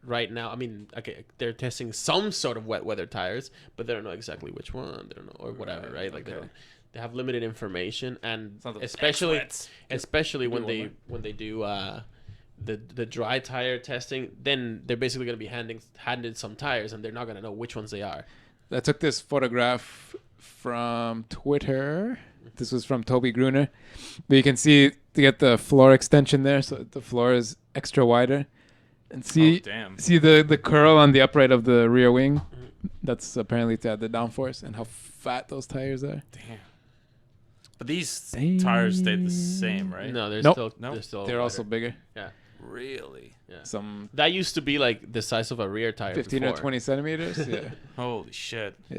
right now, I mean, okay, they're testing some sort of wet weather tires, but they don't know exactly which one. They don't know, or whatever, right? Like okay. they have limited information, and Sounds like especially X-Wets. when Do they do the dry tire testing, then they're basically going to be handed some tires, and they're not going to know which ones they are. I took this photograph from Twitter. This was from Toby Gruner. But you can see to get the floor extension there, so the floor is extra wider. And see, damn. see the curl on the upright of the rear wing. That's apparently to add the downforce, and how fat those tires are. Damn. But these tires stayed the same, right? No, they're Nope. still Nope. they're still They're also wider. bigger. Yeah. Really? Some That used to be like the size of a rear tire. 15 before. or 20 centimeters. Yeah, Holy shit. yeah.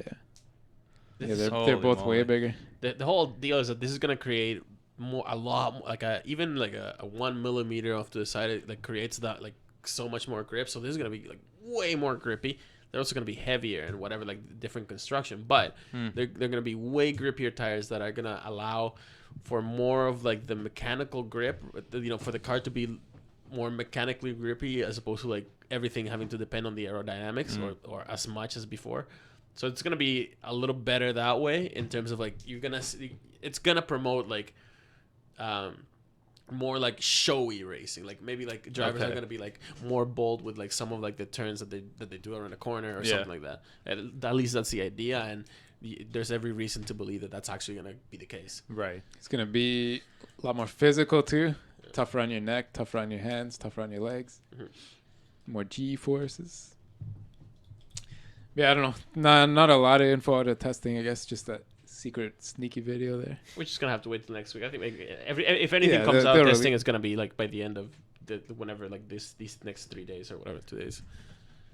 This Yeah, is- they're Holy both way moly. bigger. The whole deal is that this is gonna create a lot like even like a 1 millimeter off to the side. It like creates that like so much more grip. So this is gonna be like way more grippy. They're also gonna be heavier and whatever, like different construction, but they're gonna be way grippier tires that are gonna allow for more of like the mechanical grip. You know, for the car to be more mechanically grippy as opposed to like everything having to depend on the aerodynamics or as much as before. So it's gonna be a little better that way in terms of like you're gonna see, it's gonna promote like more like showy racing. Like maybe like drivers are Okay. gonna be like more bold with like some of like the turns that they do around the corner or Yeah. something like that. At least that's the idea, and there's every reason to believe that that's actually gonna be the case. Right. It's gonna be a lot more physical too. Tougher on your neck, tougher on your hands, tougher on your legs. More G forces. Yeah, I don't know. Not a lot of info out of testing. I guess just that secret sneaky video there. We're just gonna have to wait till next week. I think maybe if anything Yeah, comes out, they're testing really- is gonna be like by the end of whenever like these next 3 days or whatever 2 days.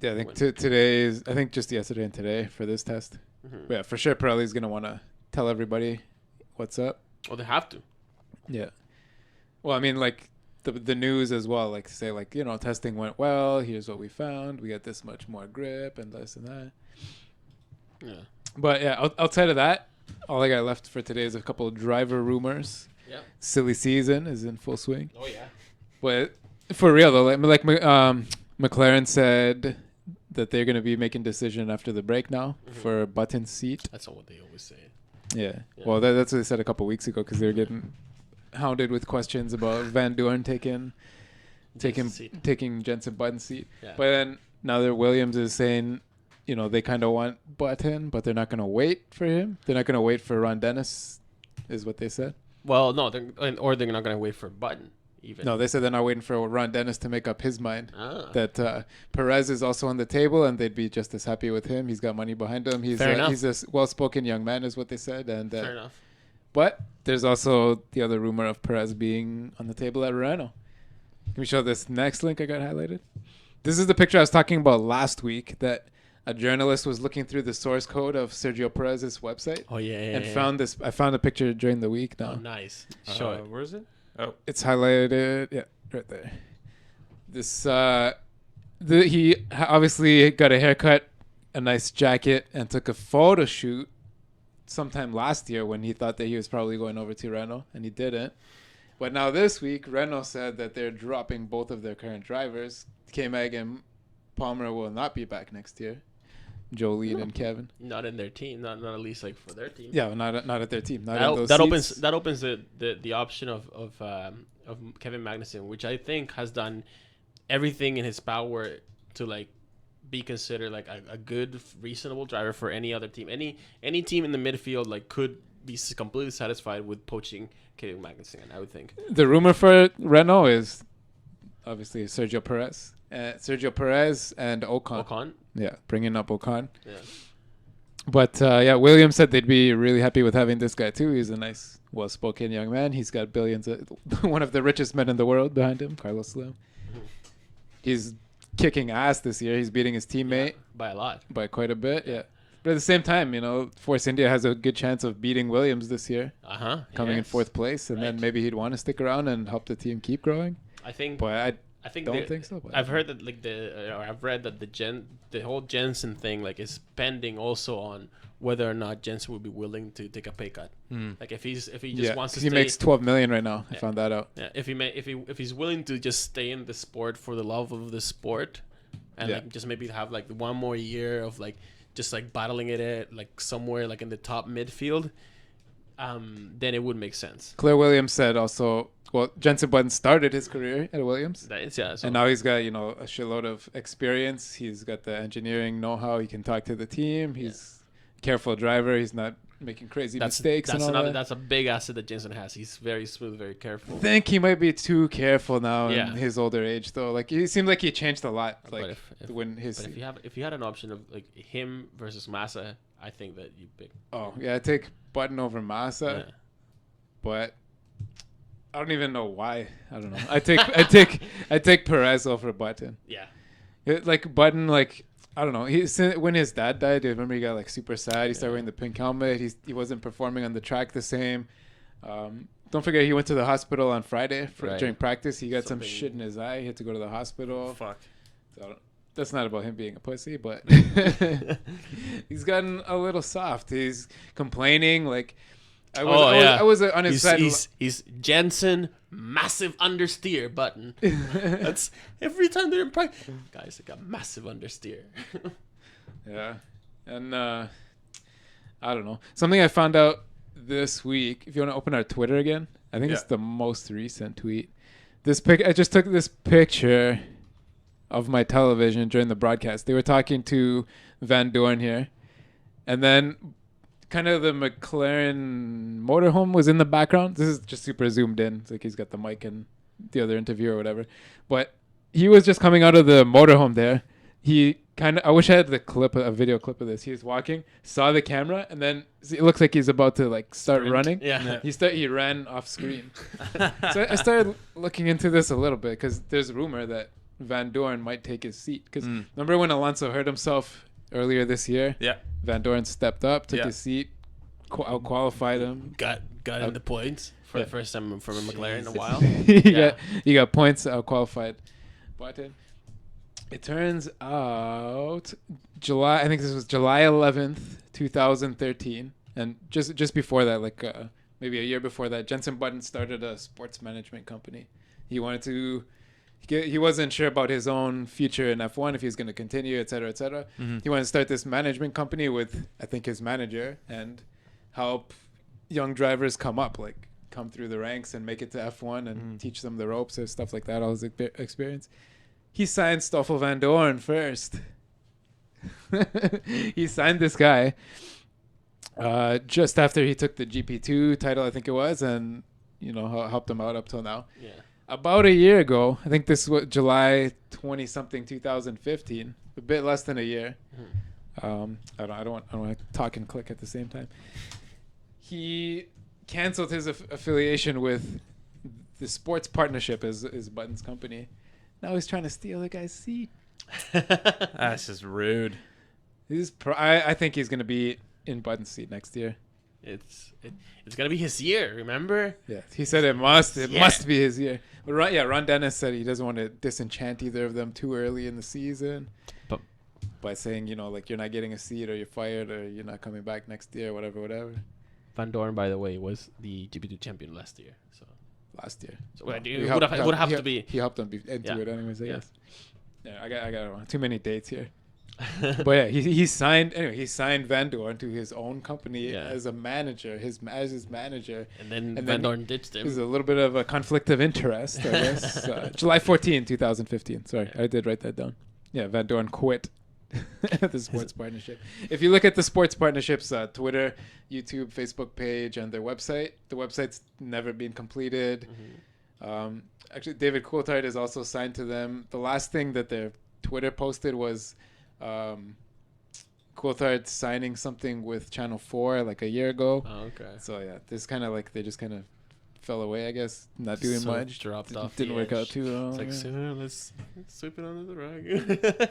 Yeah, I think today is. I think just yesterday and today for this test. But yeah, for sure, Pirelli's gonna want to tell everybody what's up. Well, they have to. Yeah. Well, I mean, like the news as well. Like say, like testing went well. Here's what we found. We got this much more grip and this and that. Yeah. But yeah, outside of that, all I got left for today is a couple of driver rumors. Yeah. Silly season is in full swing. Oh yeah. But for real though, like McLaren said that they're gonna be making decision after the break now for Button's seat. That's not what they always say. Yeah. Yeah. Well, that's what they said a couple weeks ago because they were getting hounded with questions about Van Doorn taking Jensen Button's seat. Yeah. But then now that Williams is saying, they kind of want Button, but they're not going to wait for him. They're not going to wait for Ron Dennis, is what they said. Well, no, they're not gonna wait for a button even. No, they said they're not waiting for Ron Dennis to make up his mind. Ah. That Perez is also on the table, and they'd be just as happy with him. He's got money behind him. He's Fair enough. he's a well-spoken young man, is what they said. And Fair enough. but there's also the other rumor of Perez being on the table at Renault. Can we show this next link I got highlighted? This is the picture I was talking about last week that a journalist was looking through the source code of Sergio Perez's website Oh yeah. and found this. I found a picture during the week now. Oh, nice. Show it. Where is it? Oh. It's highlighted. Yeah, right there. This he obviously got a haircut, a nice jacket, and took a photo shoot sometime last year when he thought that he was probably going over to Renault, and he didn't. But now this week, Renault said that they're dropping both of their current drivers. K-Mag and Palmer will not be back next year. Jolene and Kevin. Not in their team. Not at least like for their team. Yeah, not at their team. Not That, in those that seats. opens the option of Kevin Magnussen, which I think has done everything in his power to like be considered like a good, reasonable driver for any other team. Any team in the midfield like could be completely satisfied with poaching Kevin Magnussen. I would think. The rumor for Renault is obviously Sergio Perez and Ocon. Ocon. Yeah, bringing up Ocon. Yeah. But Williams said they'd be really happy with having this guy too. He's a nice, well-spoken young man. He's got billions. One of the richest men in the world behind him, Carlos Slim. He's kicking ass this year. He's beating his teammate By a lot. by quite a bit. Yeah. But at the same time, Force India has a good chance of beating Williams this year, coming in fourth place, and then maybe he'd want to stick around and help the team keep growing. I think. But I think don't think so. But I've heard that like I've read that the whole Jensen thing like is pending also on whether or not Jensen would be willing to take a pay cut. Like if he just wants to he stay, makes 12 million right now. I found that out. Yeah, if he's willing to just stay in the sport for the love of the sport, and like just maybe have like one more year of like just like battling it like somewhere like in the top midfield, then it would make sense. Claire Williams said also, well, Jensen Button started his career at Williams. That is, so. And now he's got, a shitload of experience. He's got the engineering know-how. He can talk to the team. He's a careful driver. He's not making crazy mistakes. That's a big asset that Jensen has. He's very smooth, very careful. I think he might be too careful now in his older age, though. Like, he seemed like he changed a lot. Like, if you had an option of like him versus Massa, I think that you pick. Oh yeah, I take Button over Massa, but I don't even know why. I don't know. I take Perez over Button. Yeah. Like Button, like I don't know. When his dad died, I remember he got like super sad. He started wearing the pink helmet. He wasn't performing on the track the same. Don't forget he went to the hospital on Friday during practice. He got some shit in his eye. He had to go to the hospital. Fuck. So that's not about him being a pussy, but he's gotten a little soft. He's complaining like. I was on his side. He's Jensen, massive understeer Button. That's every time they're in practice. Guys, I got massive understeer. Yeah, and I don't know. Something I found out this week. If you want to open our Twitter again, I think it's the most recent tweet. I just took this picture of my television during the broadcast. They were talking to Van Doorn here, and then kind of the McLaren motorhome was in the background. This is just super zoomed in. It's like he's got the mic in the other interview or whatever. But he was just coming out of the motorhome there. I wish I had a video clip of this. He was walking, saw the camera, and then it looks like he's about to like start running. Yeah. He ran off screen. So I started looking into this a little bit because there's rumor that Van Doorn might take his seat. Because remember when Alonso hurt himself earlier this year? Yeah. Van Doorn stepped up, took his seat, out-qualified him. Got in the points for the first time from a McLaren in a while. he got points, out-qualified Button. It turns out I think this was July 11th, 2013. And just before that, like maybe a year before that, Jensen Button started a sports management company. He wanted to... He wasn't sure about his own future in F1, if he was going to continue, et cetera, et cetera. He wanted to start this management company with, I think, his manager and help young drivers come through the ranks and make it to F1 and teach them the ropes or stuff like that, all his experience. He signed Stoffel Van Doorn first. He signed this guy just after he took the GP2 title, I think it was, and, helped him out up till now. Yeah. About a year ago, I think this was July 20-something, 2015, a bit less than a year. I don't want to talk and click at the same time. He canceled his affiliation with the sports partnership as Button's company. Now he's trying to steal the guy's seat. That's just rude. I think he's going to be in Button's seat next year. It's gonna be his year, remember? Yeah, he said it must be his year. But Ron Dennis said he doesn't want to disenchant either of them too early in the season. by saying, like you're not getting a seat or you're fired or you're not coming back next year, whatever. Van Dorn, by the way, was the GP2 champion last year. So Last year. it would have to be. He helped them into Yeah. it anyways, I Yeah. guess. Yeah, I got it wrong. Too many dates here. But yeah, he signed Van Dorn to his own company Yeah. as a manager, his manager. And then And Van then Dorn ditched him. There's a little bit of a conflict of interest, I guess. July 14, 2015. Sorry, I did write that down. Yeah, Van Dorn quit the sports partnership. If you look at the sports partnerships, Twitter, YouTube, Facebook page, and their website, the website's never been completed. Actually, David Coulthard is also signed to them. The last thing that their Twitter posted was Coulthard signing something with Channel 4 like a year ago. Oh, okay. So yeah, this kind of like they just kind of fell away, I guess. Not doing So much. dropped off. Didn't the work out edge. too well. It's like, yeah. so let's sweep it under the rug.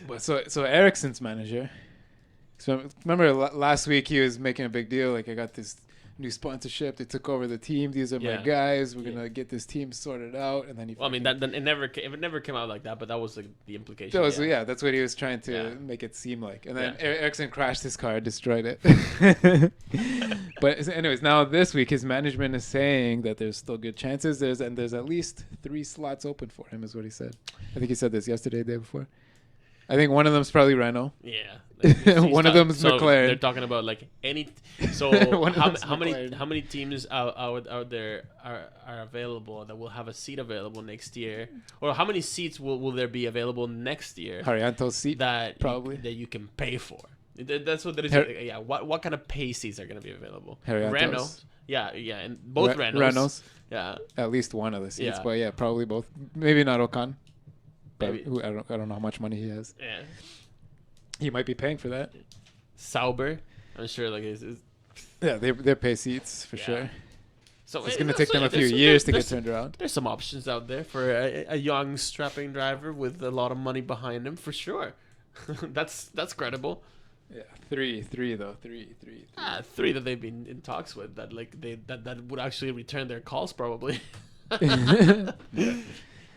But so Ericsson's manager. So remember last week he was making a big deal. Like, I got this new sponsorship. They took over the team. These are my Yeah. guys. We're gonna get this team sorted out. And then he. Well, I mean, that it never came out like that, but that was like the implication. That was that's what he was trying to Yeah. make it seem like. And then Yeah. Ericsson crashed his car, destroyed it. But anyways, now this week his management is saying that there's still good chances. There's at least 3 slots open for him, is what he said. I think he said this yesterday, day before. I think one of them's probably Renault. Yeah. One of them's McLaren. They're talking about like any. So One of them's how McLaren. many teams out there are available that will have a seat available next year, or how many seats will there be available next year Harianto's seat. that probably. that you can pay for? That's what there is. Yeah. What kind of pay seats are going to be available? Harianto's. Renault. Yeah. And both Renaults. Yeah. At least one of the seats, Yeah. but yeah, probably both. Maybe not Ocon. But Maybe. I don't know how much money he has. Yeah. He might be paying for that. Sauber. I'm sure like is Yeah, they pay seats for Yeah. sure. so It's gonna take them a few years to get turned around. There's some options out there for a young strapping driver with a lot of money behind him for sure. that's credible. Yeah, three though. Three. 3 that they've been in talks with that like that would actually return their calls probably.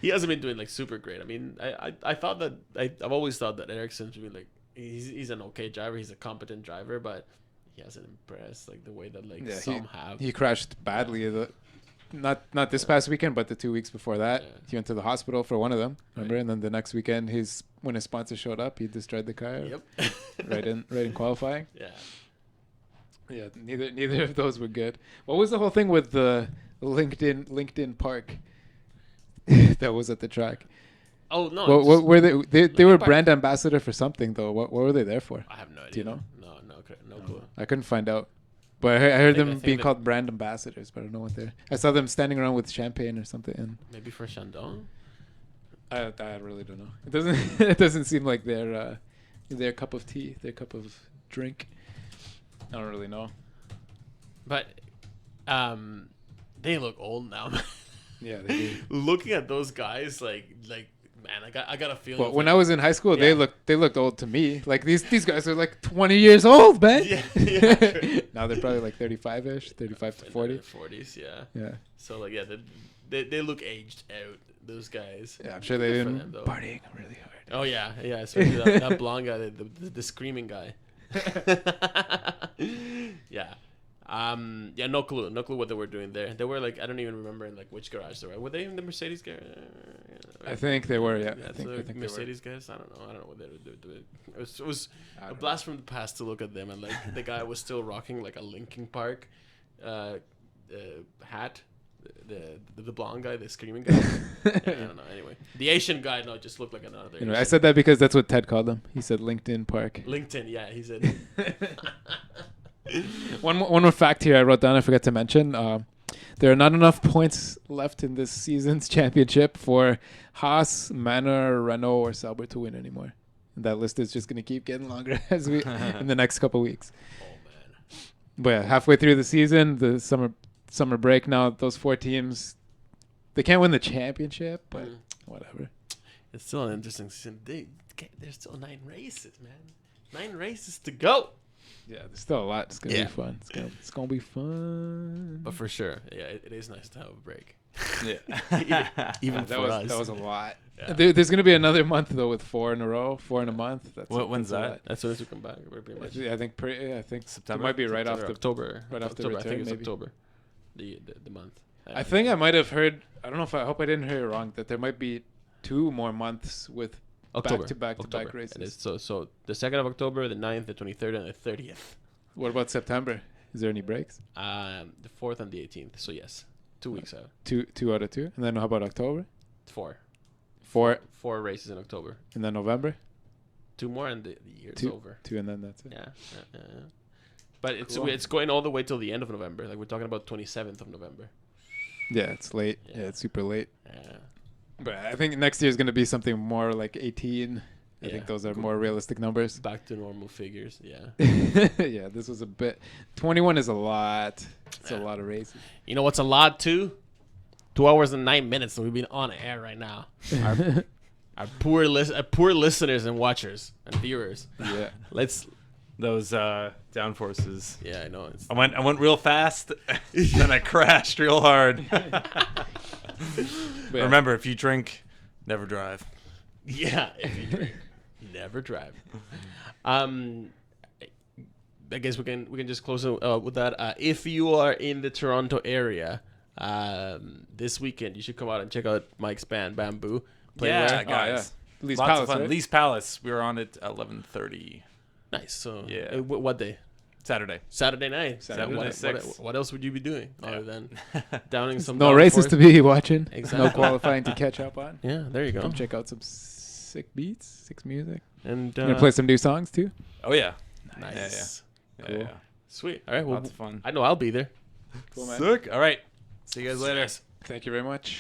He hasn't been doing like super great. I mean, I thought that I've always thought that Ericsson's been like he's an okay driver. He's a competent driver, but he hasn't impressed like the way that like some have. He crashed badly. Not this past weekend, but the 2 weeks before that, Yeah. he went to the hospital for one of them. Remember, Right. and then the next weekend, when his sponsor showed up, he destroyed the car. Yep. right in qualifying. Yeah. Yeah, neither of those were good. What was the whole thing with the LinkedIn Park that was at the track? Oh no. What were they? They were Park. brand ambassador for something though. What were they there for? I have no idea. Do you know? No clue. I couldn't find out. But I heard I them think being that- called brand ambassadors, but I don't know what they're. I saw them standing around with champagne or something, and Maybe for Shandong. I really don't know. It doesn't it doesn't seem like their cup of tea, their cup of drink. I don't really know. But they look old now. Yeah, they do. Looking at those guys, like man, I got a feeling. Well, of, when like- I was in high school, Yeah. they looked old to me. Like these guys are like 20 years old, man. Yeah, true. Now they're probably like 35ish, 35 to 40. 40s, yeah. Yeah. So like yeah, they look aged out. Those guys. Yeah, I'm sure they've Good for been them, though. partying really hard. Oh yeah, especially that blonde guy, the screaming guy. Yeah. Yeah, no clue what they were doing there. They were like, I don't even remember in like which garage they were. Were they in the Mercedes garage? I think they were, yeah. I so think they were. Mercedes guys. I don't know what they were doing. It was I a don't blast from the past to look at them, and like the guy was still rocking like a Linkin Park hat. The blonde guy, the screaming guy. Yeah, I don't know. Anyway, the Asian guy, no, just looked like another. Anyway, I Asian. said that because that's what Ted called him. He said LinkedIn Park. LinkedIn. Yeah, he said. One more fact here I wrote down. I forgot to mention. There are not enough points left in this season's championship for Haas, Manor, Renault, or Sauber to win anymore. And that list is just going to keep getting longer as we in the next couple weeks. Oh man. But yeah, halfway through the season, the summer break now, those 4 teams, they can't win the championship, but whatever. It's still an interesting season. There's still 9 races, man. 9 races to go. Yeah, there's still a lot. It's gonna Yeah. be fun. It's gonna be fun. But for sure, yeah, it is nice to have a break. Yeah. Even that for was us. that was a lot. Yeah. There's gonna be another month though with 4 in a row, 4 in a month. That's When's that's a that? lot. As soon as we come back, we're pretty much. Yeah, I think September? it might be right September, off the. October. right after October. I return, think it's maybe. October. The month. I think I might have heard. I don't know if I hope I didn't hear it wrong. That there might be 2 more months with October. back-to-back October. races. It is. So the 2nd of October, the 9th, the 23rd, and the 30th. What about September? Is there any breaks? The 4th and the 18th. So yes, 2 weeks out. Two out of 2, and then how about October? 4. 4, races in October. and then November. 2 more, and the year's 2, over. 2, and then that's it. Yeah. But Cool. it's going all the way till the end of November. Like we're talking about 27th of November. Yeah, it's late. Yeah. Yeah, it's super late. Yeah. But I think next year is gonna be something more like 18. I Yeah. think those are more realistic numbers. Back to normal figures. Yeah. Yeah, this was a bit. 21 is a lot. It's a Yeah. lot of races. You know what's a lot too? 2 hours and 9 minutes, and we've been on air right now. Our poor listeners and watchers and viewers. Yeah. Let's. Those downforces. Yeah, I know. It's, I went real fast, then I crashed real hard. But yeah. Remember, if you drink, never drive. yeah. If you drink, never drive. I guess we can just close with that. If you are in the Toronto area, this weekend you should come out and check out Mike's band Bamboo. Play Yeah, where? guys. Lee's Lots Palace, of fun. right? Lee's Palace. We were on at 11:30 Nice. So Yeah. what day? Saturday. Saturday night. Saturday what, night. 6. what else would you be doing other than downing some? No races downforce? to be watching. Exactly. No qualifying to catch up on. Yeah, there you go. Come check out some sick beats, sick music. And You gonna play some new songs too? Oh yeah. nice. Yeah, Cool. yeah. Sweet. All right. Well, Lots of fun. I know I'll be there. Cool, man. Sick. All right. See you guys later. Thank you very much.